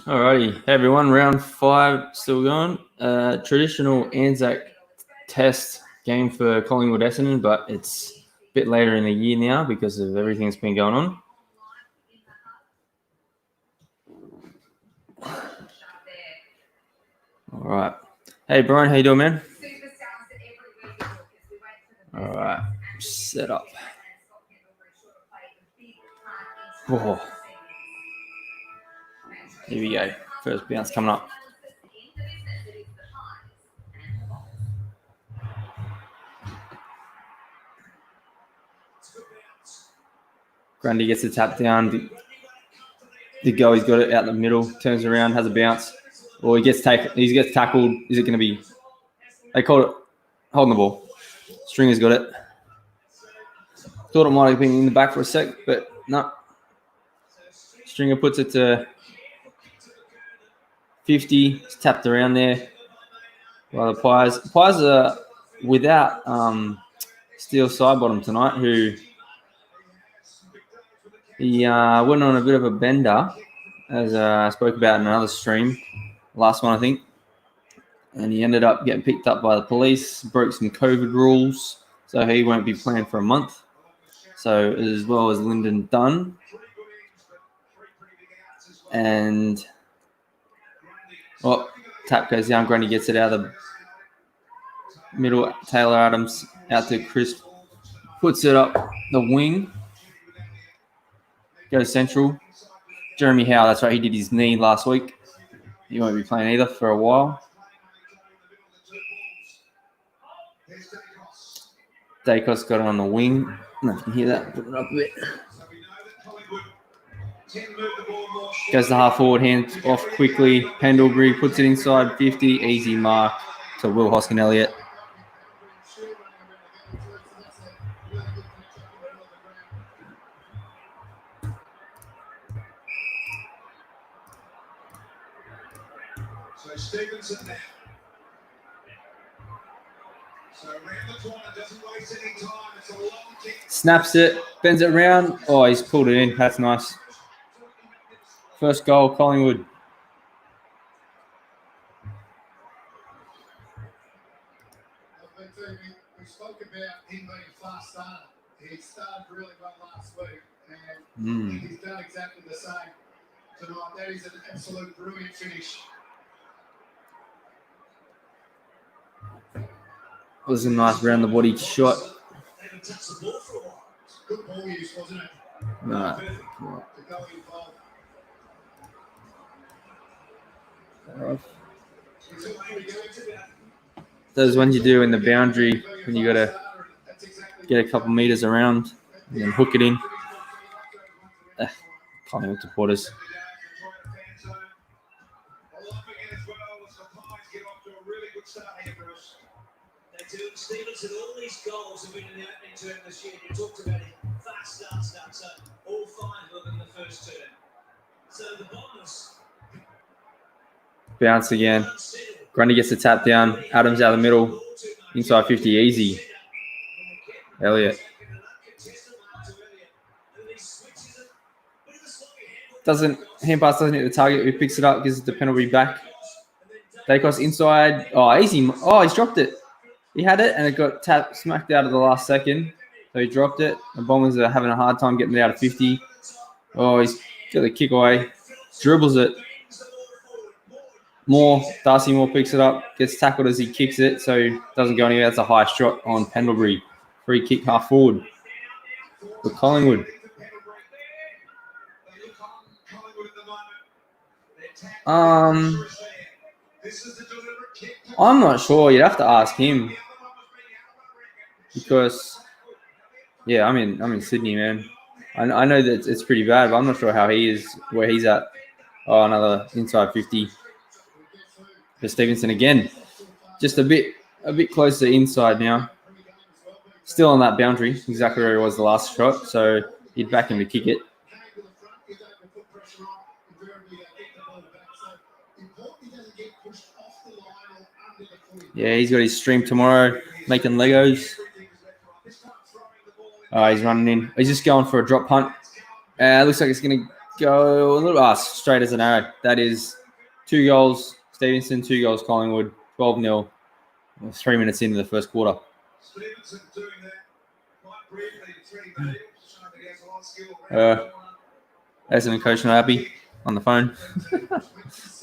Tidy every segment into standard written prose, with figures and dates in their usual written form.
Alrighty, hey everyone, round 5 still going. Traditional Anzac Test game for Collingwood Essendon, but it's a bit later in the year now because of everything that's been going on. Alright. Hey Brian, how you doing, man? Alright, set up. Oh. Here we go. First bounce coming up. Grundy gets the tap down. The goalie's got it out in the middle, turns around, has a bounce. Or he gets tackled. Is it going to be? They call it holding the ball. Stringer's got it. Thought it might have been in the back for a sec, but no. Stringer puts it to 50. It's tapped around there. While the Pies are without Steele Sidebottom tonight, who he went on a bit of a bender, as I spoke about in another stream, last one I think, and he ended up getting picked up by the police, broke some COVID rules, so he won't be playing for a month. So as well as Lyndon Dunn. And tap goes down, Grundy gets it out of the middle, Taylor Adams out to Chris, puts it up the wing, goes central. Jeremy Howe, that's right, he did his knee last week. He won't be playing either for a while. Dacos got it on the wing. I don't know if you can hear that, put it up a bit. Goes to half forward, hands off quickly. Pendlebury puts it inside 50, easy mark to Will Hoskin-Elliott. So Stevenson now. So around the corner, doesn't waste any time. It's a long kick. Snaps it, bends it around. Oh, he's pulled it in. That's nice. First goal, Collingwood. We spoke about him being a fast starter. He started really well last week, and he's done exactly the same tonight. That is an absolute brilliant finish. It was a nice round the body shot. Good ball use, wasn't it? Right. Those ones you do in the boundary when you got to get a couple meters around and then hook it in. Collingwood supporters. Stevenson, all these goals have been in the opening term this year. You talked about it. Fast start, so all 5 of them in the first term. So the Bombers. Bounce again. Grundy gets the tap down. Adams out of the middle. Inside 50, easy. Elliott. Hand pass doesn't hit the target. He picks it up, gives it the penalty back. Dacos inside. Oh, easy. Oh, he's dropped it. He had it and it got smacked out at the last second. So he dropped it. The Bombers are having a hard time getting it out of 50. Oh, he's got the kick away. Dribbles it. Darcy Moore picks it up. Gets tackled as he kicks it. So it doesn't go anywhere. That's a high shot on Pendlebury. Free kick half forward for Collingwood. I'm not sure. You'd have to ask him. Because, yeah, I'm in Sydney, man. I know that it's pretty bad, but I'm not sure how he is, where he's at. Oh, another inside 50 for Stevenson again. Just a bit closer inside now. Still on that boundary, exactly where he was the last shot. So he'd back him to kick it. Yeah, he's got his stream tomorrow, making Legos. He's running in. He's just going for a drop punt. Looks like it's going to go a little straight as an arrow. That is 2 goals Stevenson, 2 goals Collingwood, 12-0. 3 minutes into the first quarter. Stevenson doing that quite briefly, 3 goals, showing that he has a lot of skill. Essendon coach not happy on the phone.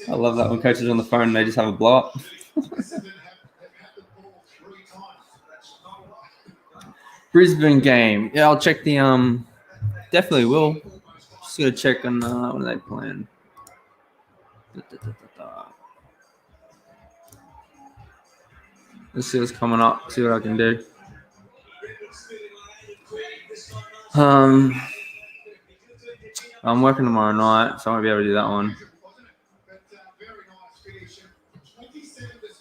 I love that when coaches are on the phone and they just have a blow up. Brisbane game. Yeah, I'll check the definitely will. Just gotta check on when are they playing. Let's see what's coming up, see what I can do. I'm working tomorrow night, so I won't be able to do that one.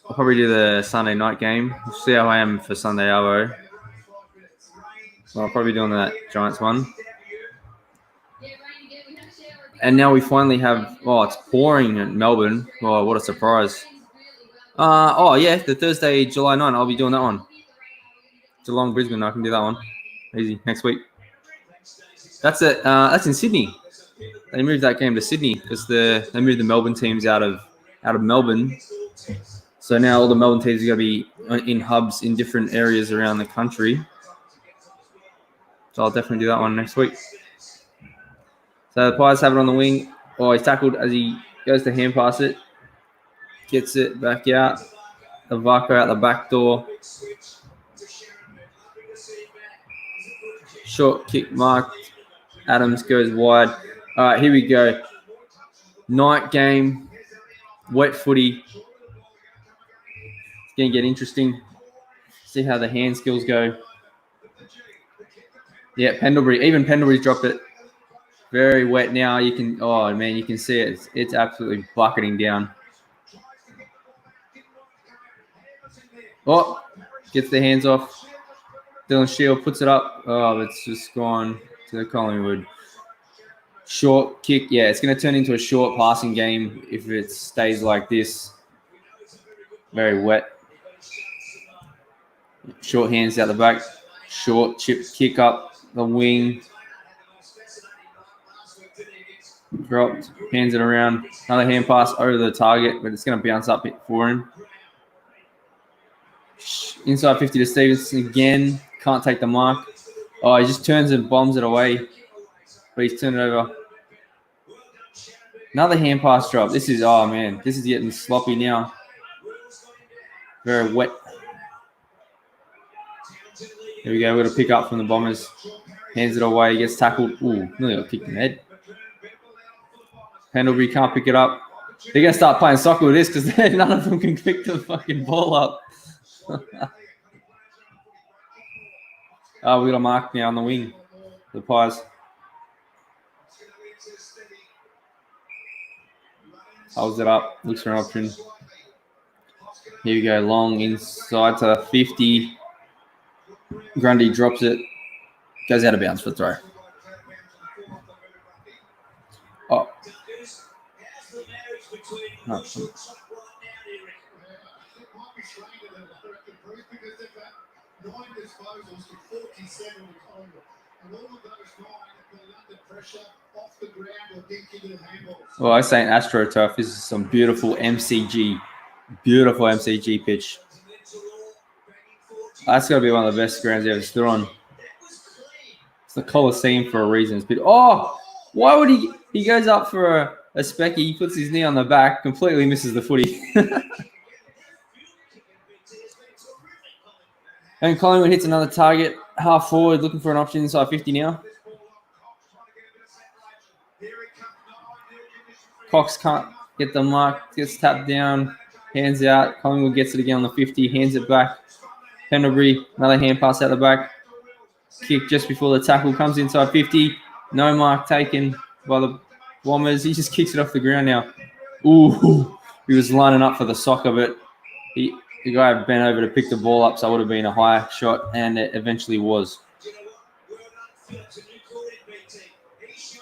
I'll probably do the Sunday night game. We'll see how I am for Sunday Arvo. Well, I'll probably be doing that Giants one. And now we finally have, it's pouring in Melbourne. Oh, what a surprise. The Thursday, July 9, I'll be doing that one. Geelong, Brisbane, I can do that one. Easy, next week. That's it. That's in Sydney. They moved that game to Sydney because they moved the Melbourne teams out of Melbourne. So now all the Melbourne teams are going to be in hubs in different areas around the country. So I'll definitely do that one next week. So the Pies have it on the wing. Oh, he's tackled as he goes to hand pass it. Gets it back out. The Varco out the back door. Short kick marked. Adams goes wide. All right, here we go. Night game. Wet footy. It's going to get interesting. See how the hand skills go. Yeah, Pendlebury. Even Pendlebury's dropped it. Very wet now. You can see it. It's absolutely bucketing down. Oh, gets the hands off. Dylan Shield puts it up. Oh, it's just gone to the Collingwood. Short kick. Yeah, it's going to turn into a short passing game if it stays like this. Very wet. Short hands out the back. Short chip kick up the wing. Dropped. Hands it around. Another hand pass over the target, but it's going to bounce up for him. Inside 50 to Stevenson again. Can't take the mark. Oh, he just turns and bombs it away. But he's turned it over. Another hand pass drop. This is getting sloppy now. Very wet. Here we go. We're going to pick up from the Bombers. Hands it away. Gets tackled. Ooh, nearly got kicked in the head. Pendlebury can't pick it up. They're going to start playing soccer with this because none of them can pick the fucking ball up. We got a mark now on the wing. The Pies. Holds it up. Looks for an option. Here we go. Long inside to 50. Grundy drops it. Goes out of bounds for throw. Oh. No. Well, I was saying AstroTurf is some beautiful MCG pitch. That's got to be one of the best grounds you ever stood on. It's the Coliseum for a reason. Why would he goes up for a specky, he puts his knee on the back, completely misses the footy. And Collingwood hits another target, half forward, looking for an option inside 50 now. Cox can't get the mark, gets tapped down, hands out. Collingwood gets it again on the 50, hands it back. Pendlebury, another hand pass out the back. Kick just before the tackle, comes inside 50. No mark taken by the Bombers. He just kicks it off the ground now. Ooh, he was lining up for the soccer, but the guy bent over to pick the ball up, so it would have been a high shot, and it eventually was.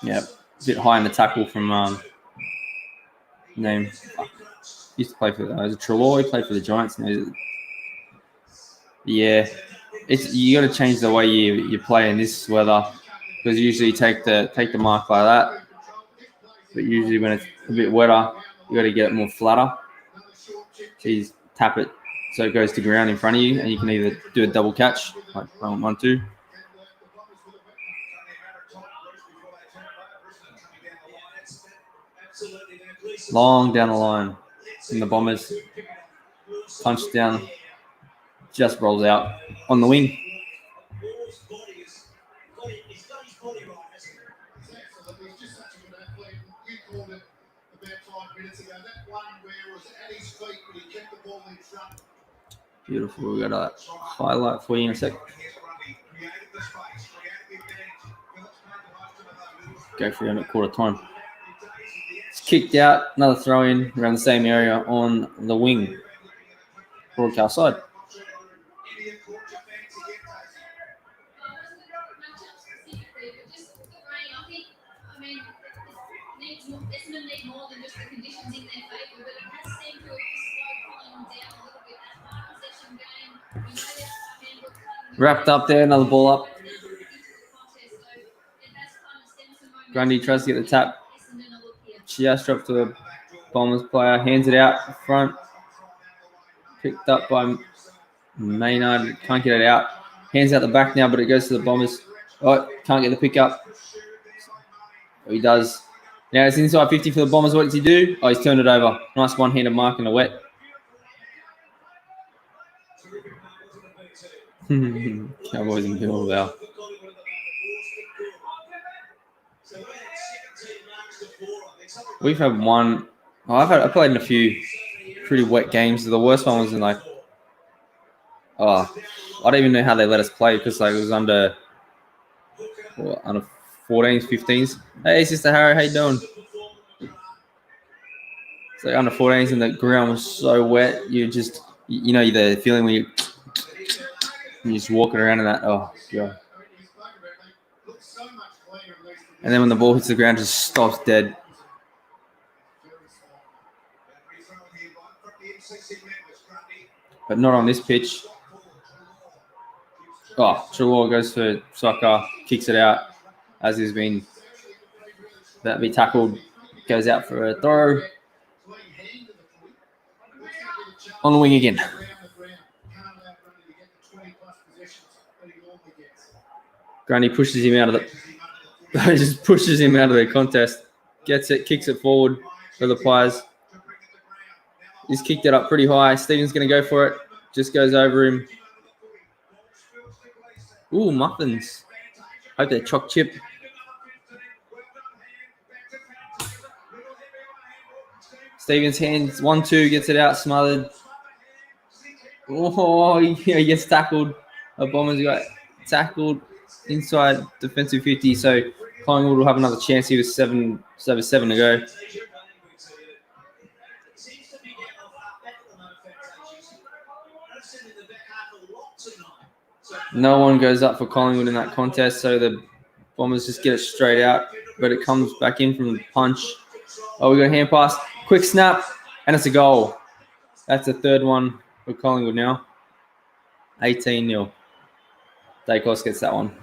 Yeah, a bit high in the tackle from name. Used to play for was it Treloy, played for the Giants now. Yeah, you got to change the way you play in this weather because usually you take the mark like that. but usually when it's a bit wetter, you got to get it more flatter. So you tap it so it goes to ground in front of you, and you can either do a double catch, like 1-2. Long down the line, and the Bombers punch down, just rolls out on the wing. Beautiful. We got a highlight for you in a sec. Go for him at quarter time. It's kicked out. Another throw in around the same area on the wing. Broadcast side. Essendon need more than just the conditions in their favour, but it has seemed to have slowed Collingwood down a little bit. That high possession game, we know that handled Wrapped up there, another ball up. Grundy tries to get the tap. Just dropped to a Bombers player, hands it out front. Picked up by Maynard, can't get it out. Hands out the back now, but it goes to the Bombers. Oh, can't get the pick up. Oh, he does. Now it's inside 50 for the Bombers. What does he do? Oh, he's turned it over. Nice one-handed mark in the wet. Cowboys and Bill now. We've had one. Oh, I played in a few pretty wet games. The worst one was in like. Oh, I don't even know how they let us play because like it was under 14s, 15s. Hey, Sister Harry, how you doing? It's like under 14s and the ground was so wet. You just, you know, the feeling when you're just walking around in that. Oh, God. And then when the ball hits the ground, it just stops dead. But not on this pitch. Oh, Trelaw goes for soccer, kicks it out as he's been about to be tackled. Goes out for a throw. On the wing again. Grundy pushes him out of the. Just pushes him out of the contest. Gets it, kicks it forward for the Pies. He's kicked it up pretty high. Stephen's going to go for it. Just goes over him. Ooh, muffins. Hope they're choc chip. Stevens' hands, 1-2, gets it out, smothered. Oh, he gets tackled. The Bombers got tackled inside defensive 50. So Collingwood will have another chance here with seven to go. No one goes up for Collingwood in that contest, so the Bombers just get it straight out, but it comes back in from the punch. Oh, we got a hand pass. Quick snap, and it's a goal. That's the third one for Collingwood now. 18-0. Dacos gets that one.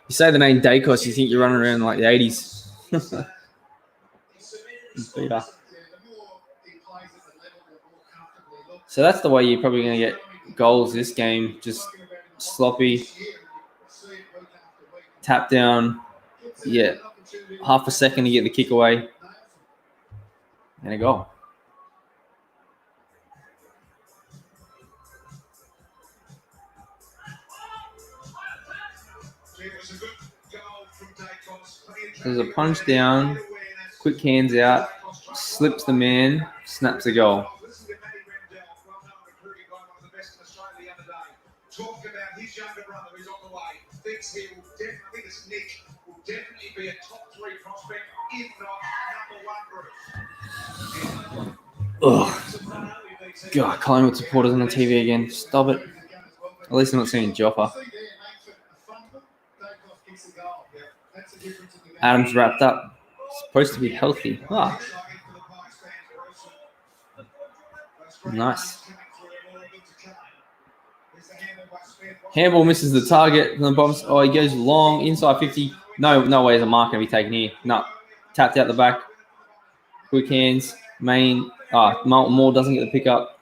You say the name Dacos, you think you're running around like the 80s. So that's the way you're probably going to get goals this game. Just sloppy, tap down, yeah, half a second to get the kick away, and a goal. There's a punch down, quick hands out, slips the man, snaps a goal. Talk about his younger brother who's on the way. Thinks he will definitely, this Nick will definitely be a top 3 prospect, if not number 1 group. God, Collingwood supporters on the TV again. Stop it. At least I'm not seeing Joppa. Adams wrapped up. Supposed to be healthy. Ah. Nice. Handball misses the target. And the Bombs. Oh, he goes long inside 50. No way is a mark going to be taken here. No. tapped out the back. Quick hands. Moore doesn't get the pick up.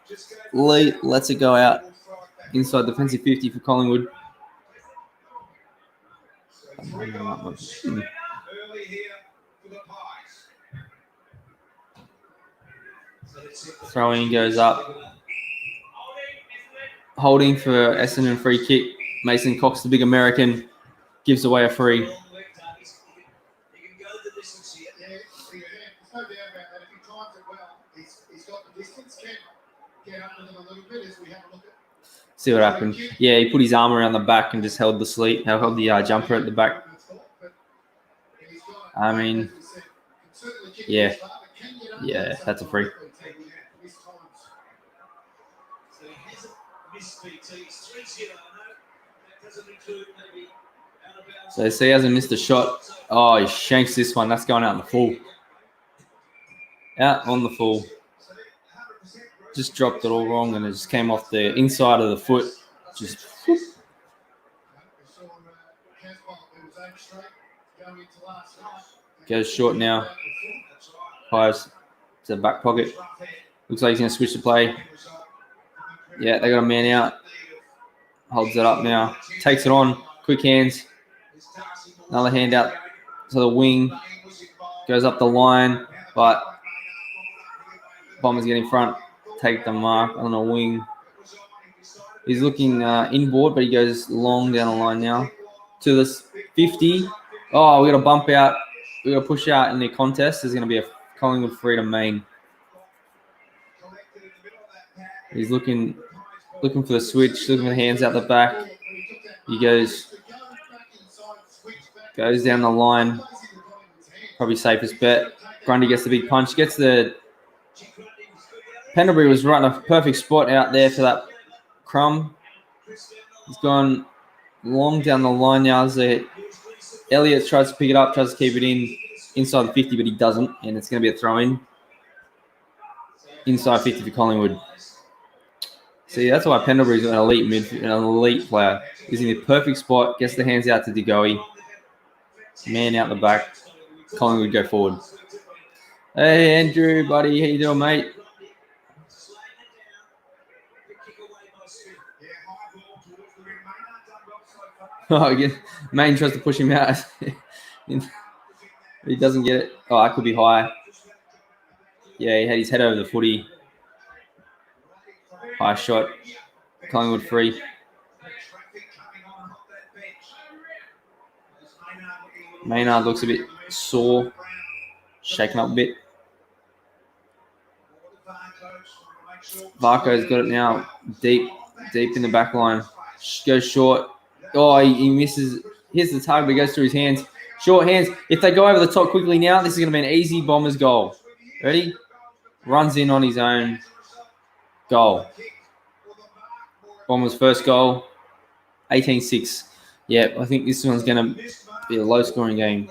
Lee lets it go out. Inside defensive 50 for Collingwood. Throwing goes up. Holding for Essendon, free kick. Mason Cox, the big American, gives away a free. Yeah, there's no doubt about that. If he times it well, he's got the distance. Can get under them a little bit as we have a look at. See what happened. Yeah, he put his arm around the back and just held the jumper at the back. I mean, yeah, that's a free. So he hasn't missed a shot. Oh, he shanks this one. That's going out in the full. Out on the full. Just dropped it all wrong and it just came off the inside of the foot. Just whoop. Goes short now. Fires to the back pocket. Looks like he's going to switch the play. Yeah, they got a man out. Holds it up now. Takes it on. Quick hands. Another hand out to the wing. Goes up the line. But Bombers get in front. Take the mark on the wing. He's looking inboard, but he goes long down the line now. To this 50. Oh, we got a bump out. We got to push out in the contest. There's going to be a Collingwood free to main. He's looking for the switch, looking for the hands out the back. He goes down the line. Probably safest bet. Grundy gets the big punch. Gets the... Pendlebury was right in a perfect spot out there for that crumb. He's gone long down the line now. Elliott tries to pick it up, tries to keep it inside the 50, but he doesn't, and it's going to be a throw-in. Inside 50 for Collingwood. See, that's why Pendlebury's an elite player. He's in the perfect spot, gets the hands out to DeGoey. Man out the back. Collingwood go forward. Hey, Andrew, buddy. How you doing, mate? Oh, again, Main tries to push him out. He doesn't get it. Oh, that could be high. Yeah, he had his head over the footy. High shot. Collingwood free. Maynard looks a bit sore. Shaken up a bit. Varco's got it now. Deep in the back line. Goes short. Oh, he misses. Here's the target, but he goes through his hands. Short hands. If they go over the top quickly now, this is going to be an easy Bombers goal. Ready? Runs in on his own goal. Bombers' first goal. 18-6. Yeah, I think this one's going to be a low-scoring game.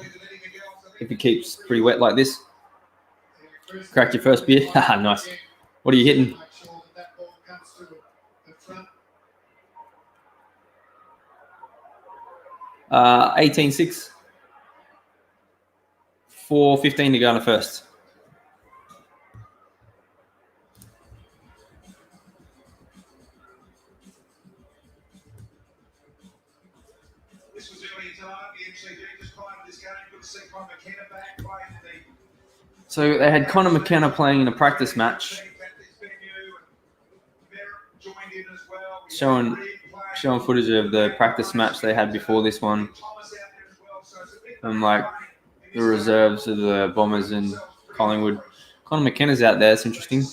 If it keeps pretty wet like this. Cracked your first beer. Nice. What are you hitting? 18-6. 4:15 to go in the first. This was early in time. The MCG just prior to this game. Good to see Connor McKenna back playing the... So they had Connor McKenna playing in a practice match. Showing footage of the practice match they had before this one. And like the reserves of the Bombers and Collingwood. Connor McKenna's out there. It's interesting.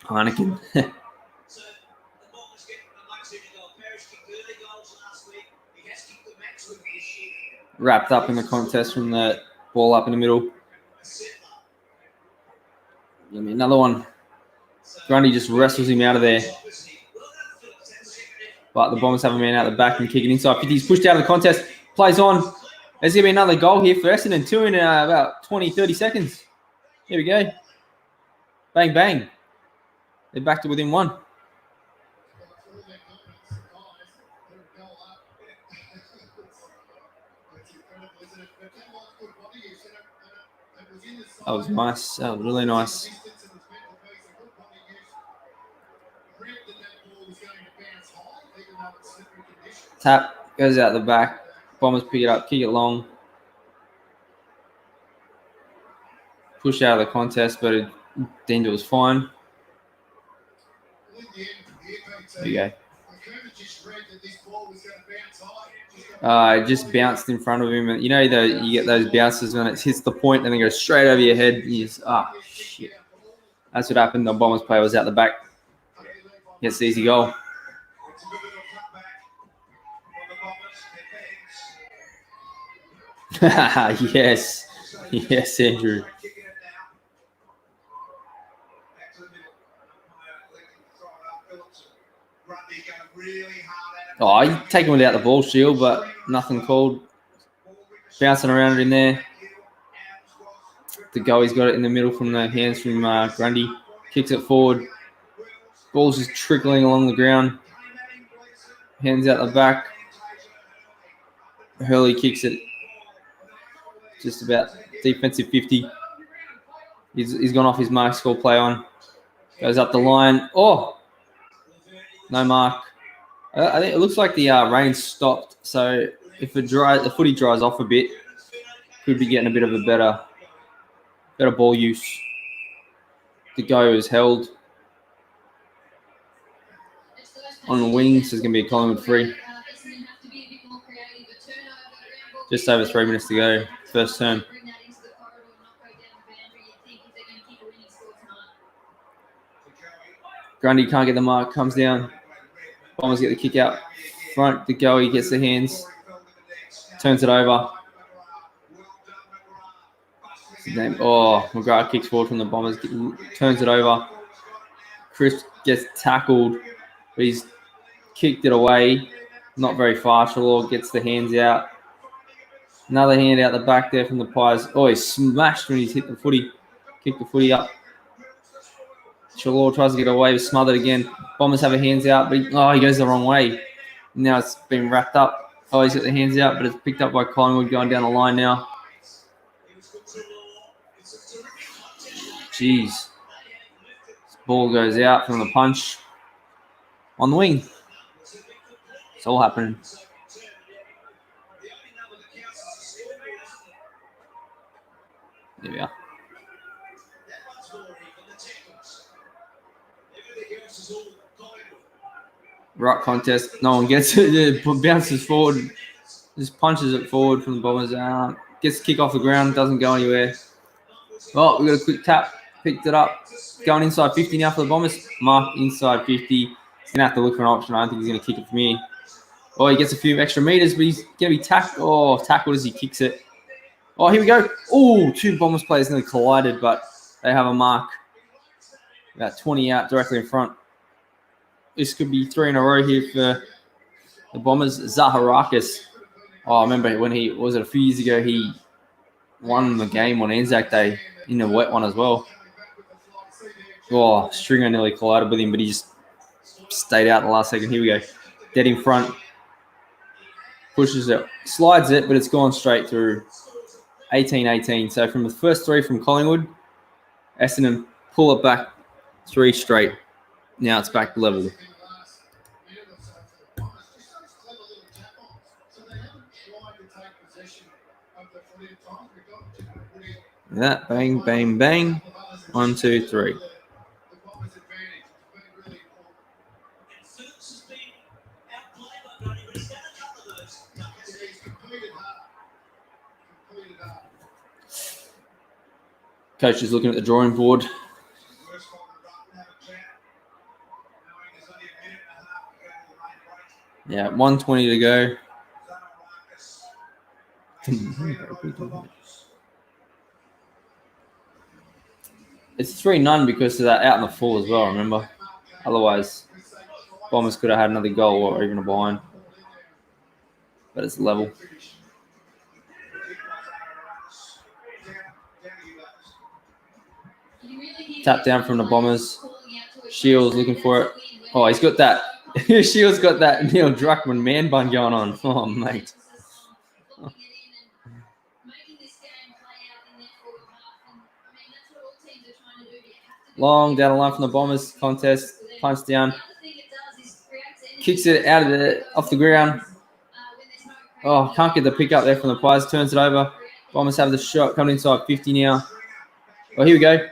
Heineken. Wrapped up in the contest from the ball up in the middle. Give me another one. Grundy just wrestles him out of there. But the Bombers have a man out the back and kicking inside 50. He's pushed out of the contest. Plays on. There's going to be another goal here for Essendon. 2 in about 20, 30 seconds. Here we go. Bang, bang. They're back to within 1. That was nice. That was really nice. Tap goes out the back. Bombers pick it up, kick it long. Push out of the contest, but it deemed it was fine. There you go. It just bounced in front of him, and you know you get those bounces when it hits the point and then goes straight over your head. You just shit. That's what happened. The Bombers player was out the back. Gets the easy goal. Yes, yes, Andrew. Oh, you take him without the ball shield, but nothing called. Bouncing around in there. The goalie's got it in the middle from the hands from Grundy. Kicks it forward. Ball's just trickling along the ground. Hands out the back. Hurley kicks it. Just about defensive 50. He's gone off his mark, score play on. Goes up the line. Oh! No mark. I think it looks like the rain stopped. So if the footy dries off a bit, could be getting a bit of a better ball use. The go is held on the wing, so it's going to be a Collingwood free. Just over 3 minutes to go, first term. Grundy can't get the mark, comes down. Bombers get the kick out front. The goal, he gets the hands, turns it over. Oh, McGrath kicks forward from the Bombers, turns it over. Chris gets tackled, but he's kicked it away. Not very far. Shalor gets the hands out. Another hand out the back there from the Pies. Oh, he's smashed when he's hit the footy. Kicked the footy up. Shalor tries to get away, but smothered again. Bombers have a hands out, but he goes the wrong way. Now it's been wrapped up. Oh, he's got the hands out, but it's picked up by Collingwood going down the line now. Jeez. This ball goes out from the punch on the wing. It's all happening. There we are. Right contest. No one gets it. It bounces forward. Just punches it forward from the Bombers. Gets the kick off the ground. Doesn't go anywhere. Oh, we got a quick tap. Picked it up. Going inside 50 now for the Bombers. Mark inside 50. He's going to have to look for an option. I don't think he's going to kick it from here. Oh, he gets a few extra meters, but he's going to be tackled. Oh, tackled as he kicks it. Oh, here we go. Oh, two Bombers players nearly collided, but they have a mark. About 20 out directly in front. This could be 3 in a row here for the Bombers. Zaharakis. Oh, I remember when a few years ago, he won the game on Anzac Day in the wet one as well. Oh, Stringer nearly collided with him, but he just stayed out in the last second. Here we go. Dead in front. Pushes it. Slides it, but it's gone straight through. 18-18. So from the first 3 from Collingwood, Essendon pull it back 3 straight. Now it's back to level. That bang, bang, bang. 1, 2, 3. Coach is looking at the drawing board. Yeah, 1:20 to go. It's 3-0 because of that out in the full as well, remember? Otherwise, Bombers could have had another goal or even a behind. But it's level. Tap down from the Bombers. Shields looking for it. Oh, he's got that. Shields got that Neil Druckmann man bun going on. Oh, mate. long down the line from the Bombers contest. Punch down. Kicks it out of off the ground. Oh, can't get the pick up there from the Pies. Turns it over. Bombers have the shot coming inside 50 now. Oh, here we go.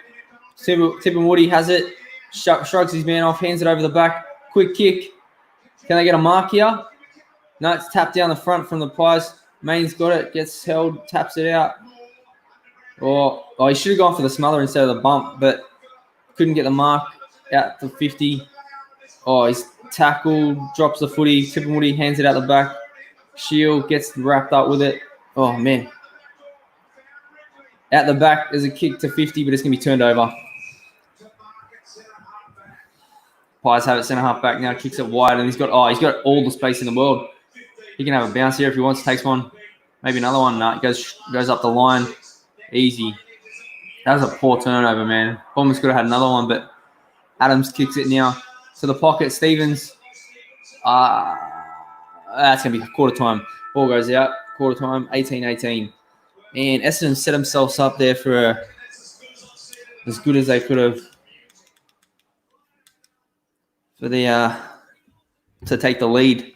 Tip and Woody has it. Shrugs his man off. Hands it over the back. Quick kick. Can they get a mark here? No, it's tapped down the front from the Pies. Main's got it. Gets held. Taps it out. Oh, he should have gone for the smother instead of the bump, but couldn't get the mark out to 50. Oh, he's tackled. Drops the footy. Tip and Woody hands it out the back. Shield gets wrapped up with it. Oh, man. Out the back, there's a kick to 50, but it's going to be turned over. Pies have it centre half back now. Kicks it wide, and he's got all the space in the world. He can have a bounce here if he wants. Takes one, maybe another one. No, goes up the line. Easy. That was a poor turnover, man. Bombers could have had another one, but Adams kicks it now to the pocket. Stevens. That's going to be quarter time. Ball goes out. Quarter time. 18-18. And Essendon set themselves up there for as good as they could have for the to take the lead.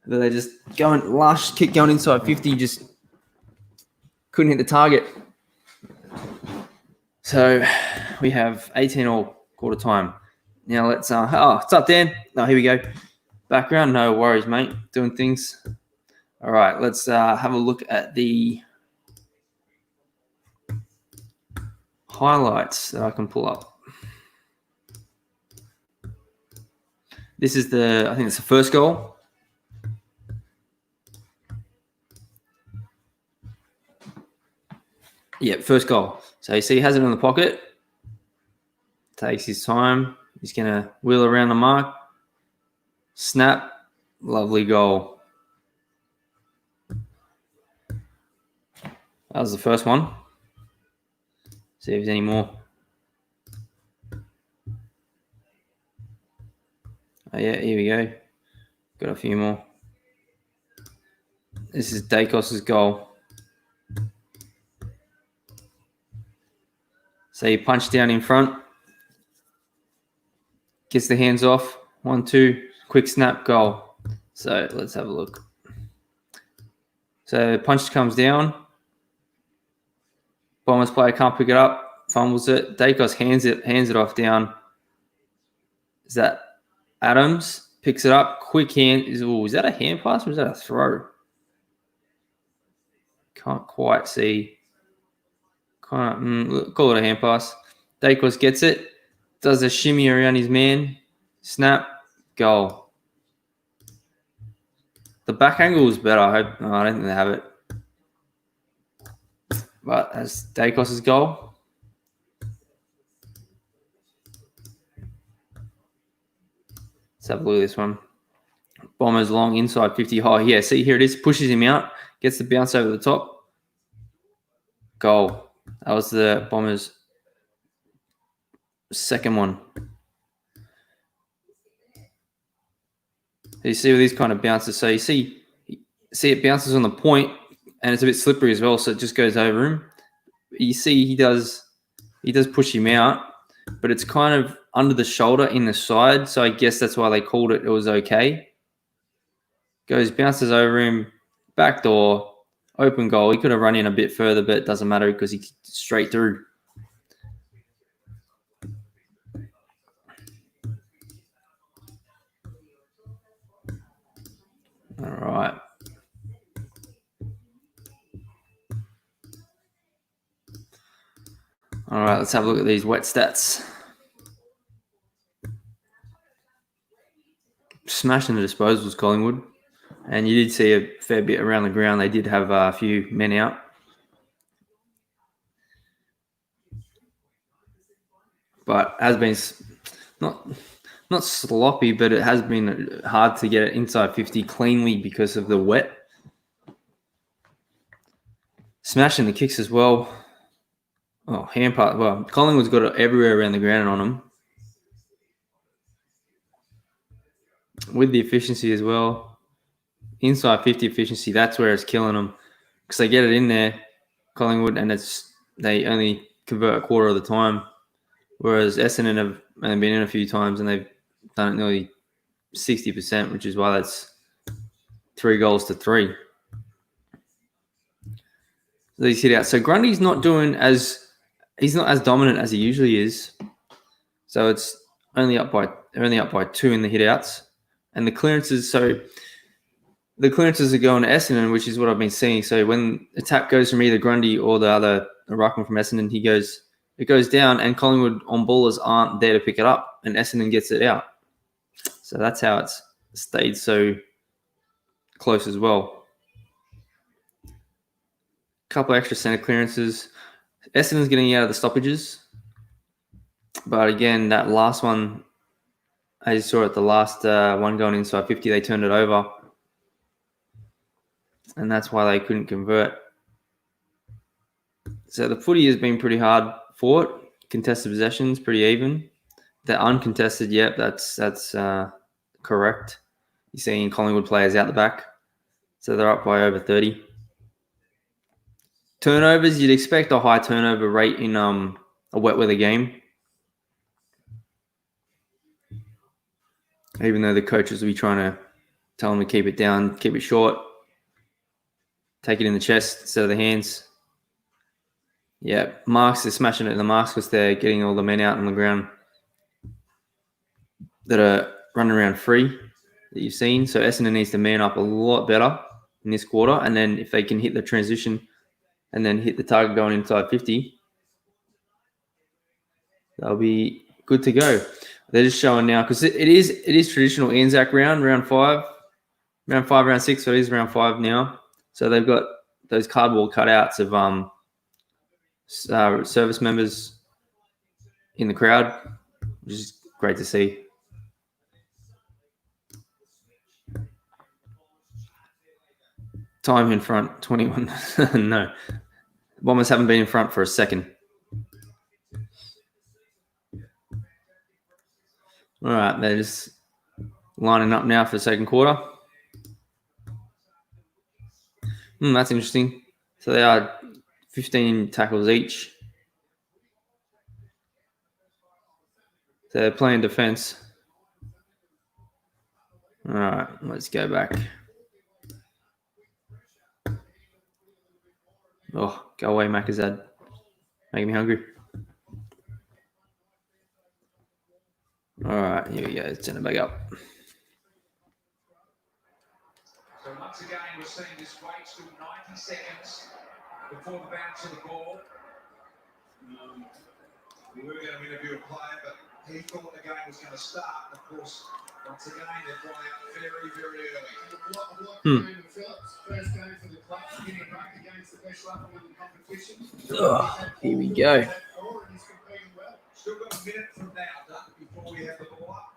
But they just last kick going inside 50, just couldn't hit the target. So we have 18 all quarter time. Now let's it's up, Dan. No, here we go. Background, no worries, mate. Doing things. All right, let's have a look at the highlights that I can pull up. This is I think it's the first goal. Yeah, first goal. So you see he has it in the pocket. Takes his time. He's going to wheel around the mark. Snap. Lovely goal. That was the first one. See if there's any more. Oh, yeah, here we go. Got a few more. This is Dacos's goal. So he punched down in front. Gets the hands off. 1-2. Quick snap, goal. So let's have a look. So punch comes down. Bombers player can't pick it up. Fumbles it. Dacos hands it off down. Is that Adams? Picks it up. Quick hand. Is that a hand pass or is that a throw? Can't quite see. Call it a hand pass. Dacos gets it. Does a shimmy around his man. Snap. Goal. The back angle is better. I don't think they have it. But that's Dacos' goal. Let's have a look at this one. Bombers long inside 50 high. Yeah, see here it is. Pushes him out. Gets the bounce over the top. Goal. That was the Bombers' second one. You see with these kind of bounces, so you see it bounces on the point, and it's a bit slippery as well, so it just goes over him. You see he does push him out, but it's kind of under the shoulder in the side, so I guess that's why they called it. It was okay. Bounces over him, backdoor, open goal. He could have run in a bit further, but it doesn't matter because he straight through. All right. All right, let's have a look at these wet stats. Smashing the disposals, Collingwood. And you did see a fair bit around the ground. They did have a few men out. But has been not sloppy, but it has been hard to get it inside 50 cleanly because of the wet. Smashing the kicks as well. Oh, hand part. Well, Collingwood's got it everywhere around the ground on them. With the efficiency as well. Inside 50 efficiency, that's where it's killing them. Because they get it in there, Collingwood, and they only convert a quarter of the time. Whereas Essendon have only been in a few times and they've done it nearly 60%, which is why that's 3 goals to 3. These hit out. So Grundy's not he's not as dominant as he usually is. So it's only up by 2 in the hit outs. And the clearances, are going to Essendon, which is what I've been seeing. So when a tap goes from either Grundy or the ruckman from Essendon, it goes down, and Collingwood on ballers aren't there to pick it up, and Essendon gets it out. So that's how it's stayed so close as well. Couple extra centre clearances. Essendon's getting out of the stoppages. But again, that last one, as you saw at the last one going inside 50, they turned it over. And that's why they couldn't convert. So the footy has been pretty hard fought. Contested possessions, pretty even. The uncontested, yep, that's correct. You're seeing Collingwood players out the back. So they're up by over 30. Turnovers, you'd expect a high turnover rate in a wet weather game. Even though the coaches will be trying to tell them to keep it down, keep it short, take it in the chest instead of the hands. Yeah, marks, they're smashing it in the marks because they're getting all the men out on the ground that are running around free that you've seen. So Essendon needs to man up a lot better in this quarter. And then if they can hit the transition and then hit the target going inside 50, they'll be good to go. They're just showing now because it is traditional Anzac round 5, round 6. So it is round 5 now. So they've got those cardboard cutouts of service members in the crowd, which is great to see. Time in front, 21. No. The Bombers haven't been in front for a second. All right, they're just lining up now for the second quarter. That's interesting. So they are 15 tackles each. So they're playing defense. All right, let's go back. Oh, go away, Macazad. Making me hungry. All right, here we go. Let's turn it back up. So once again, we're seeing this wait still 90 seconds before the bounce of the ball. We were going to interview a player, but he thought the game was going to start. Of course, once again, they've gone out very, very early. Phillips, first game for the club, getting back against the best ruckman in the competition. Here we go. Still got a minute from now, Doug, before we have the ball up.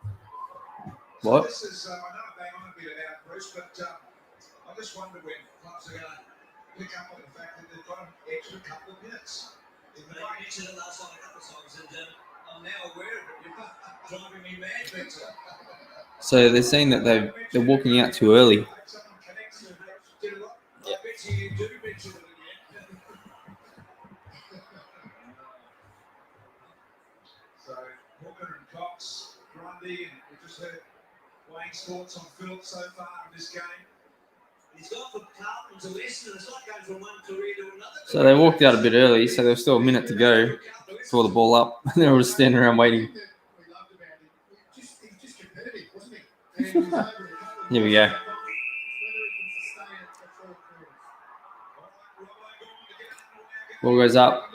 What? So this is, I know I bang on a bit about Bruce, but I just wonder when clubs are going to pick up on the fact that they've got an extra couple of minutes. They mentioned it last night a couple of times, and I'm now aware of it. You're driving me mad, Victor. So they're saying that they're walking out too early. Someone connects to it. I bet you do mention it again. So Hooker and Cox, Grundy, and we just heard Wayne's thoughts on Phillips so far in this game. He's gone from Carlton to Essendon. It's like going from one career to another. So they walked out a bit early, so there's still a minute to go before the ball up. They were just standing around waiting. He's just competitive, wasn't he? Here we go. Ball goes up.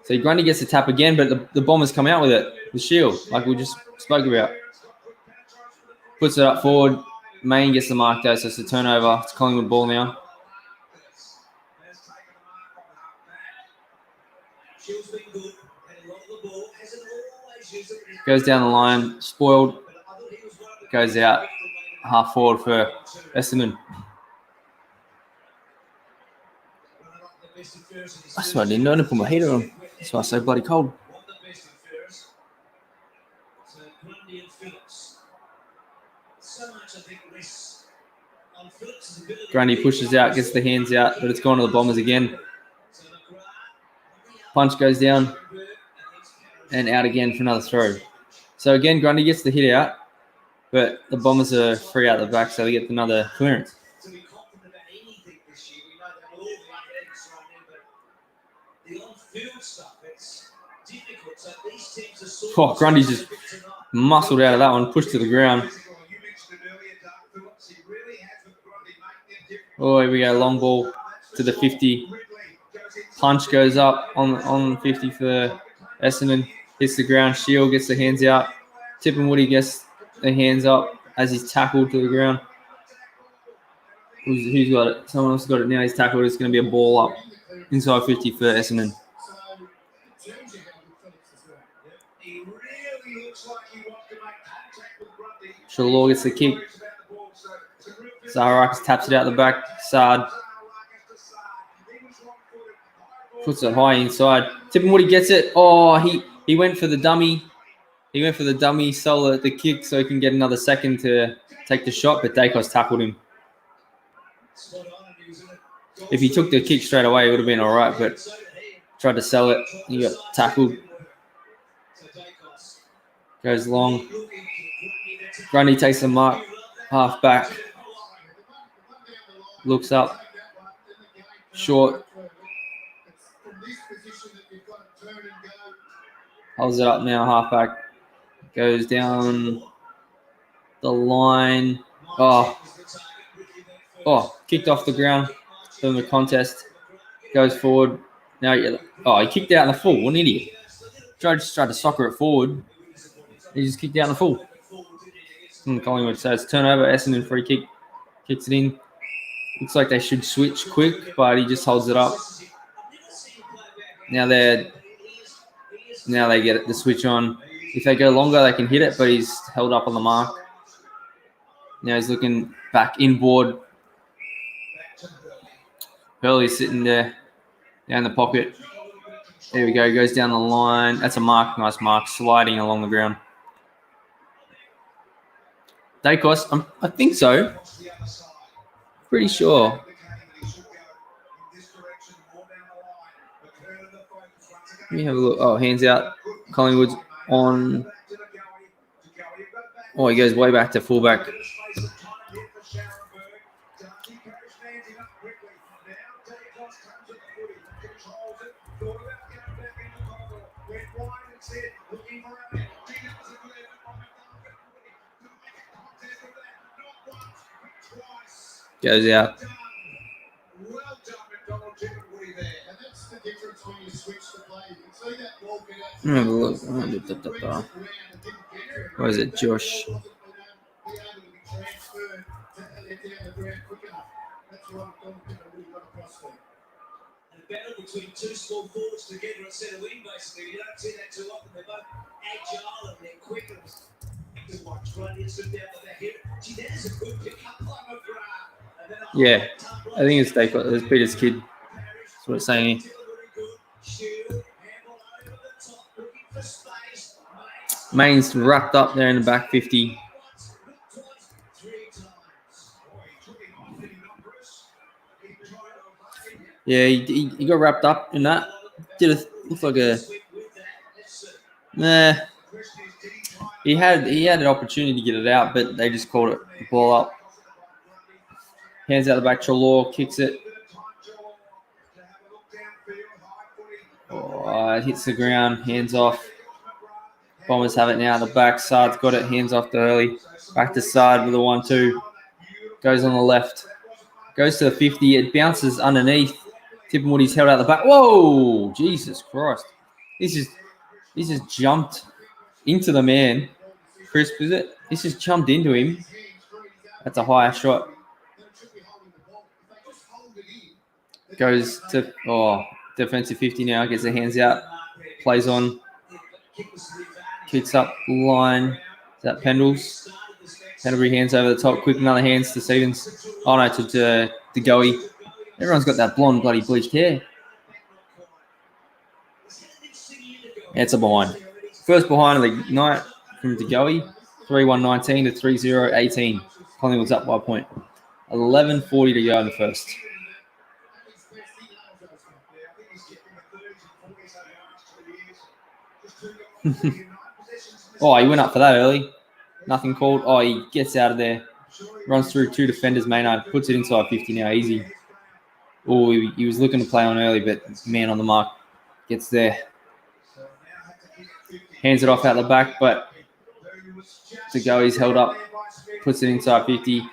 So Grundy gets the tap again, but the Bombers come out with it. The shield, like we just spoke about. Puts it up forward. Main gets the mark though, so it's a turnover. It's Collingwood ball now. Goes down the line, spoiled. Goes out, half forward for Essendon. That's why I didn't know to put my heater on. That's why it's so bloody cold. Grundy pushes out, gets the hands out, but it's gone to the Bombers again. Punch goes down. and out again for another throw. So again, Grundy gets the hit out, but the Bombers are free out the back, so they get another clearance. To be confident about anything this year, we know that all the athletics right now, but the on-field stuff, it's difficult. So these teams are sort Oh, Grundy's just muscled out of that one, pushed to the ground. You mentioned it earlier, Doug Phillips. He really has with Grundy making it difficult. Oh, here we go, long ball to the 50. Punch goes up on 50 for Essendon. Hits the ground. Shield gets the hands out. Tip and Woody gets the hands up as he's tackled to the ground. Who's got it? Someone else got it now. He's tackled. It's going to be a ball up inside 50 for Essendon. He really looks like he wants to make contact with Grundy. Shalor gets the kick. Zaharakis taps it out the back. Saad puts it high inside. Tip and Woody gets it. Oh, he went for the dummy. He went for the dummy, stole the kick so he can get another second to take the shot, but Dacos tackled him. If he took the kick straight away, it would have been all right, but tried to sell it. He got tackled. Goes long. Grundy takes the mark. Half back. Looks up. Short. Holds it up now, half back. Goes down the line. Oh, kicked off the ground from the contest. Goes forward. Now, he kicked out in the full. What an idiot. Tried to soccer it forward. He just kicked out in the full. Collingwood says turnover. Essendon free kick. Kicks it in. Looks like they should switch quick, but he just holds it up. Now they get the switch on. If they go longer, they can hit it, but he's held up on the mark. Now he's looking back inboard. Hurley's sitting there down in the pocket. There we go. Goes down the line. That's a mark. Nice mark. Sliding along the ground. Dacos, I think so. Pretty sure. Let me have a look. Oh, hands out. Collingwood's on. Oh, he goes way back to fullback. Goes out. Have a look. What is it, Josh? Battle between two small forwards together at centre wing, basically. You don't see that too often. They're both agile and they're quick. To watch Grundy stood down the back here. Gee, that is a good pick-up by McGrath. Yeah, I think it's Dacos. It's Peter's kid. That's what it's saying here. Main's wrapped up there in the back 50. Yeah, he got wrapped up in that. Looks like a. Nah. He had an opportunity to get it out, but they just called it the ball up. Hands out the back. Chalor kicks it. Oh, it hits the ground. Hands off. Bombers have it now. The back. Saad's got it. Hands off to Early. Back to Saad with a 1-2. Goes on the left. Goes to the 50. It bounces underneath. Tip and Woody's held out the back. Whoa! Jesus Christ. This is jumped into the man. Crisp, is it? This just jumped into him. That's a higher shot. Goes to defensive 50 now. Gets the hands out. Plays on. Kicks up line. Is that Pendles? Pendlebury hands over the top. Quick another hands to Stevens. Oh no, to Goey. Everyone's got that blonde bloody bleached hair. It's a behind. First behind of the night from DeGoey. 3-1-19 to 3-0-18. Collingwood's up by a point. 11:40 to go in the first. Oh, he went up for that early. Nothing called. Oh, he gets out of there. Runs through 2 defenders, Maynard. Puts it inside 50 now, easy. Oh, he was looking to play on early, but man on the mark. Gets there. Hands it off out the back, but to go, he's held up. Puts it inside 50.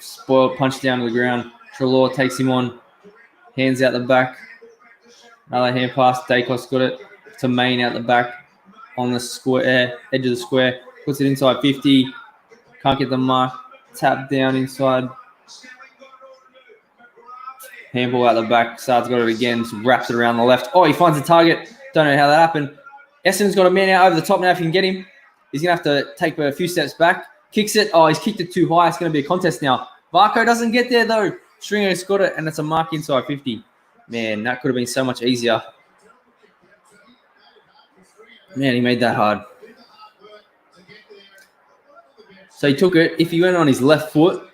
Spoiled, punched down to the ground. Treloar takes him on. Hands out the back. Another hand pass. Dacos got it to Main out the back on the square, edge of the square. Puts it inside 50. Can't get the mark. Tap down inside. Handball out the back. Sard's got it again. Just wraps it around the left. Oh, he finds a target. Don't know how that happened. Essendon's got a man out over the top now if he can get him. He's going to have to take a few steps back. Kicks it. Oh, he's kicked it too high. It's going to be a contest now. Varco doesn't get there, though. Stringer's got it, and it's a mark inside 50. Man, that could have been so much easier. Man, he made that hard. So he took it. If he went on his left foot,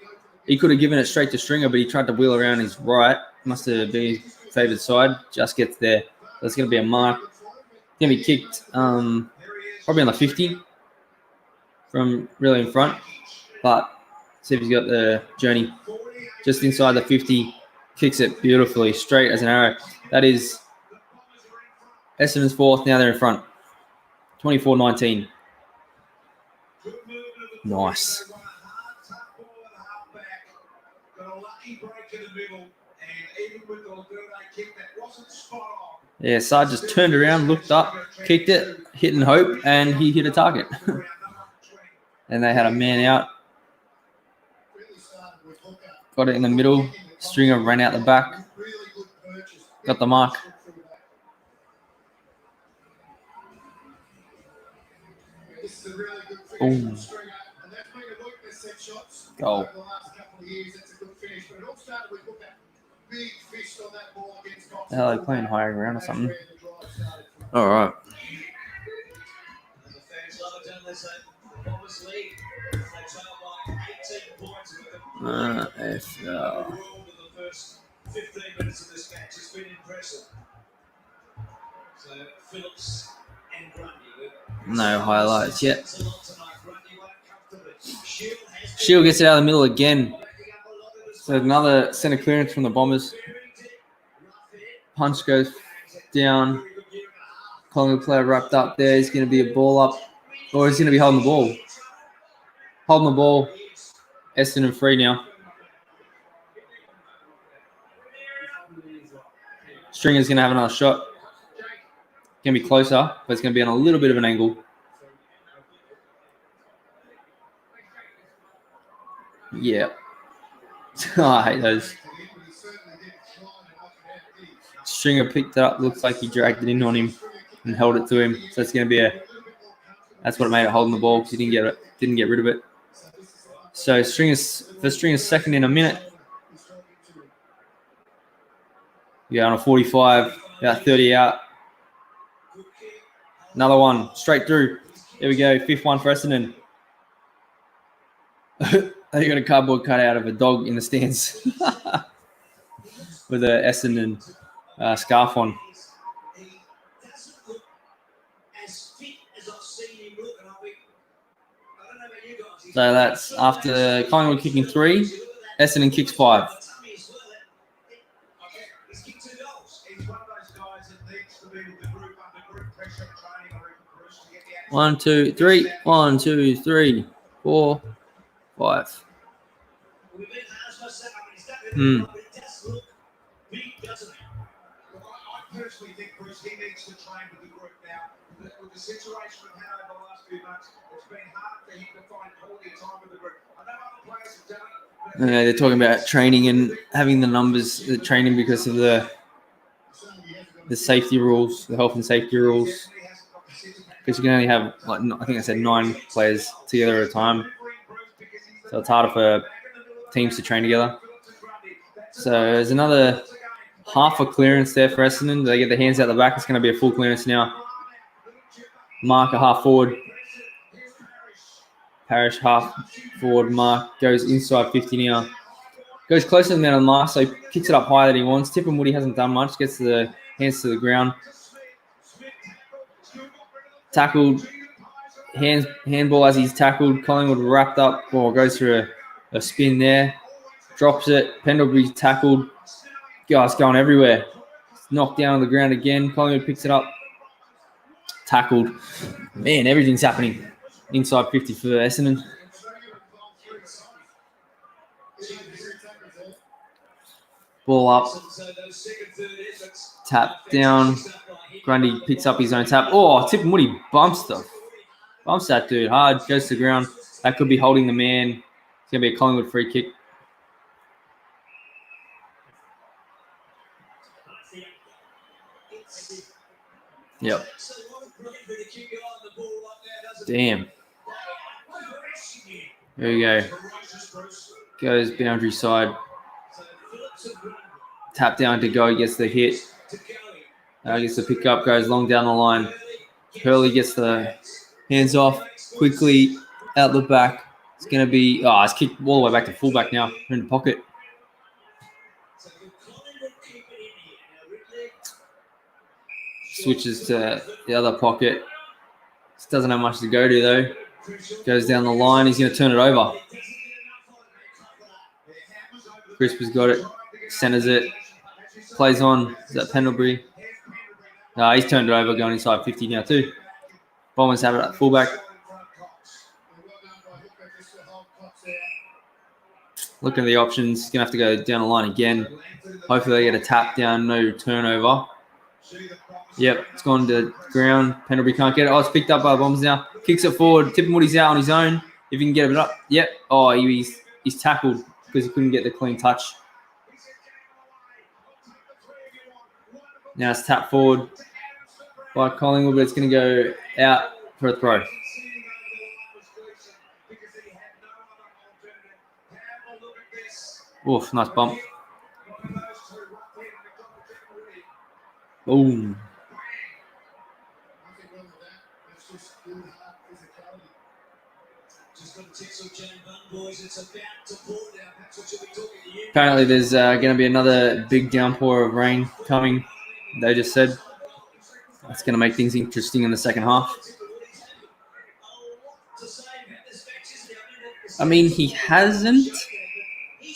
he could have given it straight to Stringer, but he tried to wheel around his right. Must have been his favoured side. Just gets there. That's going to be a mark. Going to be kicked probably on the 50 from really in front. But see if he's got the journey. Just inside the 50. Kicks it beautifully, straight as an arrow. That is Essendon's fourth. Now they're in front. 24-19. Nice. Yeah, Sard just turned around, looked up, kicked it, hit and hope, and he hit a target. And they had a man out. Got it in the middle. Stringer ran out the back. Got the mark. Boom. Goal. The hell, are they playing higher ground or something? All right. AFL. 15 minutes of this match has been impressive. So Phillips and Grundy. No highlights yet. Shield gets it out of the middle again. So another centre clearance from the Bombers. Punch goes down. Collingwood player wrapped up there. He's going to be a ball up. Or he's going to be holding the ball. Holding the ball. Essendon free now. Stringer's going to have another shot. Going to be closer, but it's going to be on a little bit of an angle. Yeah. I hate those. Stringer picked it up. Looks like he dragged it in on him and held it to him. So it's going to be a... That's what made it holding the ball because he didn't get rid of it. So Stringer's second in a minute. Yeah, on a 45, about 30 out. Another one, straight through. There we go, fifth one for Essendon. They got a cardboard cutout of a dog in the stands with a Essendon scarf on. So that's after Collingwood kicking 3, Essendon kicks 5. 1, 2, 3. 1, 2, 3, 4, 5. I personally think, Bruce, he needs to train with the group now. With the situation we've had over the last few months, it's been hard for him to find quality time with the group. I know other players have done it. They're talking about training and having the numbers, the training because of the safety rules, the health and safety rules. Because you can only have, like, I think I said 9 players together at a time. So it's harder for teams to train together. So there's another half a clearance there for Essendon. They get their hands out the back. It's going to be a full clearance now. Mark a half forward. Parrish half forward. Mark goes inside 50 now. Goes closer to the man on the mark, so he kicks it up higher than he wants. Tipper Woody hasn't done much. Gets the hands to the ground. Tackled. Handball as he's tackled. Collingwood wrapped up. Or goes for a spin there. Drops it. Pendlebury tackled. Guys going everywhere. Knocked down on the ground again. Collingwood picks it up. Tackled. Man, everything's happening. Inside 50 for Essendon. Ball up. Tap down. Grundy picks up his own tap. Oh, Tip and Woody bumps that dude hard. Goes to the ground. That could be holding the man. It's going to be a Collingwood free kick. Yep. Damn. There we go. Goes boundary side. Tap down to go. Gets the hit. Gets the pick up. Goes long down the line. Hurley gets the hands off. Quickly out the back. It's going to be... Oh, it's kicked all the way back to fullback now. In the pocket. Switches to the other pocket. Just doesn't have much to go to, though. Goes down the line. He's going to turn it over. Crisp has got it. Centers it. Plays on. Is that Pendlebury? No, he's turned it over, going inside 50 now, too. Bombers have it at fullback. Looking at the options. He's going to have to go down the line again. Hopefully they get a tap down. No turnover. Yep, it's gone to ground. Pendlebury can't get it. Oh, it's picked up by the Bombers now. Kicks it forward. Tip and Woody's out on his own. If he can get it up. Yep. Oh, he's tackled because he couldn't get the clean touch. Now it's tapped forward by Collingwood, but it's going to go out for a throw. Oof, nice bump. Boom. Apparently there's going to be another big downpour of rain coming. They just said that's going to make things interesting in the second half. I mean, he hasn't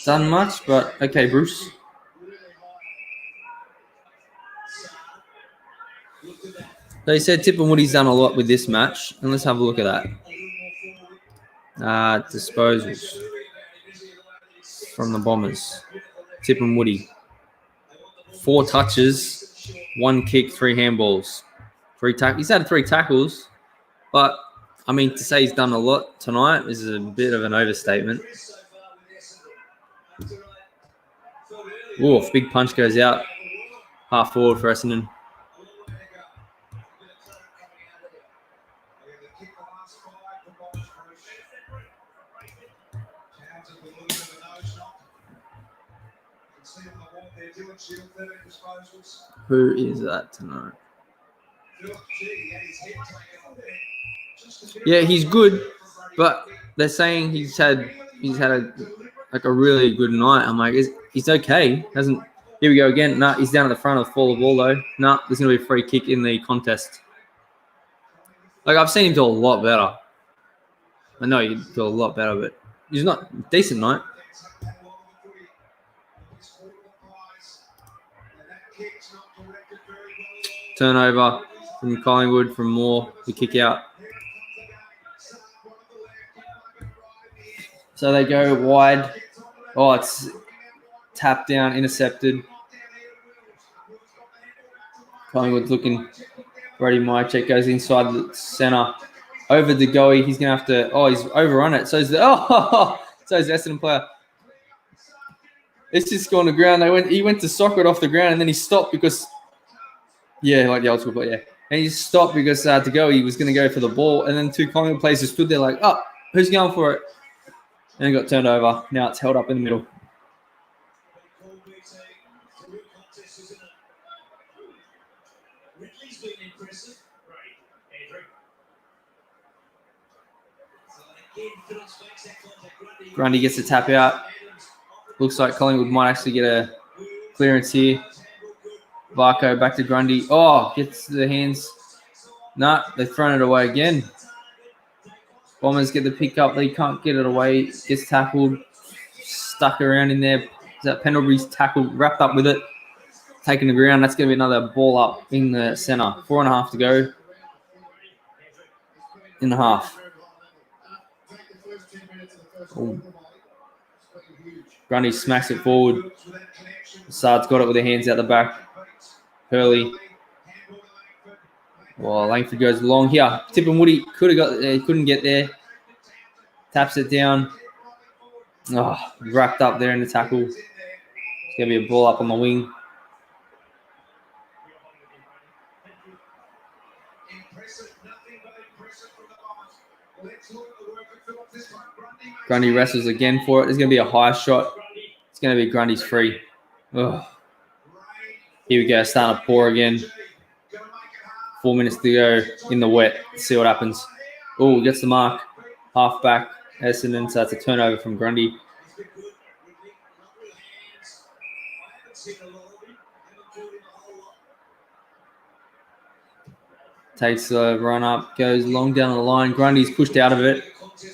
done much, but okay, Bruce. They said Tip and Woody's done a lot with this match, and let's have a look at that. Disposals from the Bombers. Tip and Woody. 4 touches, 1 kick, 3 handballs. He's had 3 tackles, but I mean, to say he's done a lot tonight is a bit of an overstatement. Oof, big punch goes out. Half forward for Essendon. Who is that tonight? Yeah, he's good, but they're saying he's had a really good night. I'm like, he's okay. Here we go again. Nah, he's down at the front of the fall of ball though. Nah, there's gonna be a free kick in the contest. Like, I've seen him do a lot better. I know he do a lot better, but he's not decent night. Turnover from Collingwood from Moore. The kick out. So they go wide. Oh, it's tapped down, intercepted. Collingwood's looking. Brady Mychek goes inside the centre. Over the goalie. He's going to have to... Oh, he's overrun it. So is the Essendon player. It's just gone to ground. He went to sock it off the ground, and then he stopped because... Yeah, like the old school player, yeah. And he stopped because to go, he was going to go for the ball. And then 2 Collingwood players just stood there like, oh, who's going for it? And it got turned over. Now it's held up in the middle. Grundy gets the tap out. Looks like Collingwood might actually get a clearance here. Varco back to Grundy. Oh, gets the hands. Nah, they've thrown it away again. Bombers get the pick up. They can't get it away. Gets tackled. Stuck around in there. Is that Pendlebury's tackled, wrapped up with it. Taking the ground. That's going to be another ball up in the centre. 4.5 to go in the half. Oh. Grundy smacks it forward. Sard's got it with their hands out the back. Hurley. Well, Langford goes long here. Tip and Woody could have got there. He couldn't get there. Taps it down. Oh, wrapped up there in the tackle. It's going to be a ball up on the wing. Grundy wrestles again for it. There's going to be a high shot. It's going to be Grundy's free. Oh. Here we go. Starting to pour again. 4 minutes to go in the wet. Let's see what happens. Oh, gets the mark. Half back. Essendon. So that's a turnover from Grundy. Takes a run up. Goes long down the line. Grundy's pushed out of it.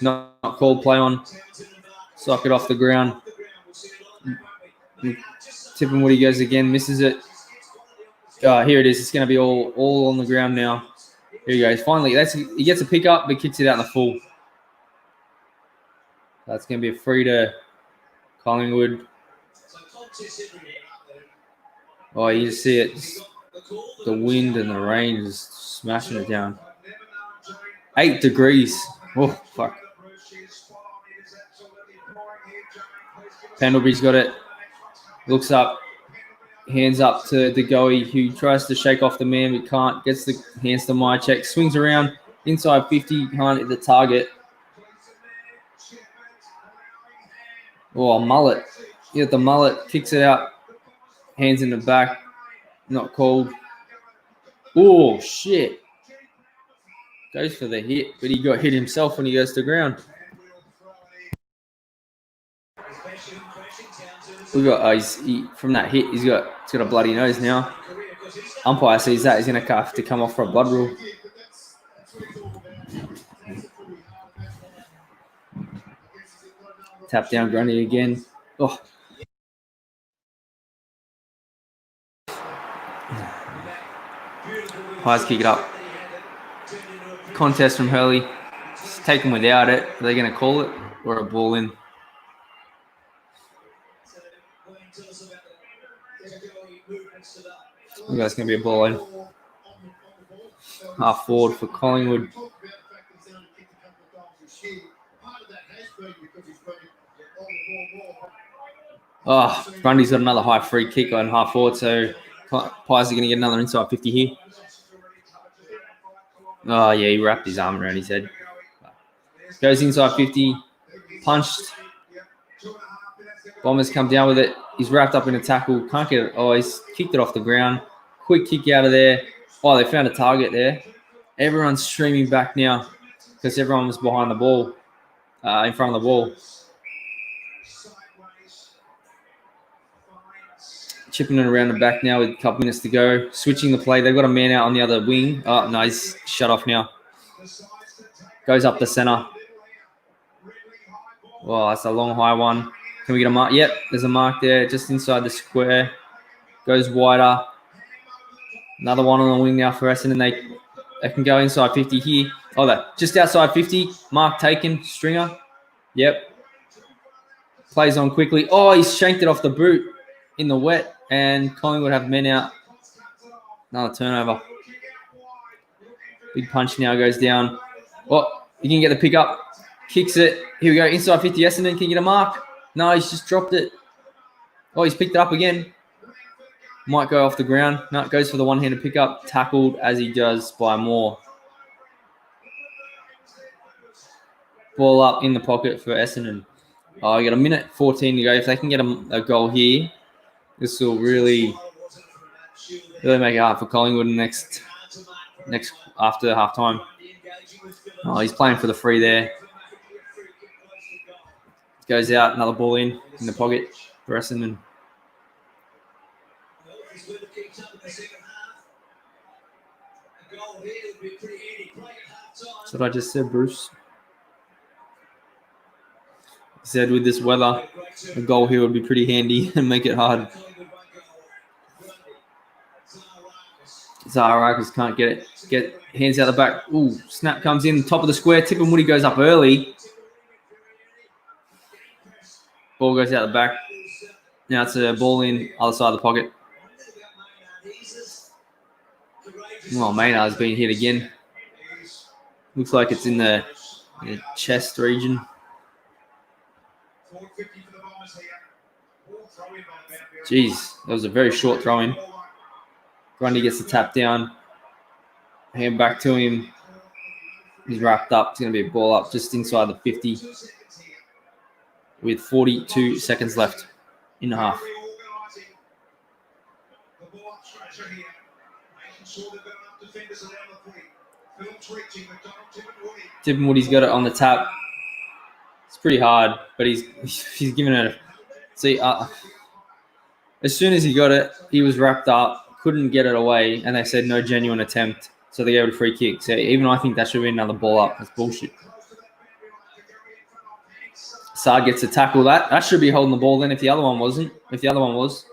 Not called play on. Sock it off the ground. Tipping Woody goes again. Misses it. Here it is. It's going to be all on the ground now. Here he goes. Finally, he gets a pick up, but kicks it out in the full. That's going to be a free to Collingwood. Oh, you just see it. The wind and the rain is smashing it down. 8 degrees. Oh, fuck. Pendlebury's got it. Looks up. Hands up to De Goey, who tries to shake off the man but can't. Gets the hands to Mycheck. Swings around inside 50. Can't hit the target. Oh, mullet. Yeah, the mullet. Kicks it out. Hands in the back. Not called. Oh, shit. Goes for the hit, but he got hit himself when he goes to ground. We got from that hit. He's got a bloody nose now. Umpire sees that. He's going to have to come off for a blood rule. Tap down Grundy again. Oh. Pies kick it up. Contest from Hurley. Just take him without it. Are they going to call it or a ball in? I think that's going to be a ball in. Half forward for Collingwood. Oh, Grundy's got another high free kick on half forward, so Pies are going to get another inside 50 here. Oh, yeah, he wrapped his arm around his head. Goes inside 50. Punched. Bombers come down with it. He's wrapped up in a tackle. Can't get it. Oh, he's kicked it off the ground. Quick kick out of there. Oh, they found a target there. Everyone's streaming back now because everyone was behind the ball, in front of the ball. Chipping it around the back now with a couple minutes to go. Switching the play. They've got a man out on the other wing. Oh, no, he's shut off now. Goes up the centre. Oh, that's a long, high one. Can we get a mark? Yep, there's a mark there just inside the square. Goes wider. Another one on the wing now for Essendon. They can go inside 50 here. Oh, that just outside 50. Mark taken. Stringer. Yep. Plays on quickly. Oh, he's shanked it off the boot in the wet. And Collingwood have men out. Another turnover. Big punch now goes down. Oh, he can get the pick up. Kicks it. Here we go. Inside 50. Essendon can get a mark. No, he's just dropped it. Oh, he's picked it up again. Might go off the ground. No, it goes for the one-handed pickup. Tackled as he does by Moore. Ball up in the pocket for Essendon. Oh, we got a minute 14 to go. If they can get a goal here, this will really make it hard for Collingwood next after half time. Oh, he's playing for the free there. Goes out, another ball in the pocket for Essendon. goal here would be pretty handy. Break at half time. That's what I just said, Bruce. He said with this weather, a goal here would be pretty handy and make it hard. Zaharakis can't get hands out the back. Ooh, snap comes in, top of the square. Tip and Woody goes up early. Ball goes out the back. Now it's a ball in, other side of the pocket. Well, Maynard's been hit again. Looks like it's in the chest region. Jeez, that was a very short throw in. Grundy gets the tap down. Hand back to him. He's wrapped up. It's going to be a ball up just inside the 50 with 42 seconds left in the half. Tip and Woody's got it on the tap. It's pretty hard, but he's giving it a... See, as soon as he got it, he was wrapped up, couldn't get it away, and they said no genuine attempt, so they gave it a free kick. So even I think that should be another ball up. That's bullshit. Saad gets a tackle. That should be holding the ball then if the other one wasn't. If the other one was.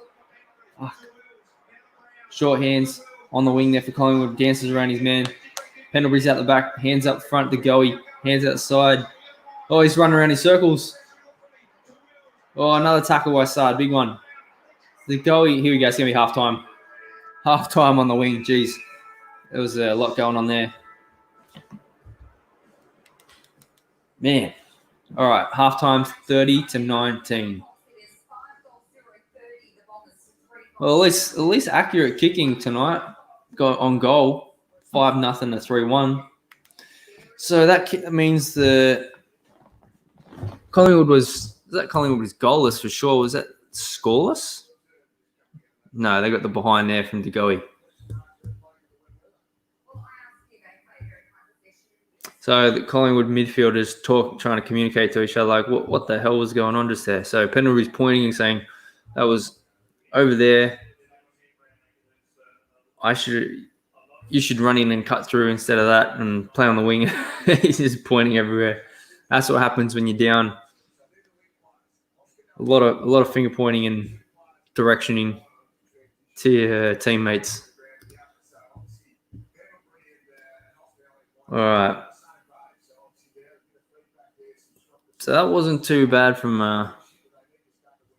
Fuck. Short hands on the wing there for Collingwood. Dances around his man. Pendlebury's out the back. Hands up front to Goey. Hands outside. Oh, he's running around in circles. Oh, another tackle by Saad. Big one. The Goey. Here we go. It's going to be half-time. Half-time on the wing. Jeez. There was a lot going on there. Man. All right. Half-time 30-19. Well, at least accurate kicking tonight. Got on goal. 5-0 to 3-1. So that means the Collingwood was goalless for sure. Was that scoreless? No, they got the behind there from DeGoey. So the Collingwood midfielders trying to communicate to each other like, what the hell was going on just there? So Pendlebury's pointing and saying, that was over there. You should run in and cut through instead of that and play on the wing. He's just pointing everywhere. That's what happens when you're down. A lot of finger pointing and directioning to your teammates. All right. So that wasn't too bad from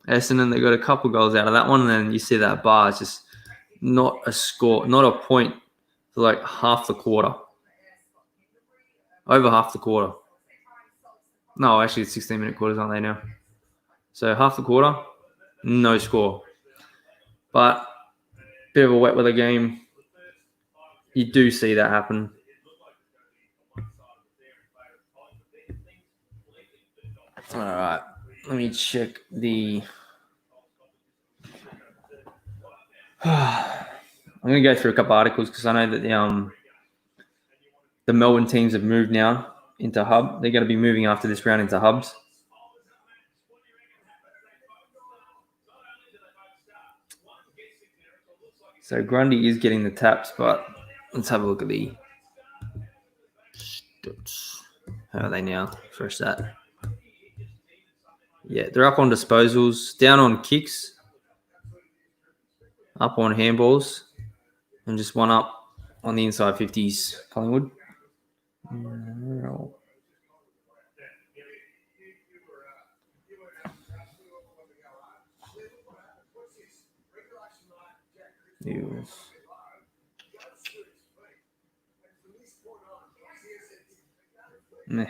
Essendon. They got a couple goals out of that one, and then you see that bar. It's just not a score, not a point for like half the quarter. Over half the quarter. No, actually it's 16-minute quarters, aren't they now? So half the quarter, no score. But bit of a wet weather game. You do see that happen. All right, let me check the... I'm going to go through a couple articles because I know that the Melbourne teams have moved now into hub. They're going to be moving after this round into hubs. So Grundy is getting the taps, but let's have a look at the stats. How are they now? Fresh that. Yeah, they're up on disposals, down on kicks, up on handballs, and just one up on the inside 50s, Collingwood. Nah.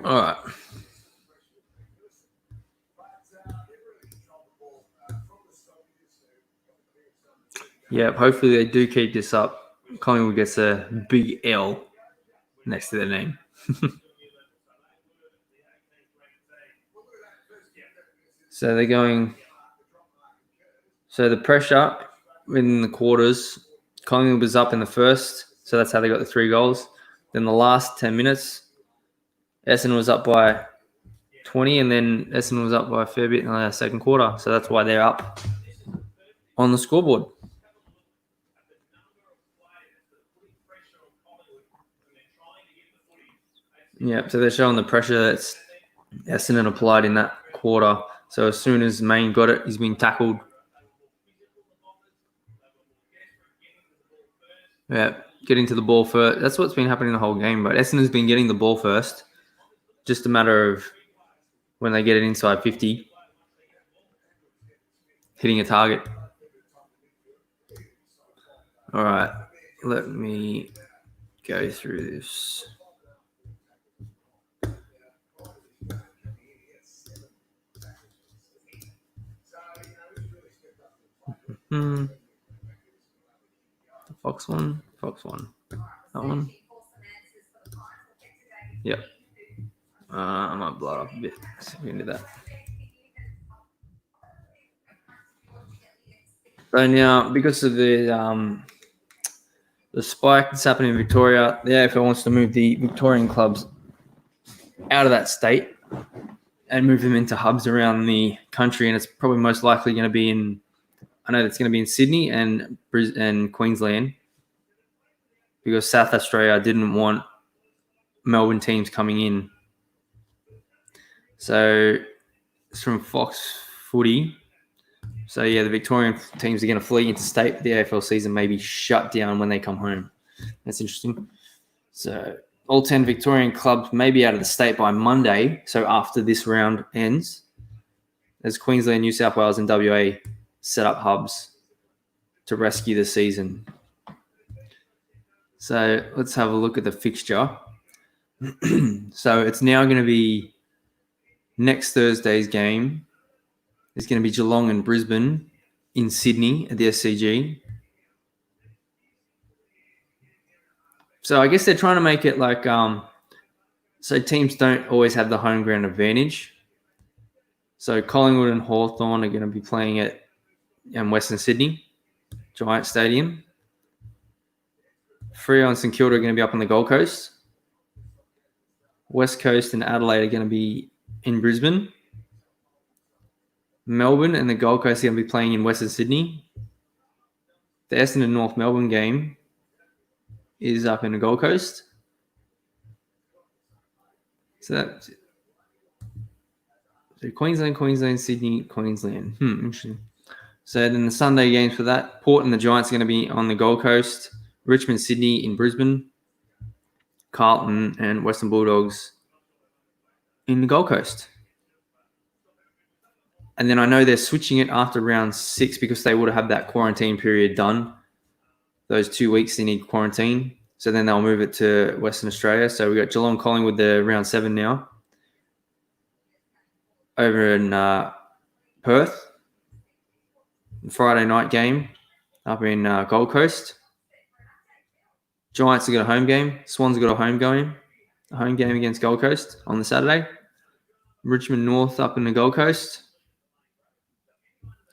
All right. Yeah, hopefully they do keep this up. Collingwood gets a big L next to their name. So they're going... So the pressure in the quarters, Collingwood was up in the first, so that's how they got the 3 goals. Then the last 10 minutes, Essendon was up by 20, and then Essendon was up by a fair bit in the second quarter. So that's why they're up on the scoreboard. Yeah, so they're showing the pressure that's Essendon applied in that quarter. So as soon as Main got it, he's being tackled. Yeah, getting to the ball first. That's what's been happening the whole game. But Essendon's been getting the ball first. Just a matter of when they get it inside 50, hitting a target. All right, let me go through this. The Fox one. That one. Yep. I might blow it up a bit. So we can do that. So now, because of the spike that's happening in Victoria, the AFL wants to move the Victorian clubs out of that state and move them into hubs around the country, and it's probably most likely going to be in. I know it's going to be in Sydney and Queensland, because South Australia didn't want Melbourne teams coming in. So it's from Fox Footy. So yeah, the Victorian teams are going to flee interstate, but the AFL season may be shut down when they come home. That's interesting. So all 10 Victorian clubs may be out of the state by Monday, so after this round ends, as Queensland, New South Wales and WA set up hubs to rescue the season. So let's have a look at the fixture. So it's now going to be next Thursday's game. It's going to be Geelong and Brisbane in Sydney at the SCG. So I guess they're trying to make it like so teams don't always have the home ground advantage. So Collingwood and Hawthorn are going to be playing at Western Sydney, Giant Stadium. Freo and St Kilda are going to be up on the Gold Coast. West Coast and Adelaide are going to be in Brisbane. Melbourne and the Gold Coast are going to be playing in Western Sydney. The Essendon North Melbourne game is up in the Gold Coast. So Queensland, Sydney, Queensland. Interesting. So then the Sunday games for that, Port and the Giants are going to be on the Gold Coast. Richmond, Sydney in Brisbane. Carlton and Western Bulldogs in the Gold Coast. And then I know they're switching it after round 6 because they would have that quarantine period done. Those 2 weeks they need quarantine. So then they'll move it to Western Australia. So we got Geelong, Collingwood, the round 7 now. Over in Perth. Friday night game up in Gold Coast. Giants have got a home game. Swans have got a home game against Gold Coast on the Saturday. Richmond North up in the Gold Coast.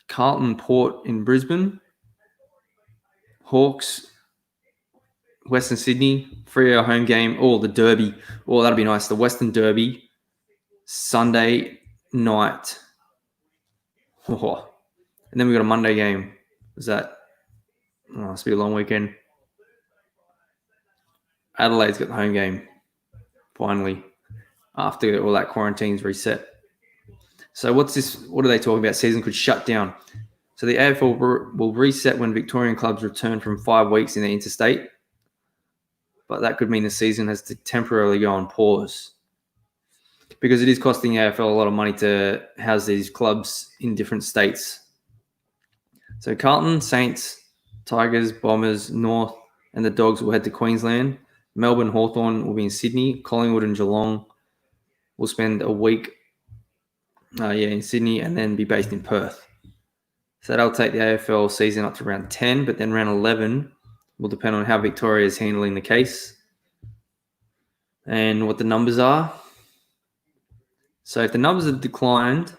Carlton Port in Brisbane. Hawks, Western Sydney. Freo home game. The Derby. That'll be nice. The Western Derby. Sunday night. And then we got a Monday game. Is that? It's be a long weekend. Adelaide's got the home game. Finally, after all that quarantine's reset. So what's this? What are they talking about? Season could shut down. So the AFL will reset when Victorian clubs return from 5 weeks in the interstate. But that could mean the season has to temporarily go on pause. Because it is costing AFL a lot of money to house these clubs in different states. So Carlton, Saints, Tigers, Bombers, North, and the Dogs will head to Queensland. Melbourne, Hawthorn will be in Sydney. Collingwood and Geelong will spend a week in Sydney and then be based in Perth. So that'll take the AFL season up to round 10, but then round 11 will depend on how Victoria is handling the case and what the numbers are. So if the numbers have declined,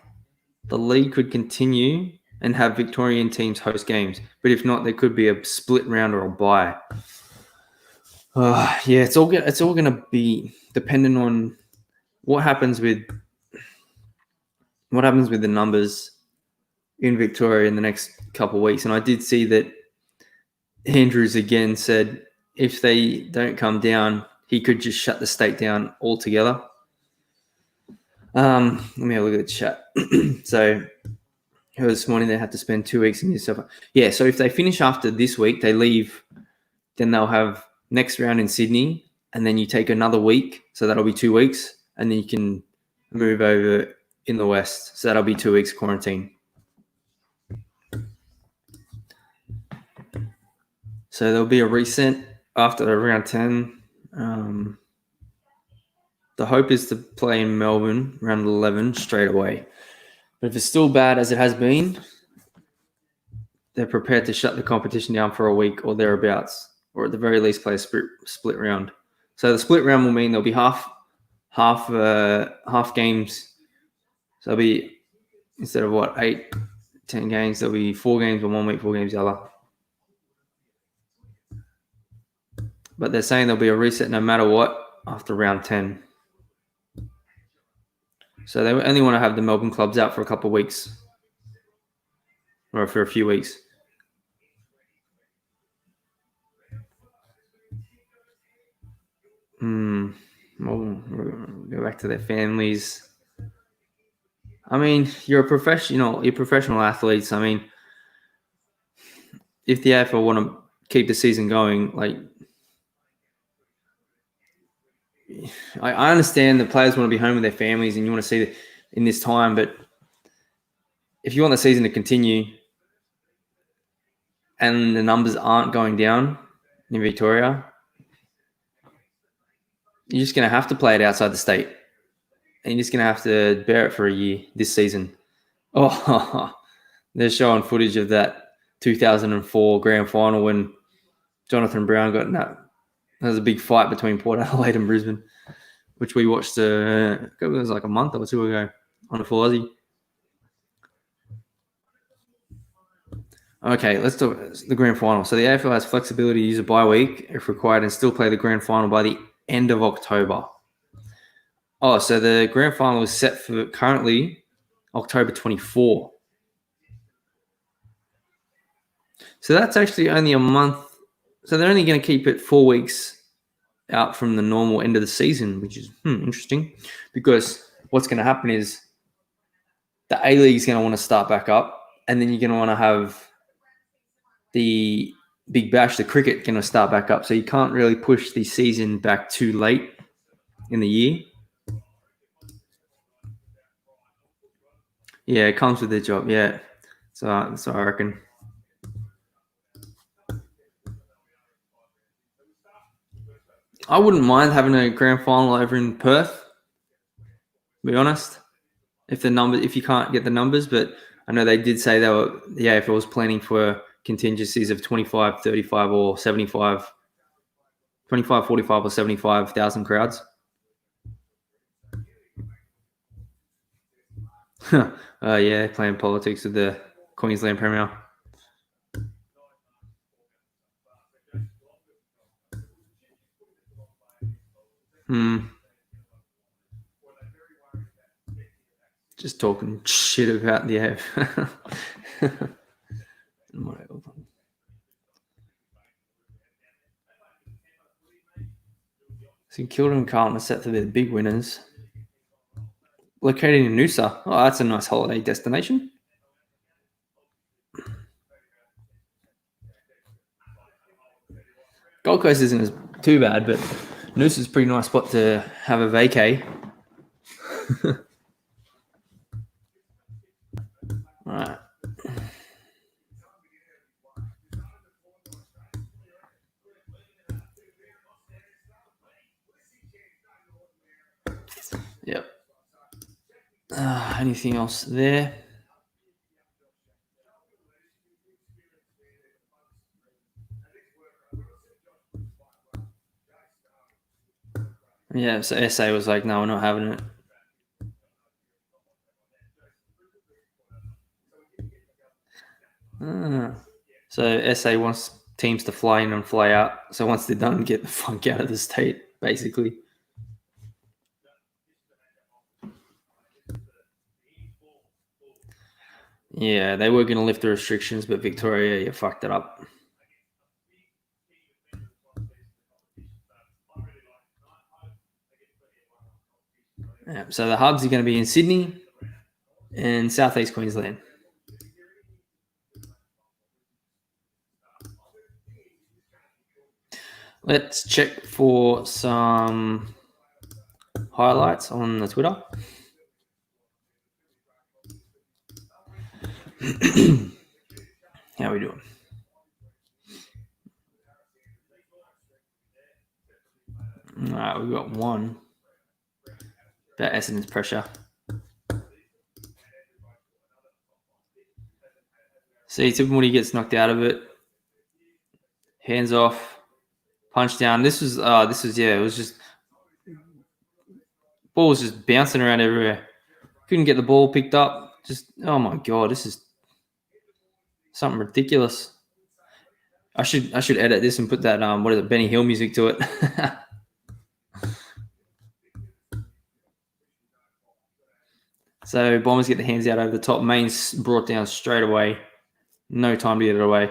the league could continue and have Victorian teams host games. But if not, there could be a split round or a bye. It's all going to be dependent on what happens with the numbers in Victoria in the next couple of weeks. And I did see that Andrews again said if they don't come down, he could just shut the state down altogether. Let me have a look at the chat. So this morning they had to spend 2 weeks in New South. Yeah, so if they finish after this week, they leave. Then they'll have next round in Sydney, and then you take another week, so that'll be 2 weeks, and then you can move over in the West, so that'll be 2 weeks quarantine. So there'll be a reset after round 10. The hope is to play in Melbourne round 11 straight away. But if it's still bad as it has been, they're prepared to shut the competition down for a week or thereabouts, or at the very least play a split round. So the split round will mean there'll be half games. So it'll be, instead of 8, 10 games, there'll be 4 games in 1 week, 4 games the other. But they're saying there'll be a reset no matter what after round 10. So they only want to have the Melbourne clubs out for a couple of weeks, or for a few weeks. Well, go back to their families. I mean, you're professional athletes. I mean, if the AFL want to keep the season going, like, I understand the players want to be home with their families and you want to see it in this time, but if you want the season to continue and the numbers aren't going down in Victoria, you're just going to have to play it outside the state. And you're just going to have to bear it for a year this season. Oh, they're showing footage of that 2004 grand final when Jonathan Brown got in that. There was a big fight between Port Adelaide and Brisbane, which we watched it was like a month or 2 ago on a full Aussie. Okay, let's talk the grand final. So the AFL has flexibility to use a bye week if required and still play the grand final by the end of October. Oh, so the grand final is set for currently October 24. So that's actually only a month. So they're only going to keep it 4 weeks out from the normal end of the season, which is interesting, because what's going to happen is the A-League is going to want to start back up, and then you're going to want to have the Big Bash, the cricket, going to start back up. So you can't really push the season back too late in the year. Yeah, it comes with the job. Yeah, so I reckon. I wouldn't mind having a grand final over in Perth, to be honest, if you can't get the numbers. But I know they did say the AFL was planning for contingencies of 25, 35 or 75, 25, 45 or 75,000 crowds. Yeah, playing politics with the Queensland Premier. Just talking shit about the AFL. So Kilda and Carlton are set to be the big winners. Located in Noosa. Oh, that's a nice holiday destination. Gold Coast isn't as too bad, but Noosa's a pretty nice spot to have a vacay. All right. Yep. Anything else there? Yeah, so SA was like, no, we're not having it. So SA wants teams to fly in and fly out. So once they're done, get the fuck out of the state, basically. Yeah, they were going to lift the restrictions, but Victoria, you fucked it up. So the hubs are going to be in Sydney and Southeast Queensland. Let's check for some highlights on the Twitter. How are we doing? All right, we've got one about Essendon's pressure. See, typically he gets knocked out of it. Hands off, punch down. This was it was just ball was just bouncing around everywhere. Couldn't get the ball picked up. Just oh my god, this is something ridiculous. I should edit this and put that Benny Hill music to it. So Bombers get the hands out over the top. Main's brought down straight away. No time to get it away.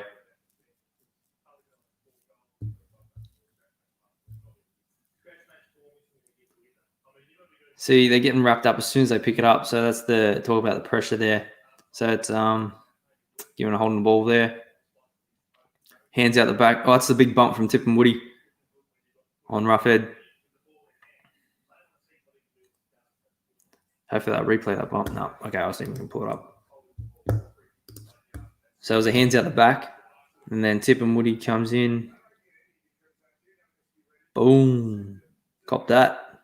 See, they're getting wrapped up as soon as they pick it up. So that's the talk about the pressure there. So it's giving a holding the ball there. Hands out the back. Oh, that's the big bump from Tip and Woody on Roughhead. Hopefully that replay that bump. No, okay, I was thinking we can pull it up. So it was a hands out the back, and then Tip and Woody comes in. Boom. Cop that.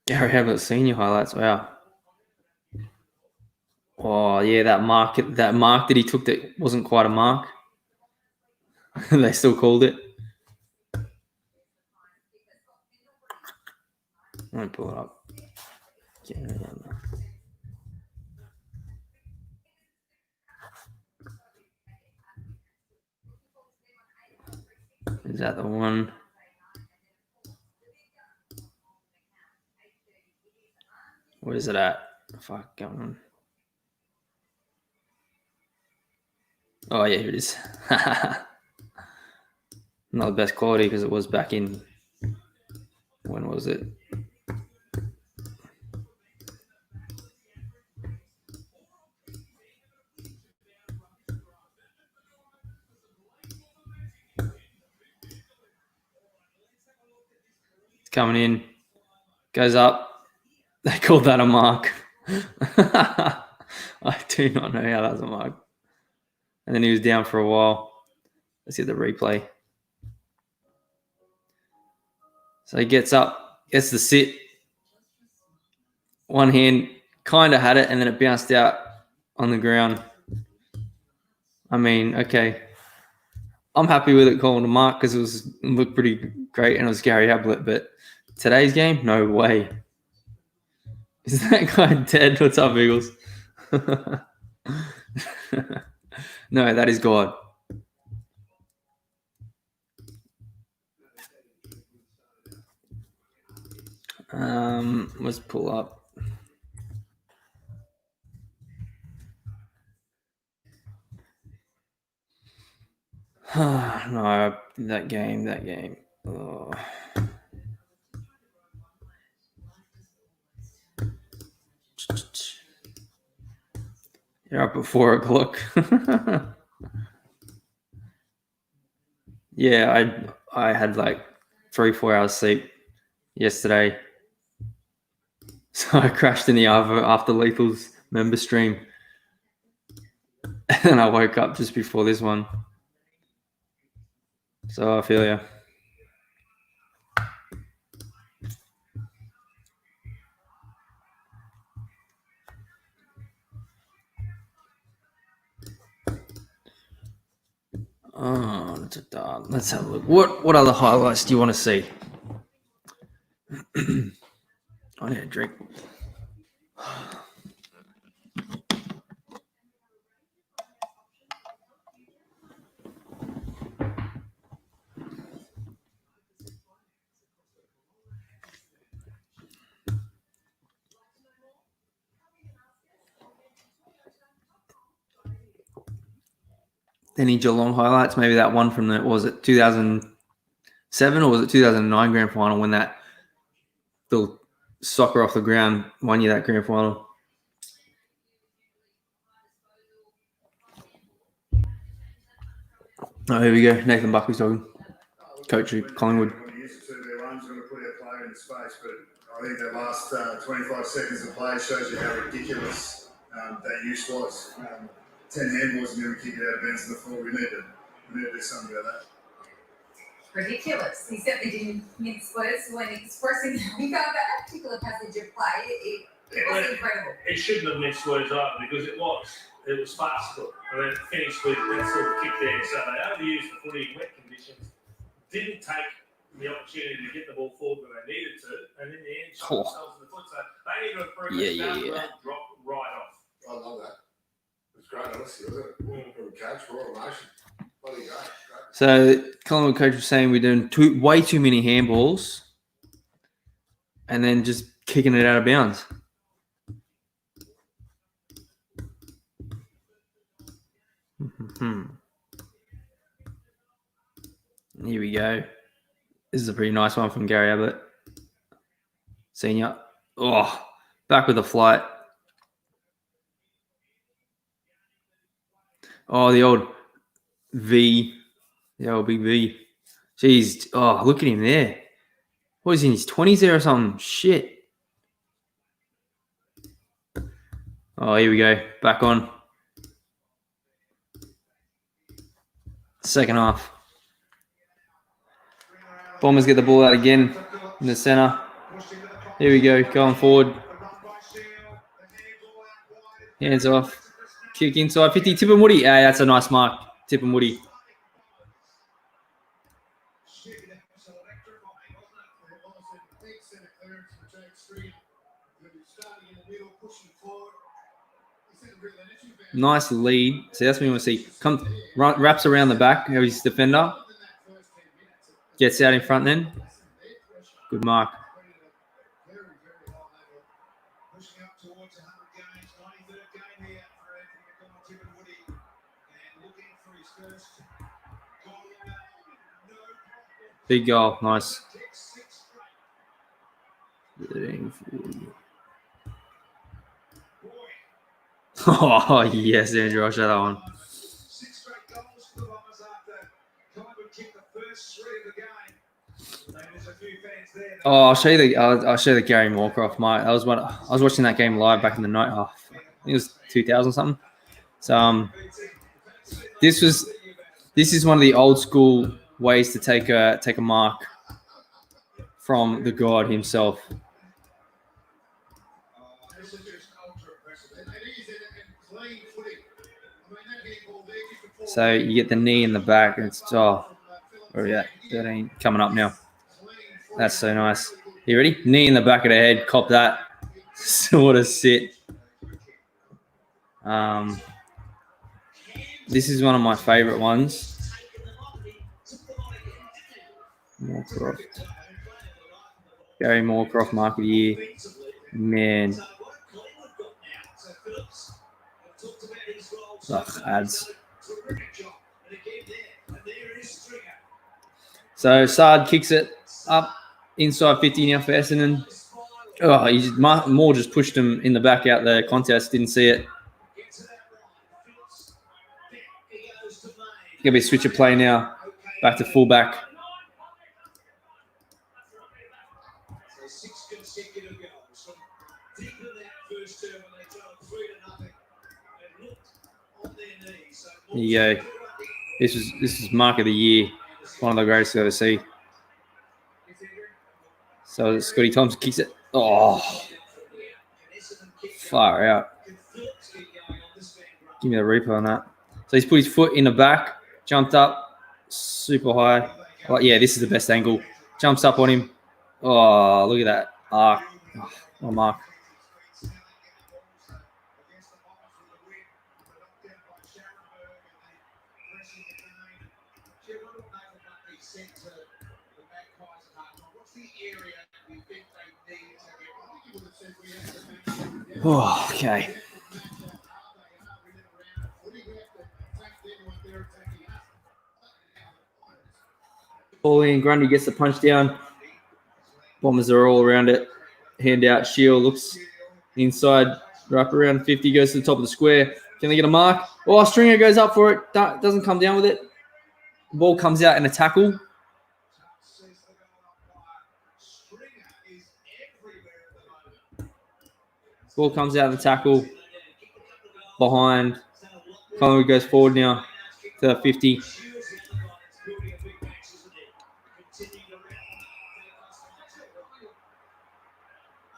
Gary Ablett senior highlights. Wow. Oh yeah, that mark that he took that wasn't quite a mark. They still called it. Let me pull it up. Is that the one? What is it at? Fuck, come on. Oh yeah, here it is. Not the best quality because it was back in. When was it? It's coming in. Goes up. They called that a mark. I do not know how that's a mark. And then he was down for a while. Let's get the replay. So he gets up, gets the sit. One hand kind of had it, and then it bounced out on the ground. I mean, okay. I'm happy with it calling a mark because it looked pretty great and it was Gary Ablett. But today's game, no way. Is that guy dead? What's up, Eagles? No, that is God. Let's pull up. No, that game. Oh. You're up at 4 o'clock. Yeah, I had like 3-4 hours sleep yesterday. So I crashed in the after Lethal's member stream. And I woke up just before this one. So I feel you. Oh, let's have a look. What other highlights do you want to see? I need a drink. Any Geelong highlights? Maybe that one from the, was it 2007 or was it 2009 grand final when that little soccer off the ground won you that grand final? Oh, here we go. Nathan Buckley's talking. Coach of Collingwood. When he used to, their runs going to put our player in space, but I think the last 25 seconds of play shows you how ridiculous that use was. 10 handballs and then we kick it out of bounds to the floor. We need to do something about that. Ridiculous. He certainly didn't mince words when expressing how he felt about that particular passage of play. It was incredible. It shouldn't have missed words either because it was farcical. And then finished with that sort of kick there. So they overused the footy in wet conditions, didn't take the opportunity to get the ball forward when they needed to, and in the end shot themselves in the foot. So they need to improve that drop right off. I love that. It's great, honestly, wasn't it? From a coach, raw emotion. Bloody great. So Collingwood coach was saying we're doing way too many handballs and then just kicking it out of bounds. Here we go. This is a pretty nice one from Gary Ablett. Senior. Oh, back with a flight. Oh, the old V. The old big V. Jeez. Oh, look at him there. What is he in his 20s there or something? Shit. Oh, here we go. Back on. Second half. Bombers get the ball out again in the centre. Here we go. Going forward. Hands off. Kick inside 50. Tip and Woody. Hey, that's a nice mark. Tip and Woody. Nice lead. So that's what we want to see. Wraps around the back. How his defender. Gets out in front then. Good mark. Big goal. Nice. Oh, yes, Andrew. I'll show that one. 6 straight goals for the Bombers after Collingwood kicked the first 3 of the game. There's a few fans there. Oh, I'll show the Gary Moorcroft, mate. I was watching that game live back in the night. Oh, I think it was 2000 something. So this is one of the old school ways to take a mark from the god himself. So you get the knee in the back, and it's where are we at? 13 coming up now. That's so nice. You ready? Knee in the back of the head. Cop that. Sort of sit. This is one of my favorite ones. Moorcroft. Gary Moorcroft, mark of the year. Man. Ugh, ads. So Sard kicks it up inside 50 now for Essendon. Oh, Moore just pushed him in the back out the contest. Didn't see it. Gonna be a switch of play now. Back to fullback. There you go. This is mark of the year. One of the greatest I've ever seen. So Scotty Thompson kicks it. Oh, far out. Give me the replay on that. So he's put his foot in the back, jumped up, super high. Like, yeah, this is the best angle. Jumps up on him. Oh, look at that arc. Oh, mark. Oh, okay. All in. Grundy gets the punch down. Bombers are all around it. Hand out. Shield looks inside. Wrap around 50. Goes to the top of the square. Can they get a mark? Oh, Stringer goes up for it. Doesn't come down with it. The ball comes out in a tackle. Ball comes out in the tackle. Behind. Collingwood goes forward now to 50.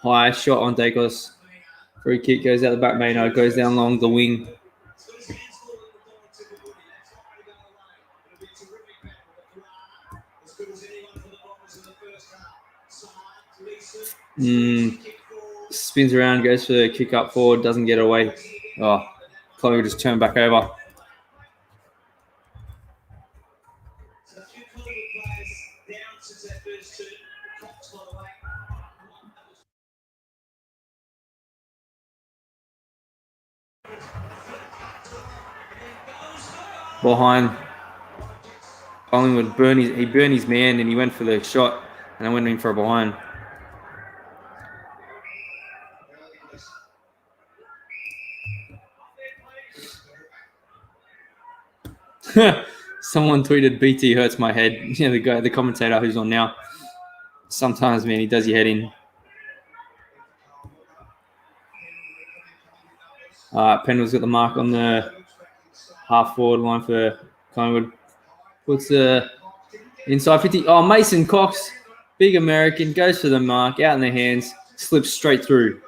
High shot on Dacos. Free kick goes out the back. Maino goes down along the wing. Spins around, goes for the kick up forward, doesn't get away. Oh, Chloe just turned back over. Behind Collingwood, he burned his man and he went for the shot and I went in for a behind. Someone tweeted BT hurts my head. Yeah, the commentator who's on now. Sometimes, man, he does your head in. Pendle's got the mark on the half forward line for Collingwood. Puts the inside 50. Oh, Mason Cox, big American, goes for the mark, out in the hands, slips straight through.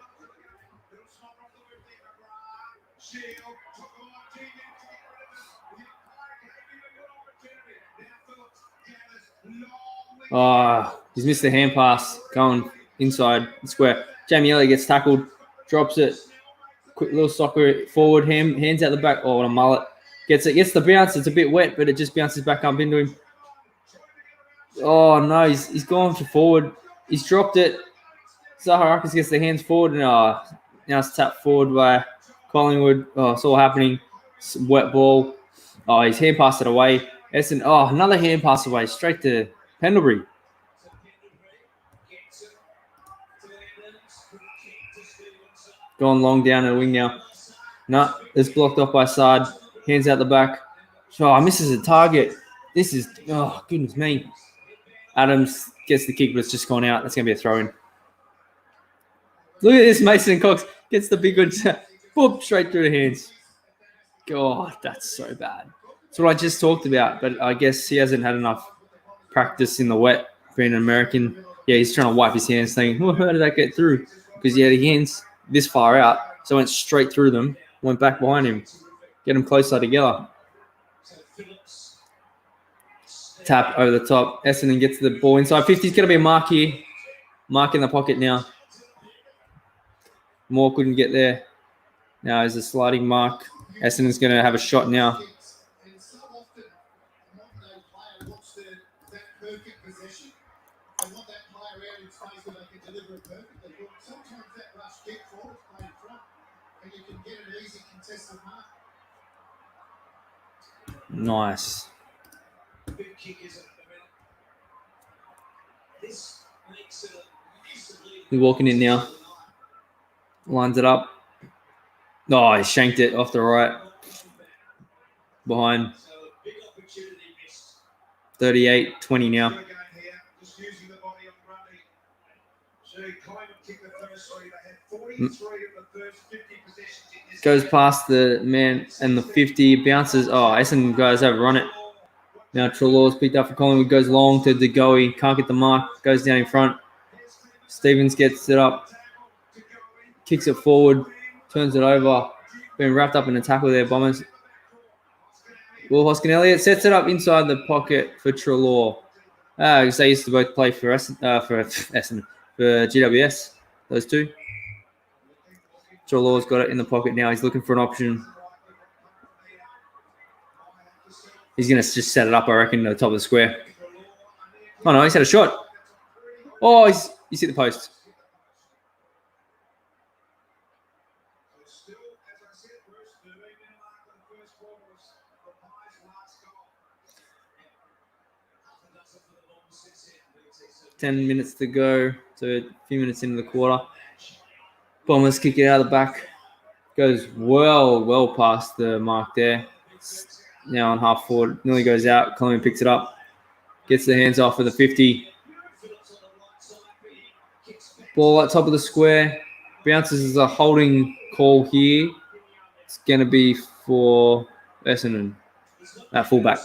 Oh, he's missed the hand pass going inside the square. Jamie Elliott gets tackled, drops it. Quick little soccer forward, hands out the back. Oh, what a mullet. Gets the bounce. It's a bit wet, but it just bounces back up into him. Oh, no, he's gone for forward. He's dropped it. Zaharakis gets the hands forward, and now it's tapped forward by Collingwood. Oh, it's all happening. It's a wet ball. Oh, his hand passed it away. Another hand pass away, straight to Pendlebury. Gone long down the wing now. No, it's blocked off by Sard. Hands out the back. Oh, misses a target. This is, oh, goodness me. Adams gets the kick, but it's just gone out. That's going to be a throw-in. Look at this. Mason Cox gets the big one. Boop, straight through the hands. God, that's so bad. That's what I just talked about, but I guess he hasn't had enough practice in the wet being an American. Yeah, he's trying to wipe his hands thinking, well, how did that get through? Because he had his hands this far out, so went straight through them, went back behind him, get them closer together. Tap over the top. Essendon gets the ball inside 50. It's going to be a mark here. Mark in the pocket now. Moore couldn't get there. Now there's a sliding mark. Essendon's going to have a shot now. Nice. He's walking in now. Lines it up. Oh, he shanked it off the right. Behind. 38-20 now. Goes past the man and the 50, bounces. Oh, Essendon guys overrun it. Now Treloar's picked up for Collingwood, goes long to DeGoey, can't get the mark, goes down in front. Stevens gets it up, kicks it forward, turns it over. Been wrapped up in a tackle there, Bombers. Will Hoskin Elliott sets it up inside the pocket for Treloar. Because they used to both play for GWS, those two. Treloar's got it in the pocket now. He's looking for an option. He's going to just set it up, I reckon, to the top of the square. Oh, no, he's had a shot. Oh, he's hit the post. 10 minutes to go. So a few minutes into the quarter. Bombers kick it out of the back. Goes well past the mark there. It's now on half forward. Nearly goes out. Collingwood picks it up. Gets the hands off for the 50. Ball at top of the square. Bounces as a holding call here. It's going to be for Essendon at fullback.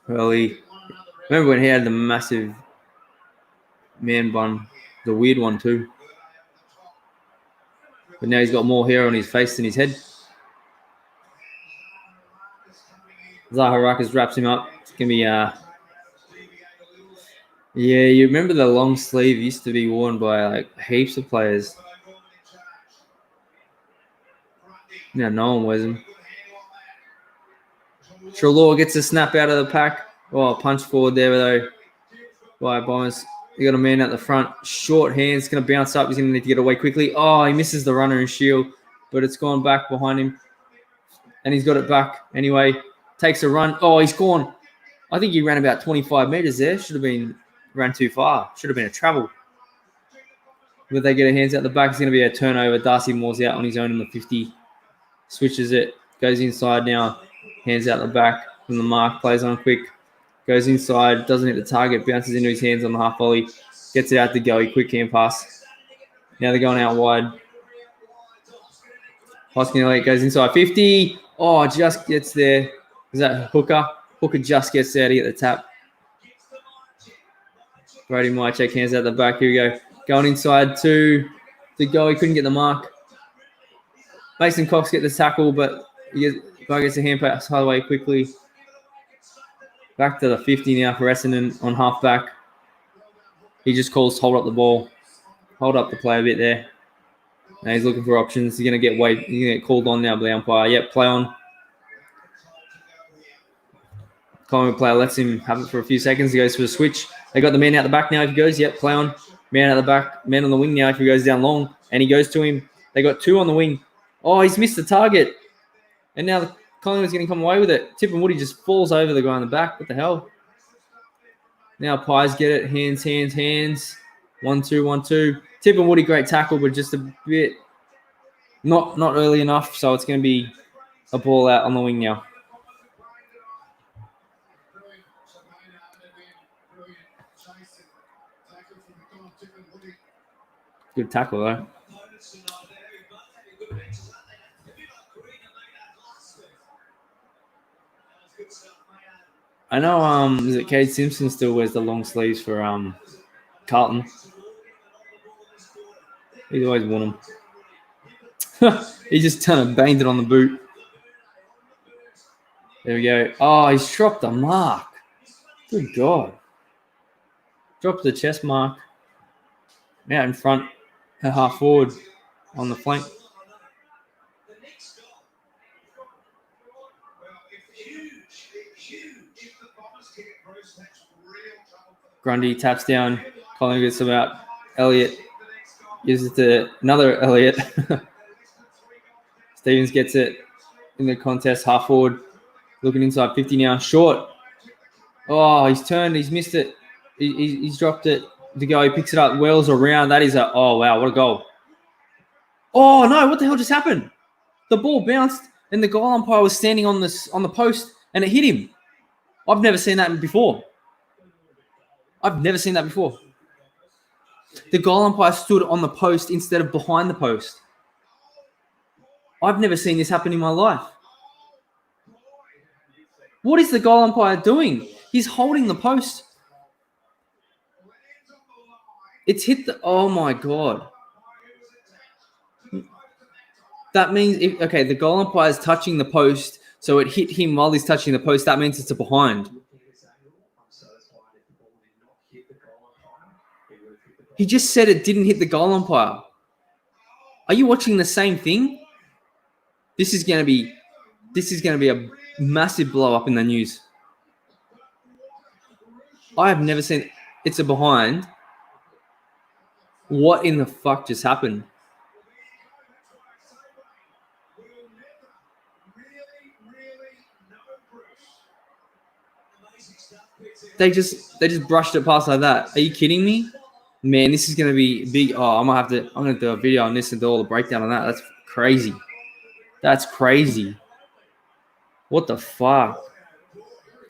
Early. Remember when he had the massive man bun, the weird one too. But now he's got more hair on his face than his head. Zaharakis wraps him up. It's going to be, yeah, you remember the long sleeve used to be worn by like heaps of players. Now no one wears them. Treloar gets a snap out of the pack. Oh, punch forward there though by Bombers. You got a man at the front. Short hands. Going to bounce up. He's going to need to get away quickly. Oh, he misses the runner and shield, but it's gone back behind him. And he's got it back anyway. Takes a run. Oh, he's gone. I think he ran about 25 metres there. Should have been ran too far. Should have been a travel. But they get their hands out the back. It's going to be a turnover. Darcy Moore's out on his own in the 50. Switches it. Goes inside now. Hands out the back from the mark. Plays on quick. Goes inside. Doesn't hit the target. Bounces into his hands on the half volley. Gets it out to go. Quick hand pass. Now they're going out wide. Hoskin Elliott goes inside 50. Oh, just gets there. Is that Hooker? Hooker just gets there to get the tap. Brady Mychek hands out the back. Here we go. Going inside to go. He couldn't get the mark. Mason Cox get the tackle, but he gets a hand pass highway quickly. Back to the 50 now for Essendon on half back. He just calls hold up the ball. Hold up the play a bit there. Now he's looking for options. He's going to get called on now by the umpire. Yep, play on. Collingwood player lets him have it for a few seconds. He goes for a switch. They got the man out the back now if he goes. Yep, play on. Man out the back. Man on the wing now if he goes down long. And he goes to him. They got two on the wing. Oh, he's missed the target. And now the Collingwood's going to come away with it. Tip and Woody just falls over the guy in the back. What the hell? Now Pies get it. Hands. 1-2. Tip and Woody, great tackle, but just a bit not early enough. So it's going to be a ball out on the wing now. Good tackle though. I know is it Cade Simpson still wears the long sleeves for Carlton. He's always worn them. He just banged it on the boot. There we go. Oh, he's dropped the mark. Good God. Dropped the chest mark. Out in front. Half forward on the flank. Grundy taps down. Collingwood gets about Elliott. Gives it to another Elliott. Stevens gets it in the contest. Half forward. Looking inside 50 now. Short. Oh, he's turned. He's missed it. He's dropped it. To go, he picks it up, whirls around. That is oh wow, what a goal. Oh no, what the hell just happened? The ball bounced and the goal umpire was standing on the post and it hit him. I've never seen that before. The goal umpire stood on the post instead of behind the post. I've never seen this happen in my life. What is the goal umpire doing? He's holding the post. It's hit the... Oh, my God. That means... the goal umpire is touching the post, so it hit him while he's touching the post. That means it's a behind. He just said it didn't hit the goal umpire. Are you watching the same thing? This is going to be a massive blow up in the news. I have never seen... It's a behind... What in the fuck just happened? They just brushed it past like that. Are you kidding me? Man, this is gonna be big. Oh, I'm gonna do a video on this and do all the breakdown on that. That's crazy. That's crazy. What the fuck?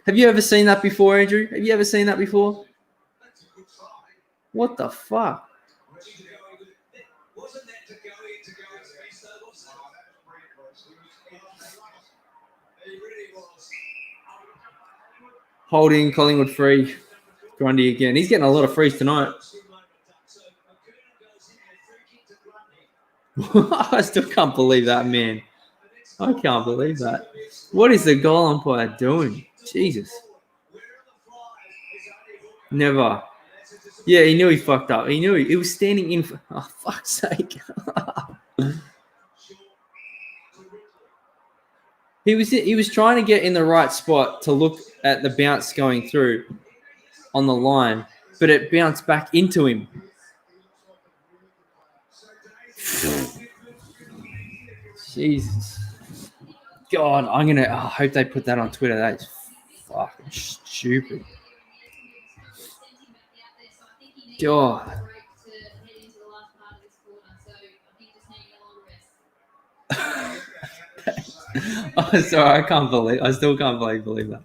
Have you ever seen that before, Andrew? Have you ever seen that before? What the fuck? Wasn't that to go into space though, was it? He really was. Holding Collingwood free. Grundy again. He's getting a lot of frees tonight. I still can't believe that, man. I can't believe that. What is the goal umpire doing? Jesus. Never. Yeah, he knew he fucked up. He knew he was standing in. Oh, fuck's sake. He was trying to get in the right spot to look at the bounce going through on the line, but it bounced back into him. Jesus. God, I hope they put that on Twitter. That's fucking stupid. God. Oh, sorry, I still can't believe that.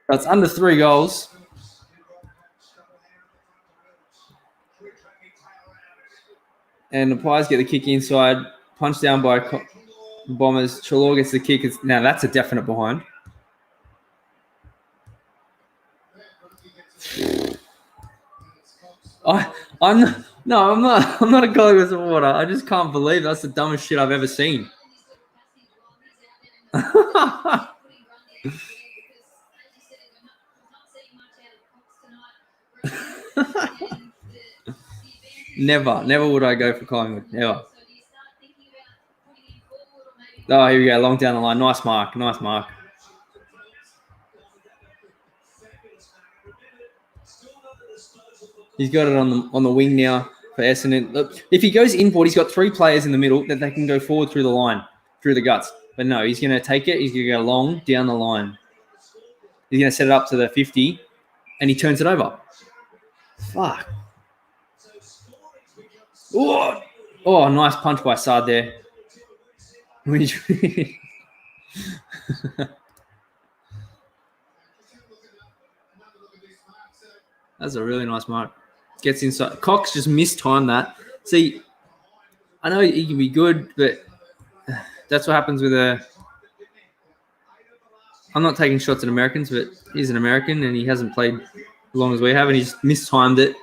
That's under 3 goals. And the Pies get the kick inside, punched down by the Bombers. Chalor gets the kick. Now that's a definite behind. I'm not a Collingwood supporter. I just can't believe that's the dumbest shit I've ever seen. Never would I go for Collingwood. Never. Oh, here we go. Long down the line. Nice mark. He's got it on the wing now for Essendon. Look, if he goes inboard, he's got 3 players in the middle that they can go forward through the line, through the guts. But no, he's going to take it. He's going to go long down the line. He's going to set it up to the 50, and he turns it over. Fuck. Oh, nice punch by Saad there. That's a really nice mark. Gets inside. Cox just mistimed that. See, I know he can be good, but that's what happens with I'm not taking shots at Americans, but he's an American and he hasn't played as long as we have, and he's mistimed it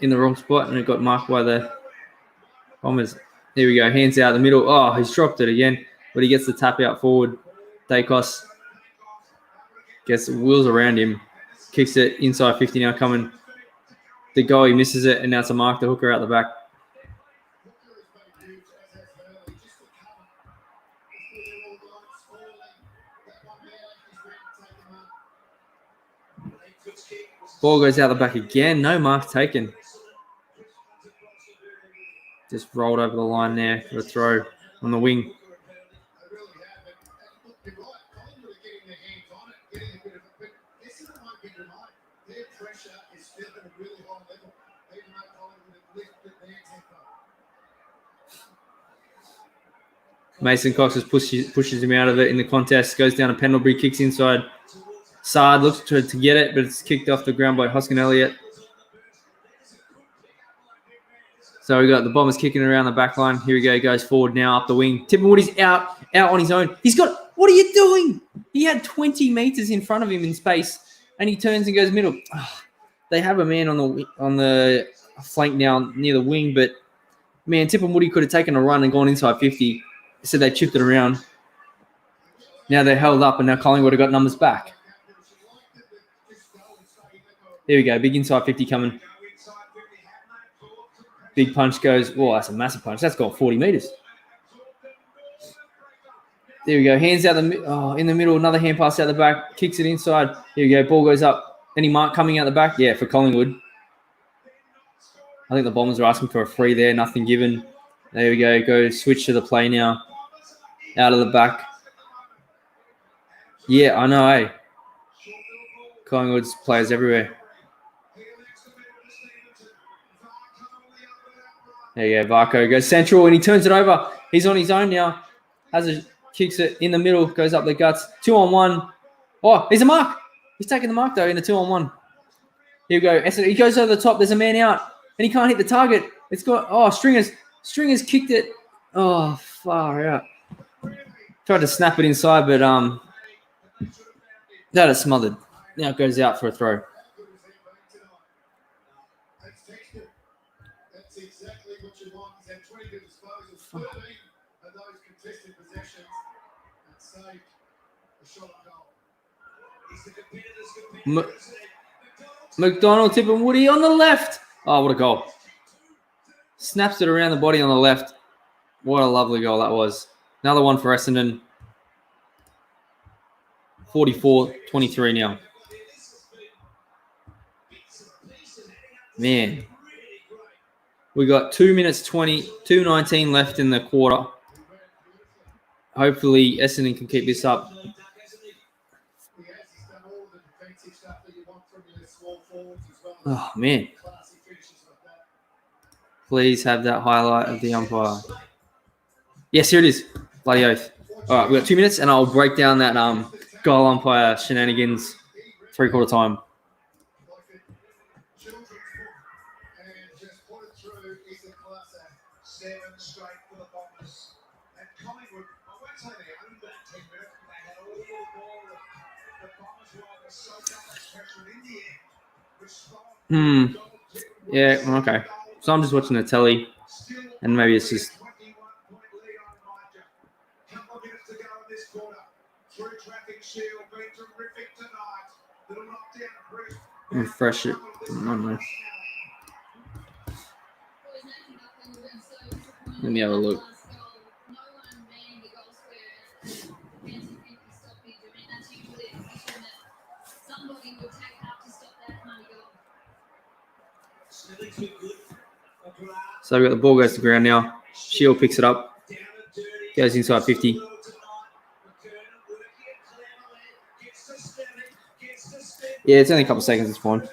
in the wrong spot, and it got marked by the Bombers. Here we go. Hands out the middle. Oh, he's dropped it again, but he gets the tap out forward. Dacos gets the wheels around him. Kicks it inside 50 now coming. The goal, he misses it, and now it's a mark. The hooker out the back. Ball goes out the back again. No mark taken. Just rolled over the line there for a throw on the wing. Mason Cox just pushes him out of it in the contest. Goes down to Pendlebury, kicks inside. Saad looks to get it, but it's kicked off the ground by Hoskin Elliott. So we got the Bombers kicking around the back line. Here we go. He goes forward now up the wing. Tippin Woody's out on his own. What are you doing? He had 20 meters in front of him in space, and he turns and goes middle. Oh, they have a man on the flank now near the wing, but man, Tippin Woody could have taken a run and gone inside 50. So they chipped it around. Now they're held up, and now Collingwood have got numbers back. There we go. Big inside 50 coming. Big punch goes. Whoa, that's a massive punch. That's got 40 meters. There we go. Hands out in the middle. Another hand pass out the back. Kicks it inside. Here we go. Ball goes up. Any mark coming out the back? Yeah, for Collingwood. I think the Bombers are asking for a free there. Nothing given. There we go. Go switch to the play now. Out of the back. Yeah, I know, eh? Collingwood's players everywhere. There you go. Varco goes central and he turns it over. He's on his own now. Kicks it in the middle. Goes up the guts. 2-on-1. Oh, he's a mark. He's taking the mark though in the 2-on-1. Here we go. He goes over the top. There's a man out and he can't hit the target. It's got Stringers. Stringers kicked it. Oh, far out. Tried to snap it inside, but that is smothered. Now it goes out for a throw. That's exactly what you want. He's had 20 good disposals, 13 of those contested possessions, and saved a shot on goal. McDonald tipping Woody on the left. Oh, what a goal. Snaps it around the body on the left. What a lovely goal that was. Another one for Essendon. 44-23 now. Man. We got 2 minutes 2:19 left in the quarter. Hopefully Essendon can keep this up. Oh, man. Please have that highlight of the umpire. Yes, here it is. Bloody oath. All right, we've got 2 minutes, and I'll break down that goal umpire shenanigans 3/4 time. Seven straight for the Bombers. And Collingwood, I won't say they owned that 10 minutes, but they had all the ball. The Bombers were so much pressure in the air. Yeah, okay. So I'm just watching the telly, and maybe it's just... Couple of minutes to go in this quarter. Through traffic shield, been terrific tonight. Little knockdown. refresh it. I don't know. Let me have a look. So we've got the ball goes to ground now. Shield picks it up. Goes inside 50. Yeah, it's only a couple of seconds. It's fine.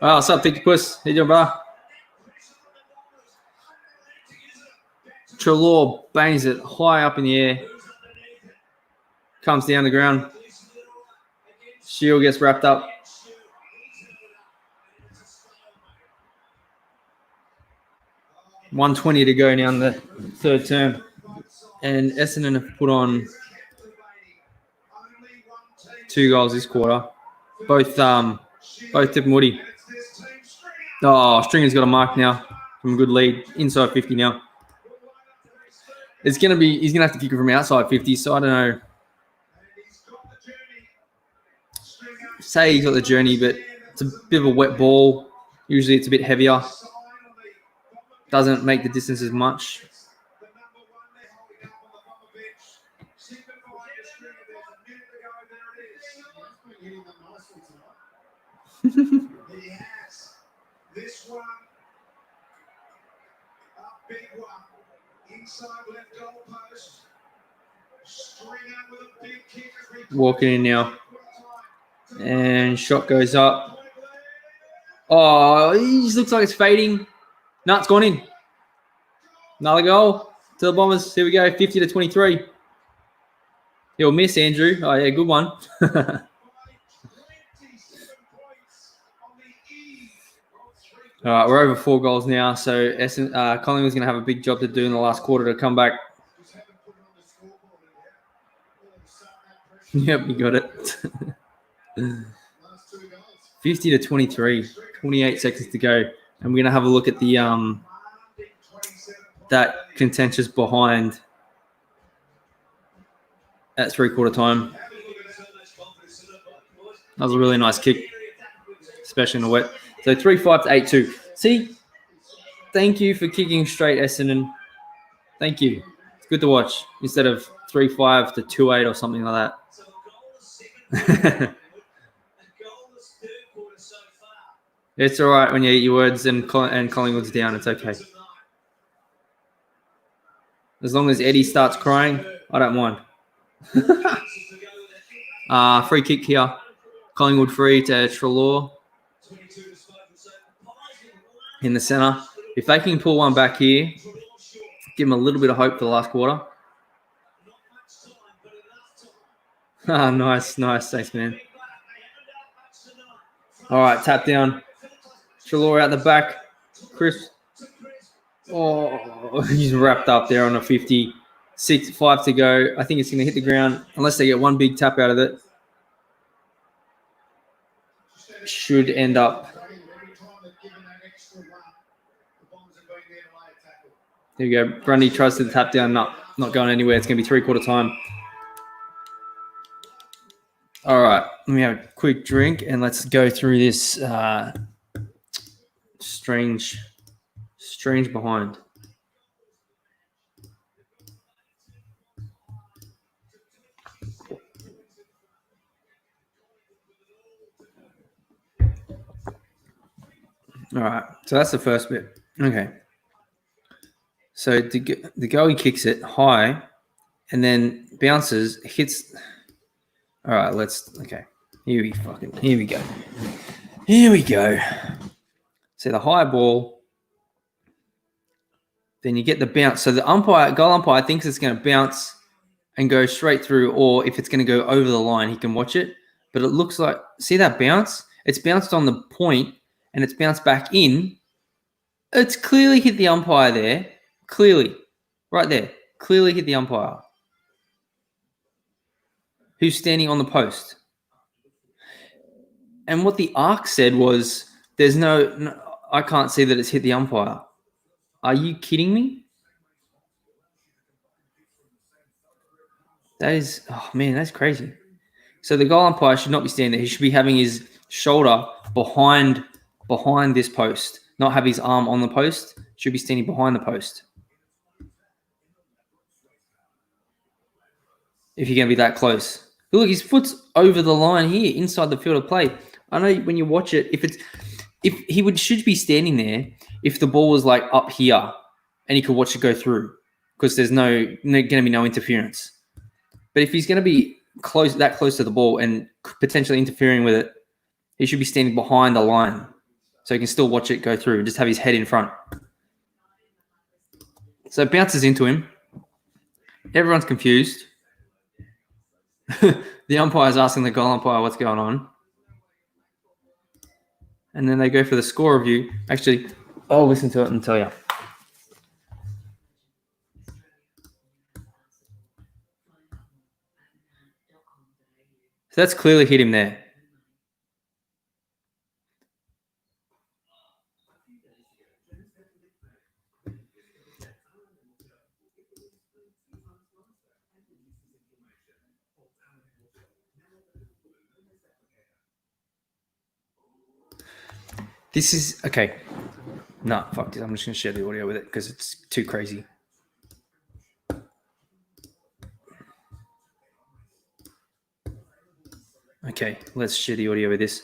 Oh, what's up, Thicky Puss? How you doing, brother? Trelaw bangs it high up in the air. Comes down the ground. Shield gets wrapped up. $120 to go now in the third term. And Essendon have put on 2 goals this quarter. Both Tip and Woody. Oh, Stringer's got a mark now from a good lead. Inside 50 now. He's gonna have to kick it from outside 50, so I don't know. Say he's got the journey, but it's a bit of a wet ball. Usually it's a bit heavier. Doesn't make the distance as much. This one, a big one, inside left goal post. Stringer with a big kick as we Walking in now. And shot goes up. Oh, he just looks like it's fading. No, it's gone in. Another goal to the Bombers. Here we go, 50-23. He'll miss, Andrew. Oh, yeah, good one. All right, we're over 4 goals now, so Collingwood's going to have a big job to do in the last quarter to come back. Yep, you got it. 50-23, 28 seconds to go. And we're going to have a look at the that contentious behind at 3/4 time. That was a really nice kick, especially in the wet. So 3-5 to 8-2. See, thank you for kicking straight, Essendon. Thank you. It's good to watch instead of 3-5 to 2-8 or something like that. So a goalless second quarter, a goalless third quarter so far. It's all right when you eat your words and Collingwood's down. It's okay. As long as Eddie starts crying, I don't mind. Free kick here. Collingwood free to Treloar in the centre. If they can pull one back here, give them a little bit of hope for the last quarter. Nice. Thanks, man. All right, tap down. Treloar out the back. Chris. Oh, he's wrapped up there on a 50. 5 to go. I think it's going to hit the ground unless they get one big tap out of it. Should end up. There you go. Grundy tries to tap down. Not going anywhere. It's going to be 3-quarter time. All right. Let me have a quick drink and let's go through this strange behind. All right, so that's the first bit. Okay. So the goalie kicks it high and then bounces, hits. All right, okay. Here we go. So the high ball, then you get the bounce. So the goal umpire thinks it's going to bounce and go straight through, or if it's going to go over the line, he can watch it. But it looks like, see that bounce? It's bounced on the point. And it's bounced back in. It's clearly hit the umpire there. Clearly. Right there. Clearly hit the umpire. Who's standing on the post. And what the ARC said was, there's no, I can't see that it's hit the umpire. Are you kidding me? That is, oh man, that's crazy. So the goal umpire should not be standing there. He should be having his shoulder behind this post, not have his arm on the post. Should be standing behind the post. If you're going to be that close. Look, his foot's over the line here, inside the field of play. I know when you watch it, should be standing there if the ball was like up here and he could watch it go through, because there's going to be no interference. But if he's going to be that close to the ball and potentially interfering with it, he should be standing behind the line, so he can still watch it go through, just have his head in front. So it bounces into him. Everyone's confused. The umpire's asking the goal umpire what's going on. And then they go for the score review. Actually, I'll listen to it and tell you. So that's clearly hit him there. This is okay. No, fuck this. I'm just going to share the audio with it because it's too crazy. Okay, let's share the audio with this.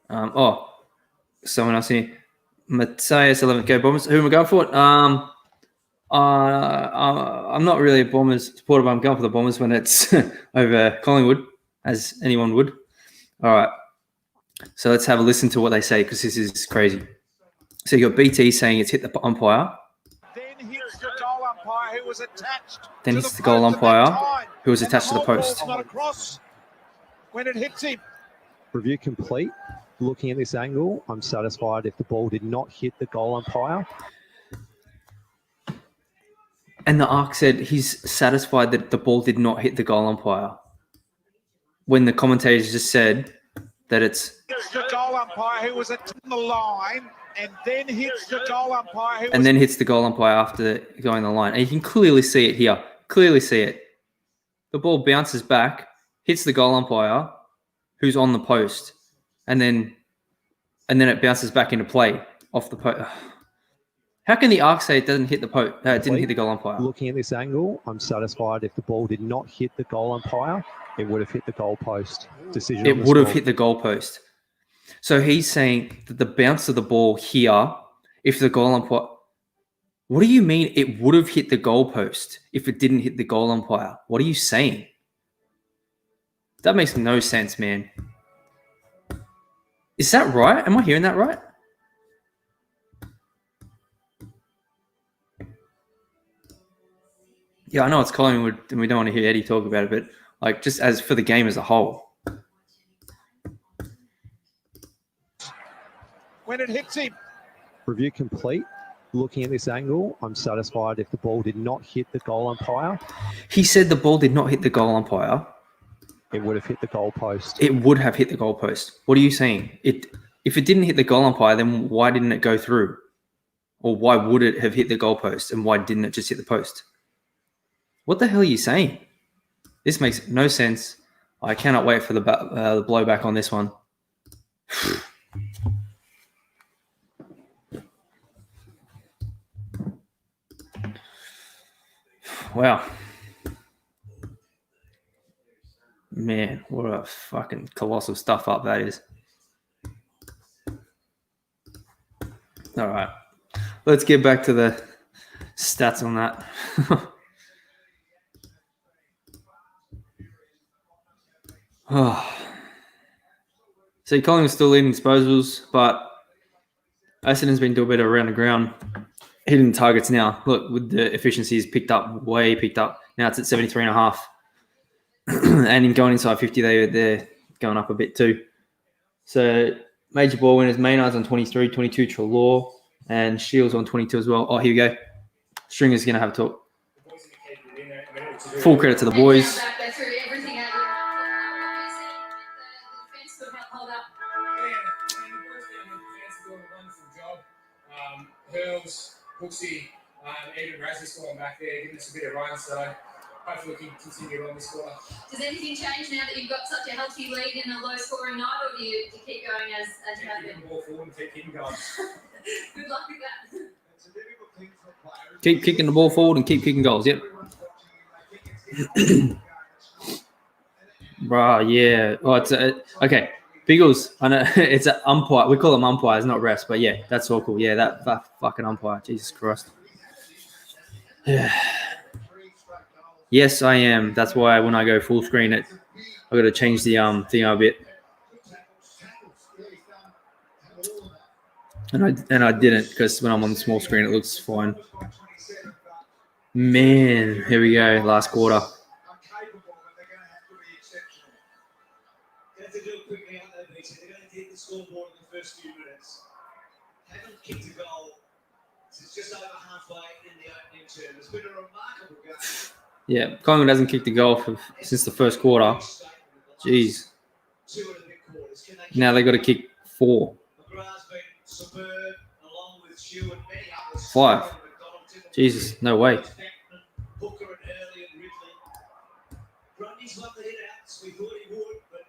Someone else here. Matthias 11. Go Bombers. Who am I going for? I'm not really a Bombers supporter, but I'm going for the Bombers when it's over Collingwood, as anyone would. All right. So let's have a listen to what they say, because this is crazy. So you got BT saying it's hit the umpire. Then hits the goal umpire who was attached. Then hits the goal umpire who was attached to the post. Not across when it hits him. Review complete. Looking at this angle, I'm satisfied if the ball did not hit the goal umpire. And the ARC said he's satisfied that the ball did not hit the goal umpire, when the commentators just said that it's the goal umpire who was at the line, and then hits the goal umpire then hits the goal umpire after going the line. And you can clearly see it here. Clearly see it. The ball bounces back, hits the goal umpire, who's on the post, and then it bounces back into play off the post. How can the arc say it doesn't hit the didn't hit the goal umpire? Looking at this angle, I'm satisfied if the ball did not hit the goal umpire, it would have hit the goal post. Decision. It would have hit the goal post. So he's saying that the bounce of the ball here, if the goal umpire. What do you mean it would have hit the goal post if it didn't hit the goal umpire? What are you saying? That makes no sense, man. Is that right? Am I hearing that right? Yeah, I know it's Collingwood and we don't want to hear Eddie talk about it, but like just as for the game as a whole. When it hits him. Review complete. Looking at this angle, I'm satisfied if the ball did not hit the goal umpire, He said the ball did not hit the goal umpire. it would have hit the goal post. It would have hit the goal post. What are you saying? If it didn't hit the goal umpire, then why didn't it go through? Or why would it have hit the goal post? And why didn't it just hit the post? What the hell are you saying? This makes no sense. I cannot wait for the blowback on this one. Wow. Man, what a fucking colossal stuff up that is. All right. Let's get back to the stats on that. So Collingwood's still leading disposals, but Essendon's been doing a bit around the ground, hitting targets now. Look, with the efficiencies picked up. Now it's at 73.5. And in going inside 50, they're going up a bit too. So major ball winners, Maynard's on 23, 22 Treloar, and Shields on 22 as well. Oh, here we go. Stringer's going to have a talk. Full credit to the boys. Hurls, Hooksy, even Razzy's going back there, giving us a bit of run, so hopefully we can continue on this quarter. Does anything change now that you've got such a healthy lead in a low-scoring night, or do you keep going as you have been? Keep the ball forward and keep him going. Good luck with that. It's a difficult thing for players. Keep kicking the ball forward and keep kicking goals. Yep. Bruh, yeah. Oh, it's okay. Biggles, I know it's an umpire. We call them umpires, not refs, but yeah, that's all cool. Yeah, that fucking umpire. Jesus Christ. Yeah. Yes, I am. That's why when I go full screen, I got to change the thing a bit. And I didn't because when I'm on the small screen, it looks fine. Man, here we go. Last quarter. They have to do it quickly, aren't they, Beatty? They're going to hit the scoreboard in the first few minutes. Haven't kicked a goal since just over halfway in the opening term. It's been a remarkable game. Yeah, Collingwood hasn't kicked a goal since the first quarter. Jeez. Now they got to kick 4. McGrath's been superb, along with Shew and many others. 5. Jesus, no way. Booker and Early and Ridley. Grundy's won the hit-outs. We thought he would, but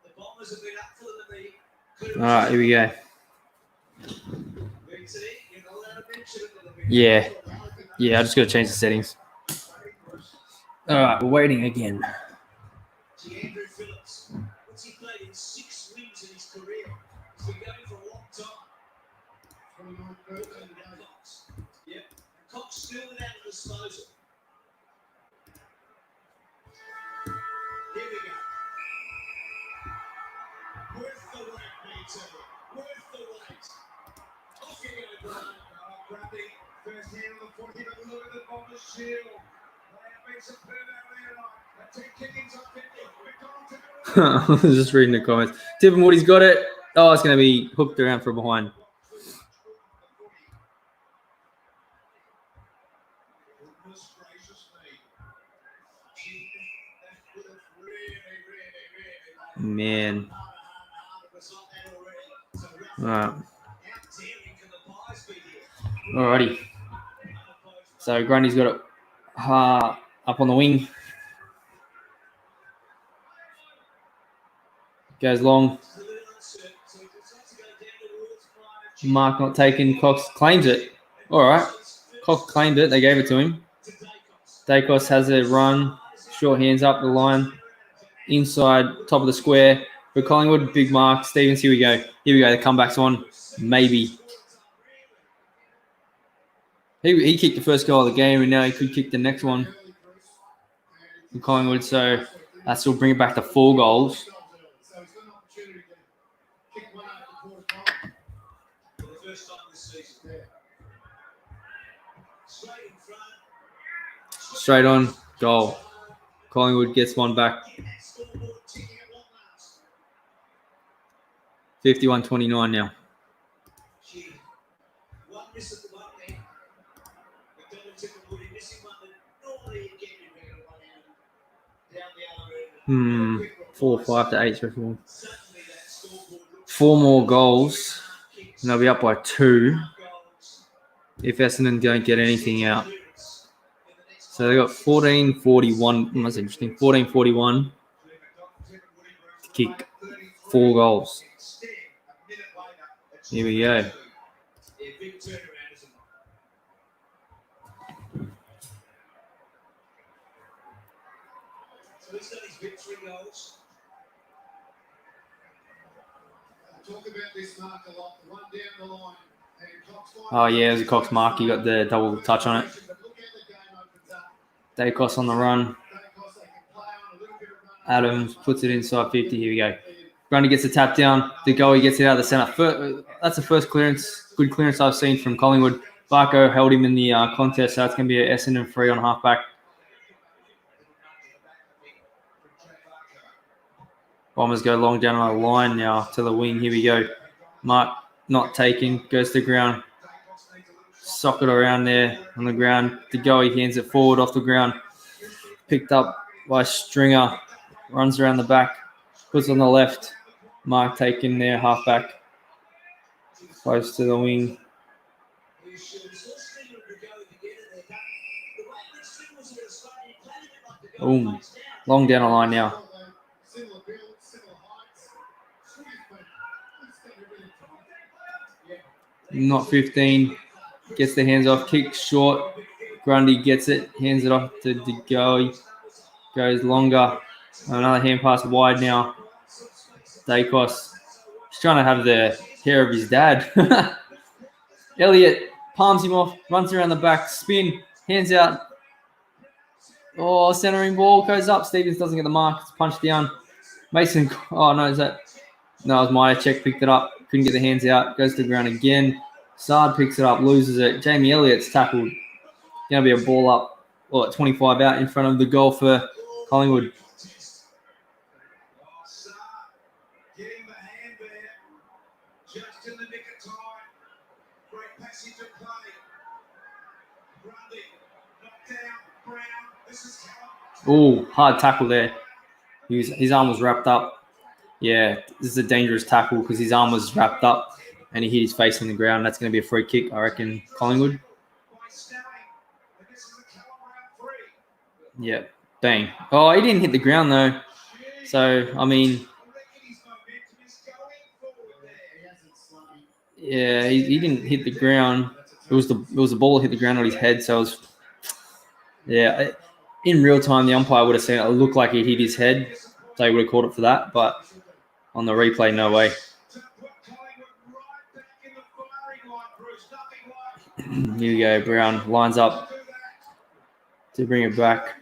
the Bombers have been up for them. All right, here we go. Yeah, I just got to change the settings. All right, we're waiting again. Andrew Phillips. What's he played in 6 wins in his career? He's been going for a long time. Cox. Yep. Cox still without a disposal. Here we go. Worth the wait, Peter. Worth the wait. Off you go, Brian. Bradley, first hand on the 40, but look at the Bombers shield. They have been superb out there tonight. That's it, kicking's up 50. I was just reading the comments. Tipping Woody's got it. Oh, it's going to be hooked around from behind. Goodness gracious me. Man. All right. Alrighty. So Grundy's got it up on the wing. Goes long. Mark not taken. Cox claims it. All right. Cox claimed it. They gave it to him. Dacos has a run. Short hands up the line. Inside, top of the square. For Collingwood, big mark. Stevens, here we go. Here we go. The comeback's on. Maybe. He kicked the first goal of the game, and now he could kick the next one for Collingwood. So that will bring it back to 4 goals. So he's got an opportunity to kick one over the quarter time. For the first time this season. Straight in front. Straight on, goal. Collingwood gets one back. 51-29 now. One miss at the one there. McDonald took a woody missing one that normally he'd get in regular one down the other end. 4, 5 to 8 reform. Certainly that scoreboard looks 4 more goals, and they'll be up by 2 if Essendon don't get anything out. So they got 14-41. That's interesting. 14-41 to kick 4 goals. Here we go. big turnaround, isn't it? So he's done his big 3 goals. Talk about this mark a lot. The one down the line. And Cox Oh, yeah, it was a Cox mark. He got the double touch on it. But look how the game opens up. Dacos on the run. Dacos, they can play on a little bit of run. Adams puts it inside 50. Here we go. Grundy gets a tap down. The goalie gets it out of the centre. That's the first clearance, good clearance I've seen from Collingwood. Barco held him in the contest, so it's going to be an Essendon free on halfback. Bombers go long down on the line now to the wing. Here we go. Mark not taking, goes to the ground. Socket around there on the ground. The goalie hands it forward off the ground. Picked up by Stringer. Runs around the back. Puts on the left. Mark taking there, halfback. Close to the wing. Boom. Long down the line now. Similar build, similar heights. Not 15. Gets the hands off. Kicks short. Grundy gets it. Hands it off to the goalie. Goes longer. Another hand pass wide now. Dacos. He's trying to have the hair of his dad. Elliott palms him off. Runs around the back. Spin. Hands out. Oh, centering ball goes up. Stevens doesn't get the mark. It's punched down. Mason. Oh, no, is that? No, it was Myercheck. Picked it up. Couldn't get the hands out. Goes to the ground again. Sard picks it up. Loses it. Jamie Elliott's tackled. Going to be a ball up. Well, at 25 out in front of the goal for Collingwood. Getting the hand there. Just in the nick of time. Great passage of play. Grundy. Knocked down. Brown. This is Oh, hard tackle there. His arm was wrapped up. Yeah, this is a dangerous tackle because his arm was wrapped up and he hit his face on the ground. That's going to be a free kick, I reckon, Collingwood. Yeah, bang. Oh, he didn't hit the ground, though. So, I mean, yeah, he didn't hit the ground. It was the ball that hit the ground on his head. So, it was, yeah, in real time, the umpire would have seen it. It looked like he hit his head. So, he would have called it for that. But on the replay, no way. Here we go. Brown lines up to bring it back.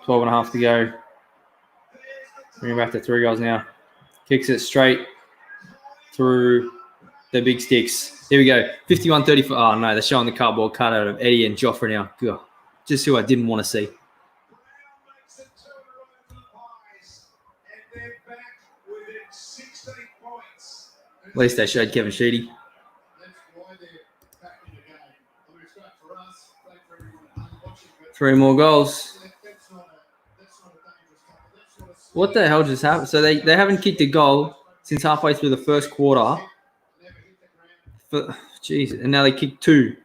12 and a half to go. Bring it back to 3 goals now. Kicks it straight through the big sticks. Here we go. 51-34. Oh, no, they're showing the cardboard cut out of Eddie and Joffre now. God, just who I didn't want to see. At least they showed Kevin Sheedy. Three more goals. What the hell just happened? So they haven't kicked a goal since halfway through the first quarter. Jeez, and now they kicked 2.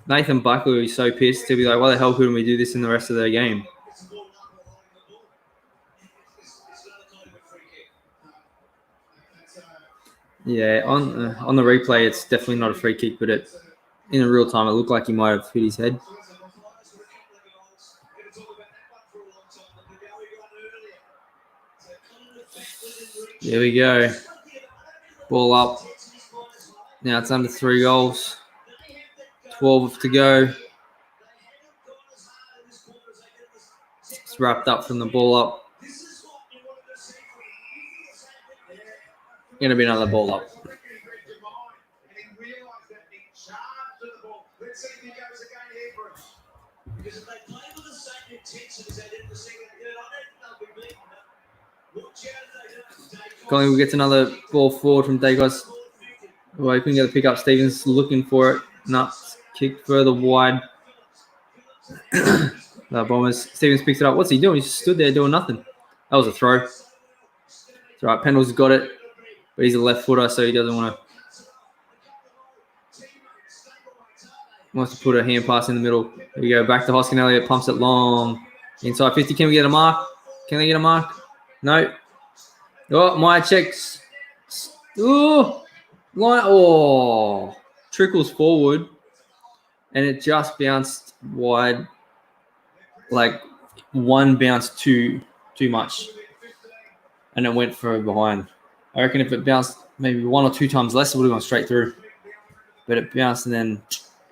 Nathan Buckley is so pissed. He'll be like, why the hell couldn't we do this in the rest of the game? Yeah, on the replay, it's definitely not a free kick, but in the real time, it looked like he might have hit his head. There we go. Ball up. Now it's under 3 goals. 12 to go. It's wrapped up from the ball up. Going to be another ball up. Because if they play with the same intensity as they did in the second half, I don't think they'll be beaten. Watch out if they don't. Collingwood gets another ball forward from Dacos. Oh, he couldn't get the pick up. Stevens looking for it. Nuts. Kicked further wide. The Bombers. Stevens picks it up. What's he doing? He just stood there doing nothing. That was a throw. It's all right. Pendle's got it. But he's a left footer, so he doesn't want to. Wants to put a hand pass in the middle. There we go. Back to Hoskin Elliott. Pumps it long. Inside 50. Can we get a mark? Can they get a mark? No. Oh, my checks. Oh, line. Oh, trickles forward. And it just bounced wide. Like one bounce too much. And it went for behind. I reckon if it bounced maybe 1 or 2 times less, it would have gone straight through. But it bounced and then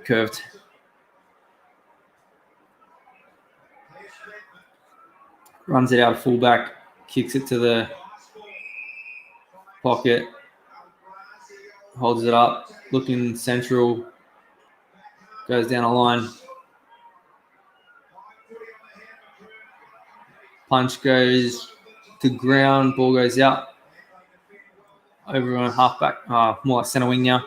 curved. Runs it out fullback, kicks it to the pocket, holds it up, looking central, goes down a line. Punch goes to ground, ball goes out. Over on halfback, more like centre wing now.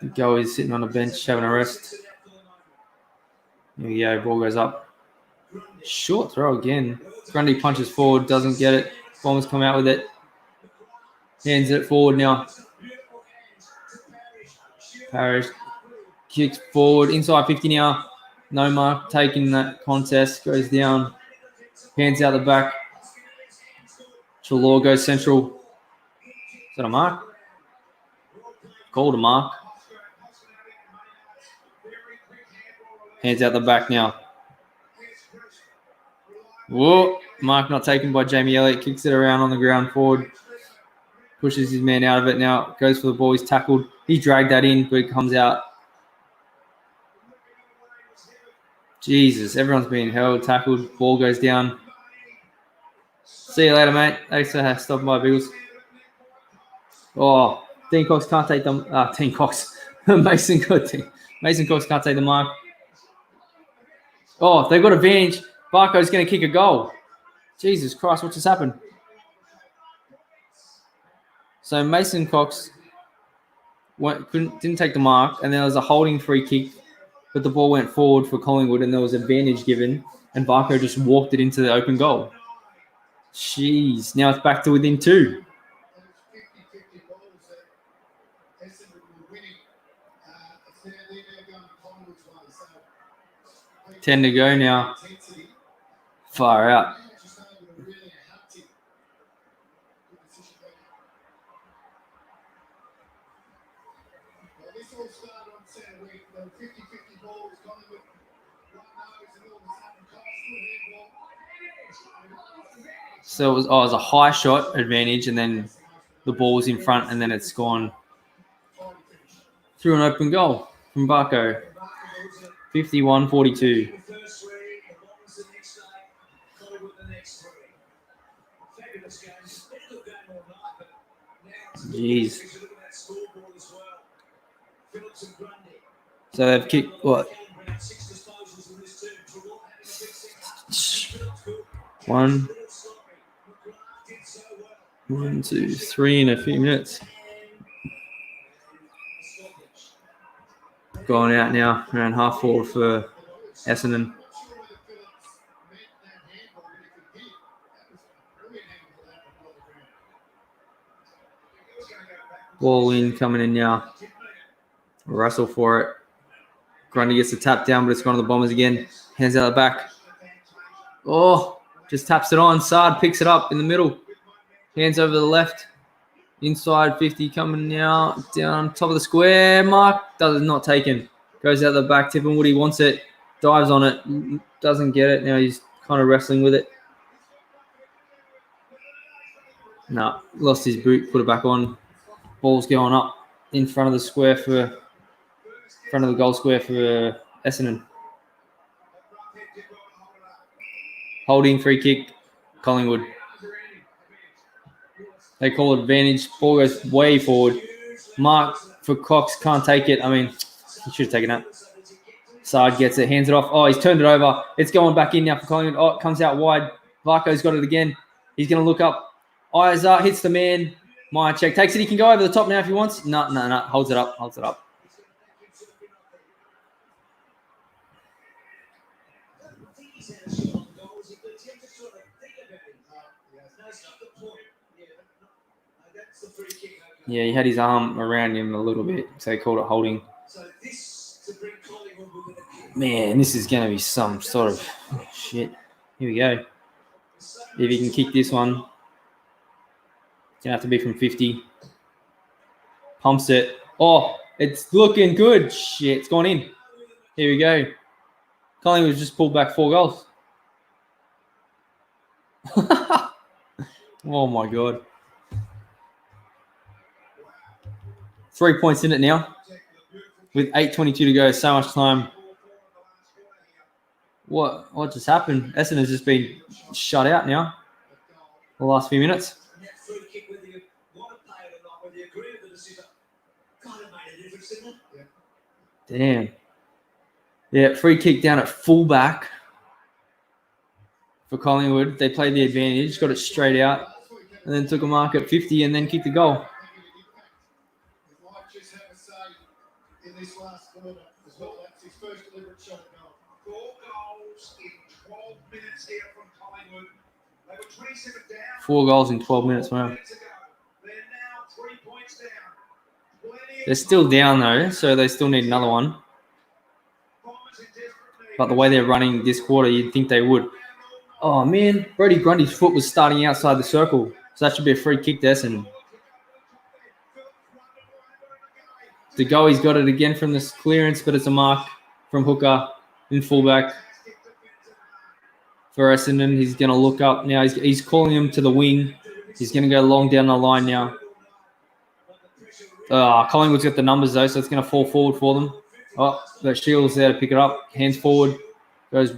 The goal is sitting on the bench having a rest. There we go, ball goes up. Short throw again. Grundy punches forward, doesn't get it. Bombers come out with it. Hands it forward now. Parrish kicks forward, inside 50 now. No mark, taking that contest, goes down. Hands out the back. Chalor goes central. Is that a mark? Called a mark. Hands out the back now. Whoa. Mark not taken by Jamie Elliott. Kicks it around on the ground forward. Pushes his man out of it now. Goes for the ball. He's tackled. He dragged that in, but it comes out. Jesus. Everyone's being held, tackled. Ball goes down. See you later, mate. Thanks for stopping by, Biggles. Oh, Dean Cox can't take them. Dean Cox. Mason Cox can't take the mark. Oh, they've got advantage. Barco's going to kick a goal. Jesus Christ, what just happened? So Mason Cox didn't take the mark, and there was a holding free kick, but the ball went forward for Collingwood, and there was advantage given, and Barco just walked it into the open goal. Jeez, now it's back to within 2. 10 to go now. Far out. So it was a high shot advantage, and then the ball was in front, and then it's gone through an open goal from Barco. 51-42. Jeez. So they've kicked what? 1, 2, 3 in a few minutes. Going out now, around half forward for Essendon. Ball in, coming in now. Russell for it. Grundy gets the tap down, but it's gone to the Bombers again. Hands out the back. Oh, Just taps it on. Sard picks it up in the middle. Hands over the left. Inside 50 coming now. Down top of the square. Mark does not taken. Goes out the back. Tipping Woody wants it. Dives on it. Doesn't get it. Now he's kind of wrestling with it. No, lost his boot. Put it back on. Ball's going up in front of the square front of the goal square for Essendon. Holding free kick. Collingwood. They call it advantage. Ball goes way forward. Mark for Cox can't take it. I mean, he should have taken that. Sard gets it, hands it off. Oh, he's turned it over. It's going back in now for Collingwood. Oh, it comes out wide. Varco's got it again. He's going to look up. Isaac hits the man. Meyer check. Takes it. He can go over the top now if he wants. No. Holds it up. Yeah, he had his arm around him a little bit, so he called it holding. Man, this is going to be some sort of shit. Here we go. If he can kick this one, it's going to have to be from 50. Pumps it. Oh, it's looking good. Shit, it's gone in. Here we go. Collingwood just pulled back 4 goals. Oh, my God. 3 points in it now. With 8:22 to go, so much time. What just happened? Essendon's just been shut out now. The last few minutes. Damn. Yeah, free kick down at fullback for Collingwood. They played the advantage, got it straight out, and then took a mark at 50 and then kicked the goal. In this last quarter as well. That's his first deliberate shot at goal. 4 goals in 12 minutes here from Collingwood. They were 27 down. 4 goals in 12 minutes, wow. They're now 3 points down. They're still down though, so they still need another one. But the way they're running this quarter, you'd think they would. Oh man, Brody Grundy's foot was starting outside the circle, so that should be a free kick to Essendon. The goalie's got it again from this clearance, but it's a mark from Hooker in fullback for Essendon. He's going to look up now. He's calling him to the wing. He's going to go long down the line now. Collingwood's got the numbers though, so it's going to fall forward for them. Oh, but Shields there to pick it up. Hands forward. Goes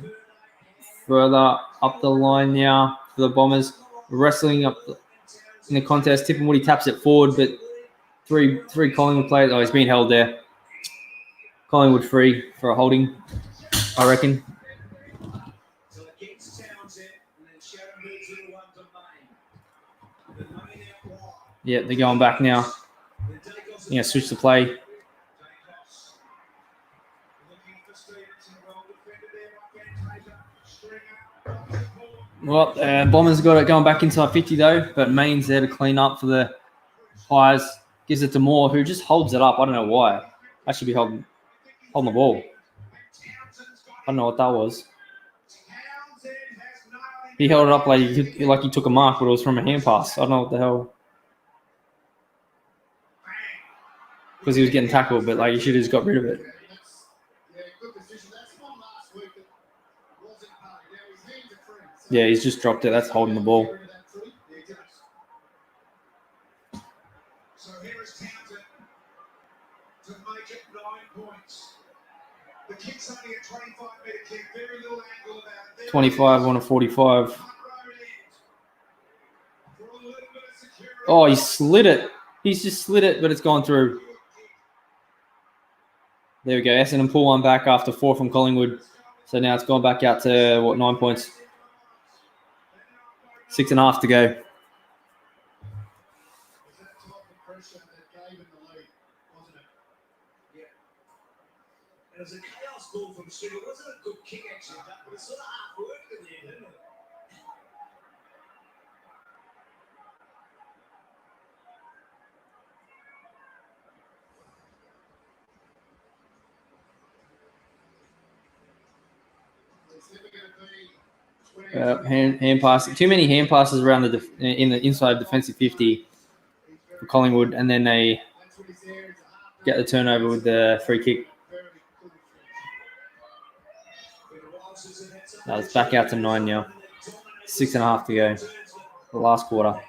further up the line now for the Bombers. Wrestling up in the contest. Tipping Woody taps it forward, but Three Collingwood players. Oh, he's been held there. Collingwood free for a holding, I reckon. Yeah, they're going back now. Yeah, switch the play. Well, Bombers got it going back inside 50 though, but Main's there to clean up for the Pies. Gives it to Moore, who just holds it up. I don't know why. I should be holding the ball. I don't know what that was. He held it up like he took a mark, but it was from a hand pass. I don't know what the hell. Because he was getting tackled, but like he should have just got rid of it. Yeah, he's just dropped it. That's holding the ball. So here is Townsend to make it 9 points. The kick's only a 25-metre kick, very little angle about it. 25 on a 45. Oh, he slid it. He's just slid it, but it's gone through. There we go. Essendon pull one back after 4 from Collingwood. So now it's gone back out to, 9 points? 6.5 to go. It was a chaos ball from Stu. It wasn't a good kick actually, but it sort of half worked in the end, didn't it? It's never going to be Hand pass. Too many hand passes around in the inside defensive 50 for Collingwood, and then they get the turnover with the free kick. Now it's back out to 9 now. 6.5 to go. The last quarter.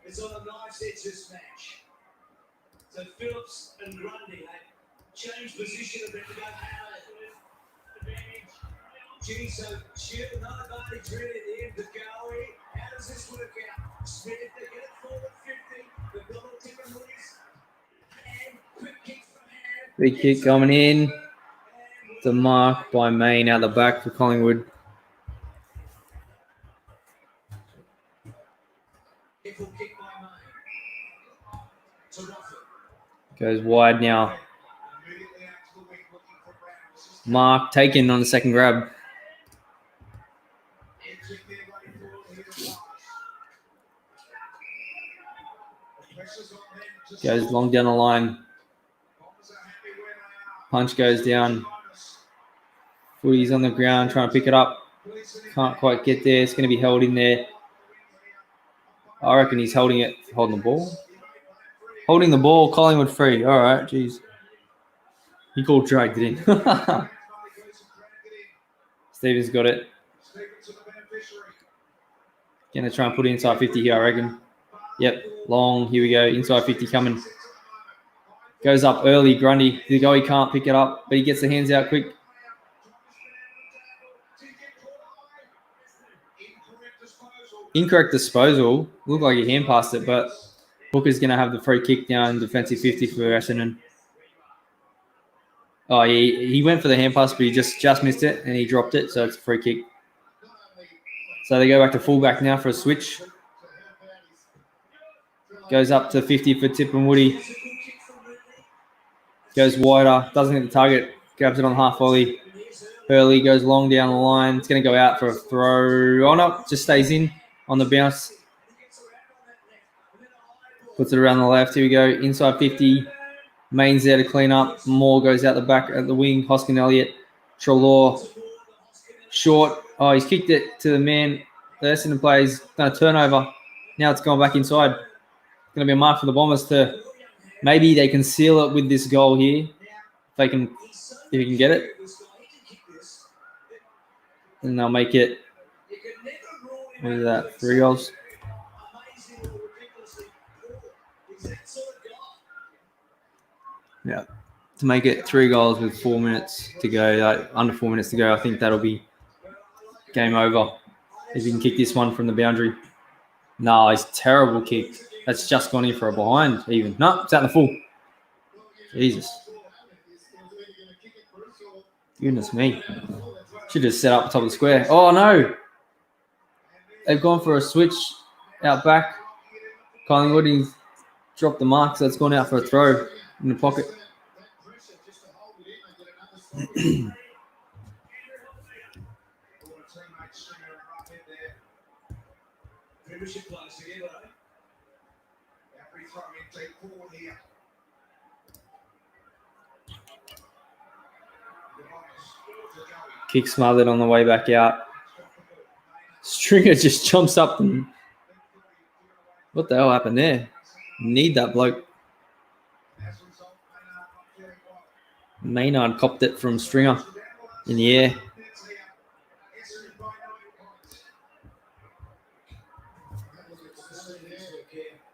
It's on a nice edge this match. So Phillips and Grundy change position a bit to go Gee, so shoot another advantage really at the end of Gowrie. How does this work out? Smith, if they get it forward 50, they've got all different ways. And quick kick from hand. Free kick coming in. The mark by Main out the back for Collingwood. Kick by Main. To Rufford. Goes wide now. Mark taken on the second grab. Goes long down the line. Punch goes down. Footy's on the ground trying to pick it up. Can't quite get there. It's going to be held in there. I reckon he's holding the ball. Holding the ball, Collingwood free. All right, jeez. He called dragged it in. Stevens got it. Going to try and put it inside 50 here, I reckon. Yep, long. Here we go. Inside 50 coming. Goes up early, Grundy. The goal, he can't pick it up, but he gets the hands out quick. Incorrect disposal. Looked like he hand passed it, but Booker's going to have the free kick down defensive 50 for Essendon. Oh, he went for the hand pass, but he just missed it, and he dropped it, so it's a free kick. So they go back to fullback now for a switch. Goes up to 50 for Tip and Woody. Goes wider, doesn't hit the target, grabs it on half volley. Hurley goes long down the line. It's going to go out for a throw. Oh, no, just stays in on the bounce. Puts it around the left. Here we go. Inside 50. Main's there to clean up. Moore goes out the back at the wing. Hoskin Elliott. Treloar. Short. Oh, he's kicked it to the man. The Essendon players done a turnover. Now it's gone back inside. It's going to be a mark for the Bombers to maybe they can seal it with this goal here. If he can get it. And they'll make it, what is that, 3 goals? Yeah, to make it 3 goals with 4 minutes to go, under 4 minutes to go, I think that'll be game over. If he can kick this one from the boundary. No, it's terrible kick. That's just gone in for a behind even. No, it's out in the full. Jesus. Goodness me. Should just set up top of the square. Oh, no. They've gone for a switch out back. Collingwood, he's dropped the mark, so it's gone out for a throw in the pocket. Kick smothered on the way back out. Stringer just jumps up and what the hell happened there? Need that bloke. Maynard copped it from Stringer in the air.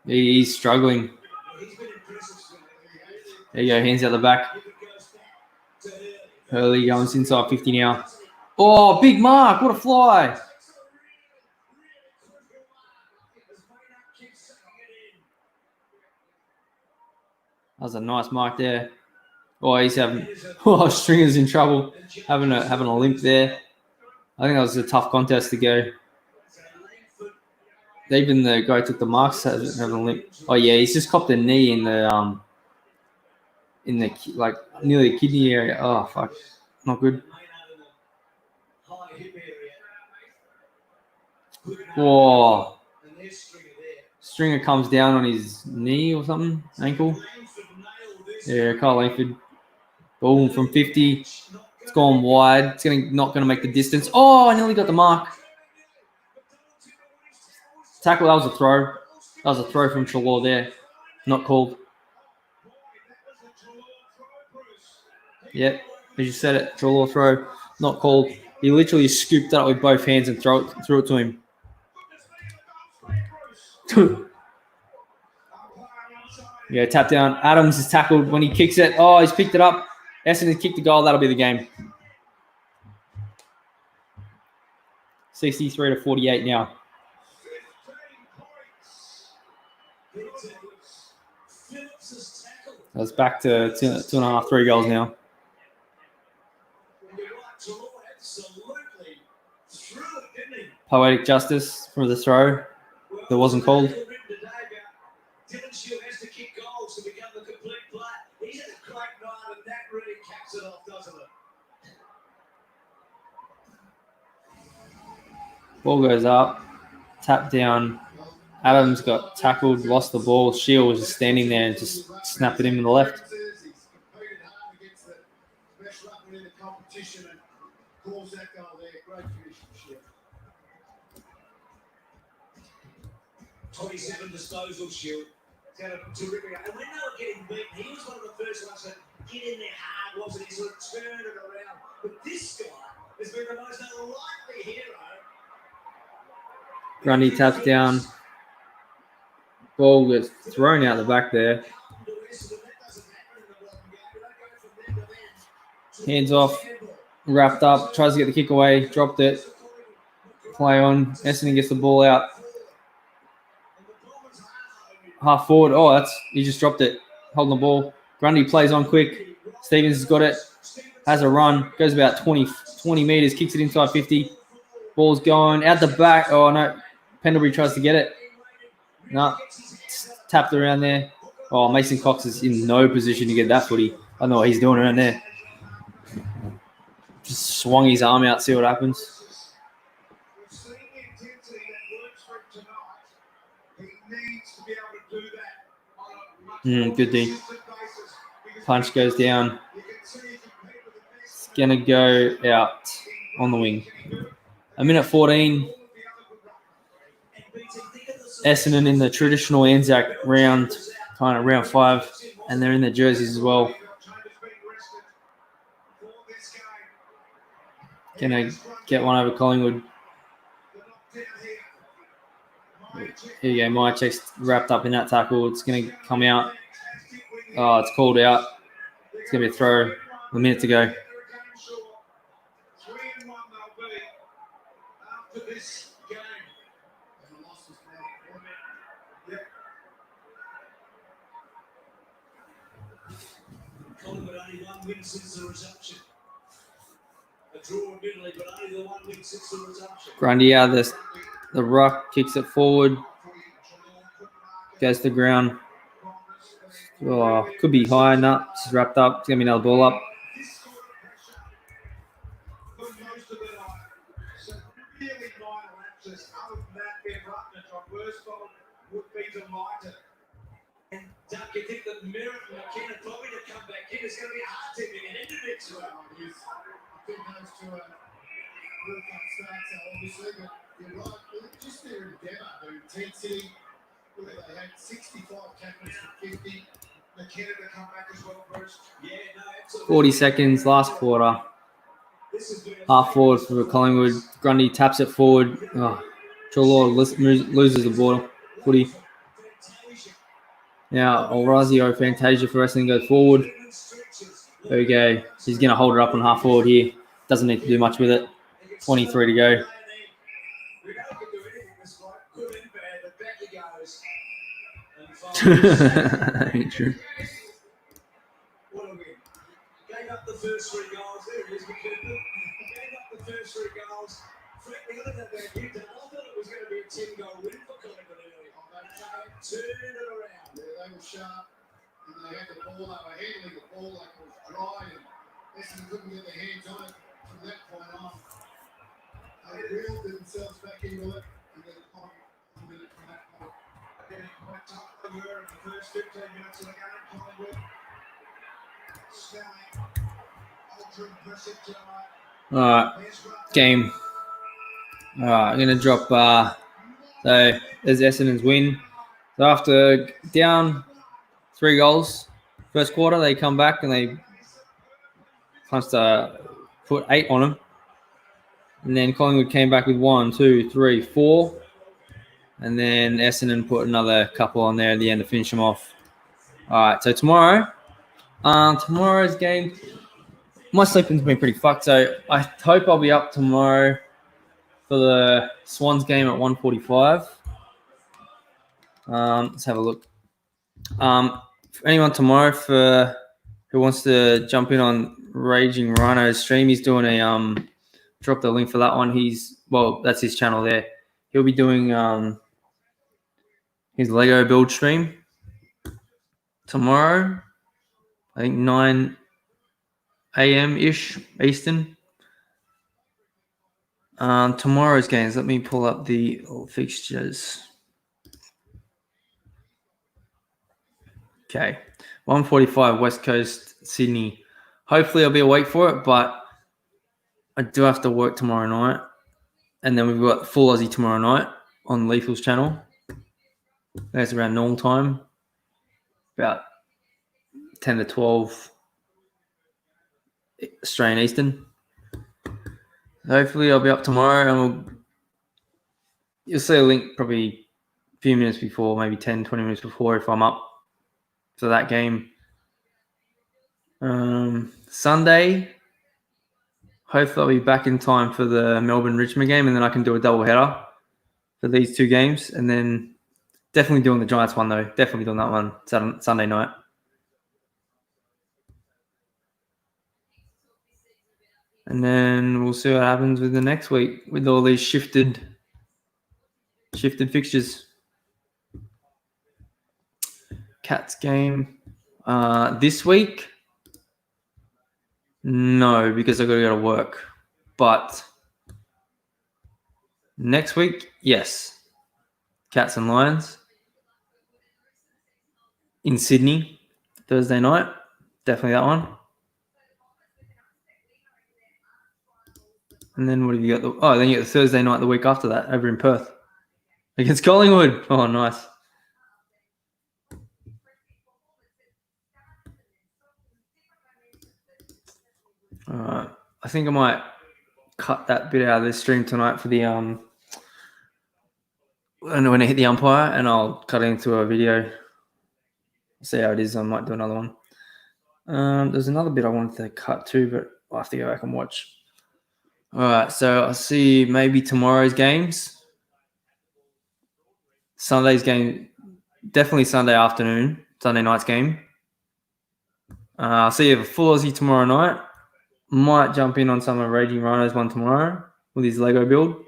He's struggling. There you go, hands out the back. Hurley goes inside 50 now. Oh, big mark. What a fly. That was a nice mark there. Oh, he's having... Oh, Stringer's in trouble. Having a limp there. I think that was a tough contest to go. Even the guy who took the marks having a limp. Oh, yeah, he's just copped a knee in the like nearly the kidney area. Oh fuck, not good. Whoa, Stringer comes down on his knee or something, ankle. Yeah, Carl Langford. Boom from 50. It's It's gone wide. It's not going to make the distance. Oh, I nearly got the mark. Tackle, that was a throw. That was a throw from Trelaw there. Not called. Yep, as you said it, Trelaw throw. Not called. He literally scooped that with both hands and threw it to him. Yeah, tap down. Adams is tackled when he kicks it. Oh, he's picked it up. Essendon kicked the goal. That'll be the game. 63-48 now. That's back to 2.5, 3 goals now. Poetic justice for the throw that wasn't called. Ball goes up, tap down. Adams got tackled, lost the ball. Shield was just standing there and just snapped it in to the left. .27 disposal, Shield. He's had a terrific. And when they were getting beat, he was one of the first ones that get in there hard, wasn't he? Sort of turn it around. But this guy has been the most unlikely hero. Grundy taps down. Ball gets thrown out the back there. Hands off. Wrapped up. Tries to get the kick away. Dropped it. Play on. Essendon gets the ball out. Half forward. Oh, he just dropped it. Holding the ball. Grundy plays on quick. Stevens has got it. Has a run. Goes about 20 meters. Kicks it inside 50. Ball's going out the back. Oh, no. Pendlebury tries to get it. No. Tapped around there. Oh, Mason Cox is in no position to get that footy. I don't know what he's doing around there. Just swung his arm out, see what happens. Good D. Punch goes down. It's going to go out on the wing. 1:14. Essendon in the traditional Anzac round, kind of round 5, and they're in their jerseys as well. Going to get one over Collingwood. Here you go. Mychek's wrapped up in that tackle. It's going to come out. Oh, it's called out. It's going to be a throw. A minute to go. Collingwood only one win since the resumption. A draw admittedly, but only the one win since the resumption. Grundy out of the ruck, kicks it forward. Goes to the ground. Oh, could be high. No, it's wrapped up. It's going to be another ball up. Doug, you think that Merritt and McKenna probably to come back in is going to be a hard team to get into next week? I think those two are real fun starts, obviously, but you're right. Just their endeavour, their intensity. Look, they had 65 tackles for 50. McKenna to come back as well, Bruce. Yeah, no, absolutely. 40 seconds, last quarter. Half forward for Collingwood. Grundy taps it forward. Oh, Trelaw loses the ball. Footy. Now, Orazio Fantasia for Essendon goes forward. There we go. He's going to hold it up on half forward here. Doesn't need to do much with it. 23 to go. Ain't true. What a win. Gave up the first 3 goals. There it is, McKenna. Gave up the first 3 goals. The other day, I thought it was going to be a 10-goal win for Collingwood early. Turn it around. Yeah, they were sharp, and they had the ball. They were handling the ball like it was dry, and Essendon couldn't get their hands on it from that point on. They reeled themselves back into it, and then from that point. Getting quite tough they were in the first 15 minutes of the game. Collingwood smelling All right, game. All right, I'm gonna drop. So there's Essendon's win. So after down 3 goals, first quarter, they come back and they must put 8 on them. And then Collingwood came back with 1, 2, 3, 4. And then Essendon put another couple on there at the end to finish them off. All right, so tomorrow's game, my sleeping's been pretty fucked. So I hope I'll be up tomorrow for the Swans game at 1:45. Let's have a look. For anyone tomorrow who wants to jump in on Raging Rhino's stream, he's doing a drop the link for that one. That's his channel there. He'll be doing his Lego build stream tomorrow. I think 9 a.m. ish Eastern. Tomorrow's games. Let me pull up the fixtures. Okay, 1:45 West Coast Sydney. Hopefully I'll be awake for it, but I do have to work tomorrow night, and then we've got Full Aussie tomorrow night on Lethal's channel. That's around normal time, about 10 to 12 Australian Eastern. Hopefully I'll be up tomorrow, and you'll see a link probably a few minutes before, maybe 10, 20 minutes before if I'm up for that game. Sunday, hopefully I'll be back in time for the Melbourne-Richmond game, and then I can do a double header for these 2 games. And then definitely doing the Giants one, though. Definitely doing that one Sunday night. And then we'll see what happens with the next week with all these shifted fixtures. Cats game this week. No, because I've got to go to work. But next week, yes. Cats and Lions in Sydney, Thursday night. Definitely that one. And then what have you got? Then you got the Thursday night the week after that over in Perth against Collingwood. Oh, nice. I think I might cut that bit out of this stream tonight for the when I hit the umpire, and I'll cut it into a video. See how it is. I might do another one. There's another bit I wanted to cut too, but I'll have to go back and watch. All right, so I'll see maybe tomorrow's games. Sunday's game, definitely Sunday afternoon, Sunday night's game. I'll see you for Full Aussie tomorrow night. Might jump in on some of Raging Rhino's one tomorrow with his Lego build,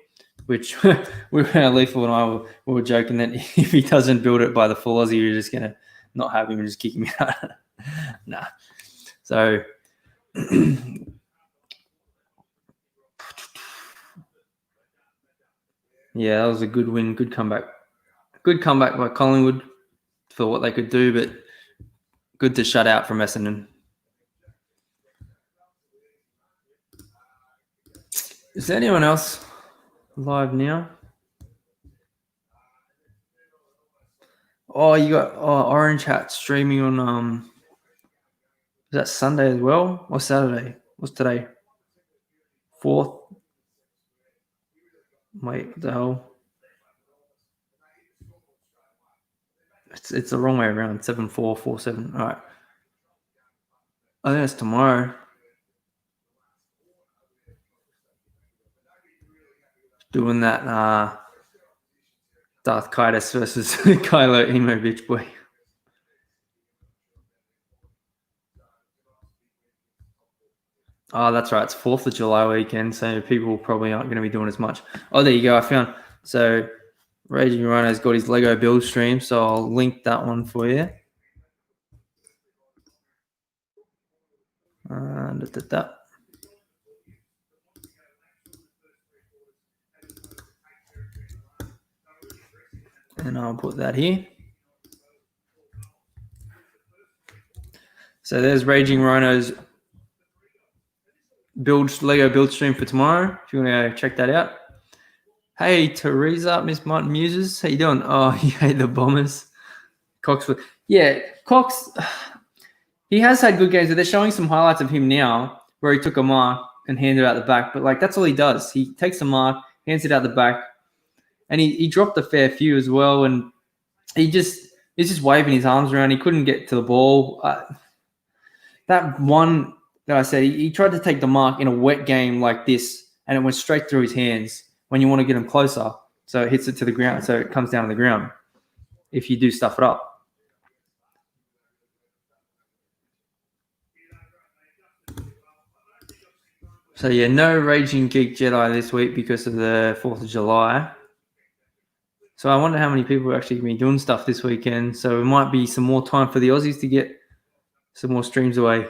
which Lethal and I were joking that if he doesn't build it by the Full Aussie, we're just going to not have him and just kick him out. Nah. So, yeah, that was a good win, good comeback. Good comeback by Collingwood for what they could do, but good to shut out from Essendon. Is there anyone else live now? Oh, you got Orange Hat streaming on is that Sunday as well or Saturday? What's today? 4th. Wait, what the hell? It's the wrong way around. 7-4-4-7. All right. I think it's tomorrow. Doing that Darth Kaitis versus Kylo Emo Bitch Boy. Oh, that's right. It's 4th of July weekend, so people probably aren't going to be doing as much. Oh, there you go. I found. So Raging Rhino's got his Lego build stream, so I'll link that one for you. And I'll put that here. So there's Raging Rhino's Lego build stream for tomorrow. If you want to go check that out. Hey, Teresa, Miss Martin Muses, how you doing? Oh, you hate the Bombers. Cox, yeah, Cox. He has had good games, but they're showing some highlights of him now where he took a mark and handed it out the back. But like that's all he does. He takes a mark, hands it out the back, and he dropped a fair few as well. And he's just waving his arms around. He couldn't get to the ball. That one that I said, he tried to take the mark in a wet game like this, and it went straight through his hands when you want to get him closer. So it hits it to the ground, so it comes down to the ground if you do stuff it up. So, yeah, no Raging Geek Jedi this week because of the 4th of July. So I wonder how many people are actually going to be doing stuff this weekend. So it might be some more time for the Aussies to get some more streams away.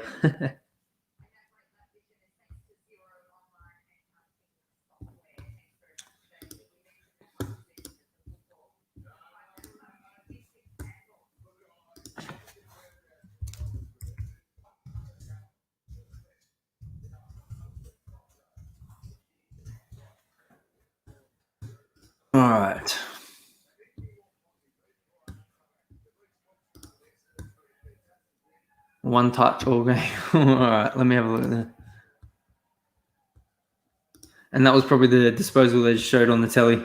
All right. One touch all game. All right, let me have a look at that. And that was probably the disposal they just showed on the telly.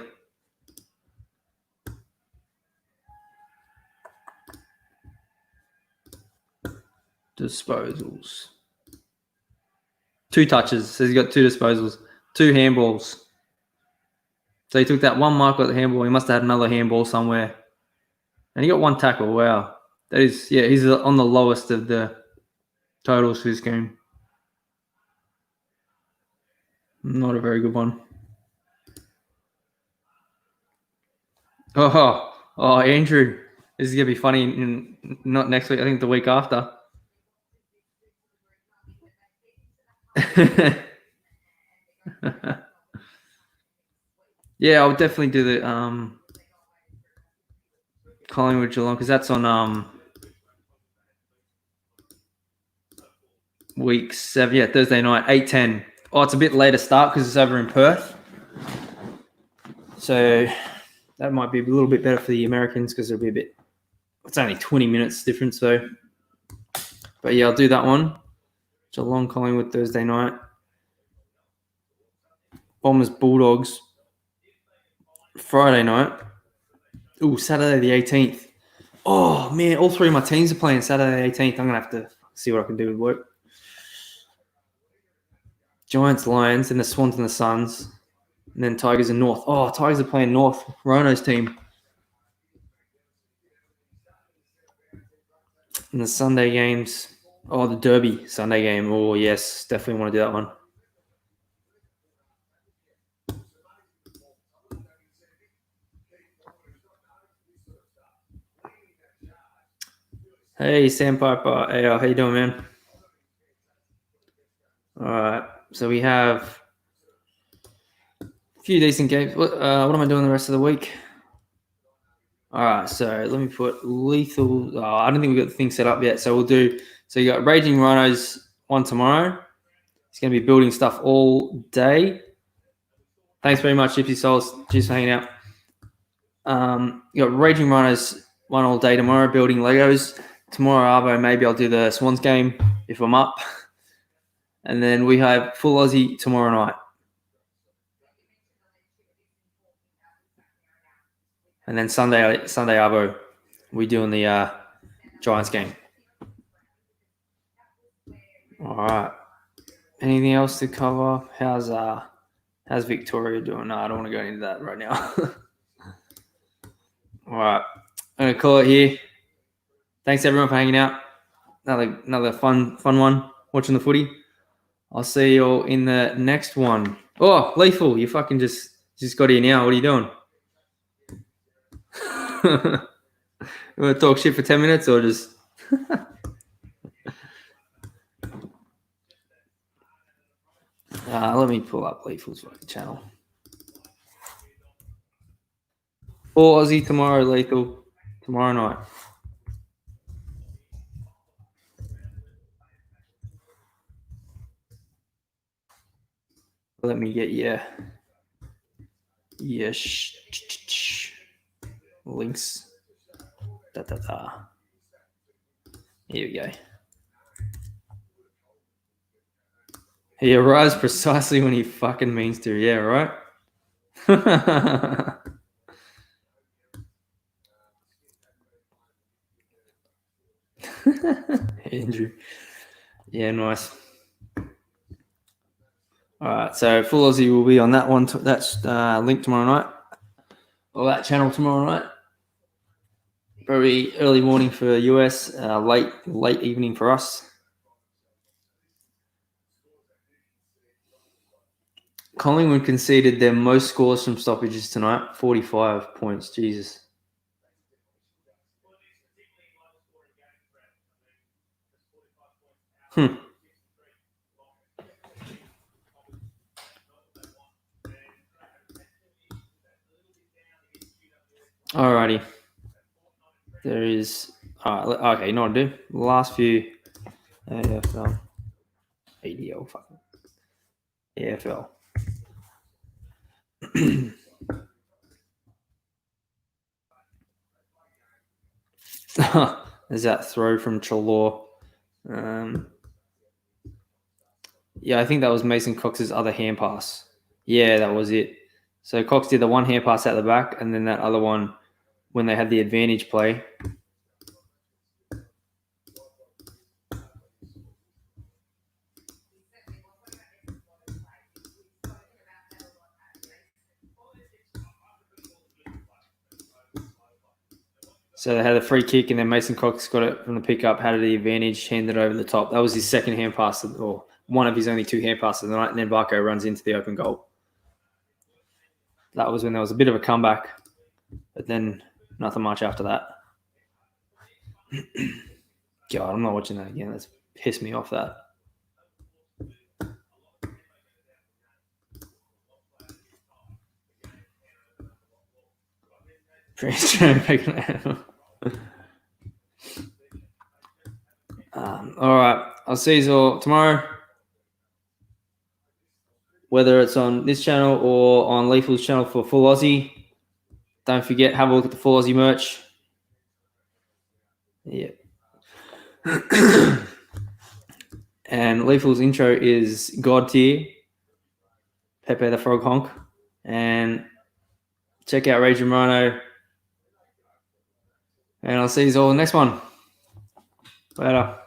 Disposals. 2 touches. So he's got 2 disposals. 2 handballs. So he took that one mark at the handball. He must have had another handball somewhere. And he got 1 tackle. Wow. That is, yeah, he's on the lowest of the totals for this game. Not a very good one. Oh, Andrew. This is going to be funny. Not next week. I think the week after. Yeah, I'll definitely do the Collingwood Geelong because that's on week 7. Yeah, Thursday night, 8:10. Oh, it's a bit later start because it's over in Perth. So that might be a little bit better for the Americans because it'll be a bit. It's only 20 minutes difference though. But yeah, I'll do that one. Geelong Collingwood Thursday night. Bombers Bulldogs Friday night. Ooh, Saturday the 18th. Oh man, all 3 of my teams are playing Saturday the 18th. I'm gonna have to see what I can do with work. Giants, Lions, and the Swans and the Suns, and then Tigers and North. Oh, Tigers are playing North. Rono's team. And the Sunday games. Oh, the Derby Sunday game. Oh yes, definitely want to do that one. Hey, Sandpiper. Hey, how you doing, man? All right. So we have a few decent games. What am I doing the rest of the week? All right. So let me put lethal. Oh, I don't think we've got the thing set up yet. So we'll do. So you got Raging Rhinos one tomorrow. He's going to be building stuff all day. Thanks very much, Gypsy Souls. Cheers for hanging out. You got Raging Rhinos one all day tomorrow, building Legos. Tomorrow, Arvo, maybe I'll do the Swans game if I'm up. And then we have full Aussie tomorrow night. And then Sunday, Arvo, we doing the Giants game. All right. Anything else to cover? How's Victoria doing? No, I don't want to go into that right now. All right. I'm going to call it here. Thanks, everyone, for hanging out. Another fun one, watching the footy. I'll see you all in the next one. Oh, Lethal, you fucking just got here now. What are you doing? You want to talk shit for 10 minutes or just... let me pull up Lethal's fucking channel. Or Aussie tomorrow, Lethal. Tomorrow night. Let me get links. Here we go. He arrives precisely when he fucking means to. Yeah, right? Andrew. Yeah, nice. All right, so Full Aussie will be on that one. That's link tomorrow night. Or that channel tomorrow night. Probably early morning for US, late evening for us. Collingwood conceded their most scores from stoppages tonight, 45 points. Jesus. Alrighty. There is... okay, you know what to do? Last few... AFL. ADL, fucking... AFL. There's that throw from Chalor. Yeah, I think that was Mason Cox's other hand pass. Yeah, that was it. So Cox did the one hand pass out the back, and then that other one when they had the advantage play. So they had a free kick, and then Mason Cox got it from the pickup, had the advantage, handed it over the top. That was his second hand pass, or one of his only two hand passes of the night, and then Barco runs into the open goal. That was when there was a bit of a comeback, but then nothing much after that. God, I'm not watching that again. That's pissed me off, that. All right. I'll see you all tomorrow. Whether it's on this channel or on Lethal's channel for Full Aussie. Don't forget, have a look at the Full Aussie merch. Yeah. And Lethal's intro is God Tier, Pepe the Frog Honk. And check out Ray Romano. And I'll see you all in the next one. Later.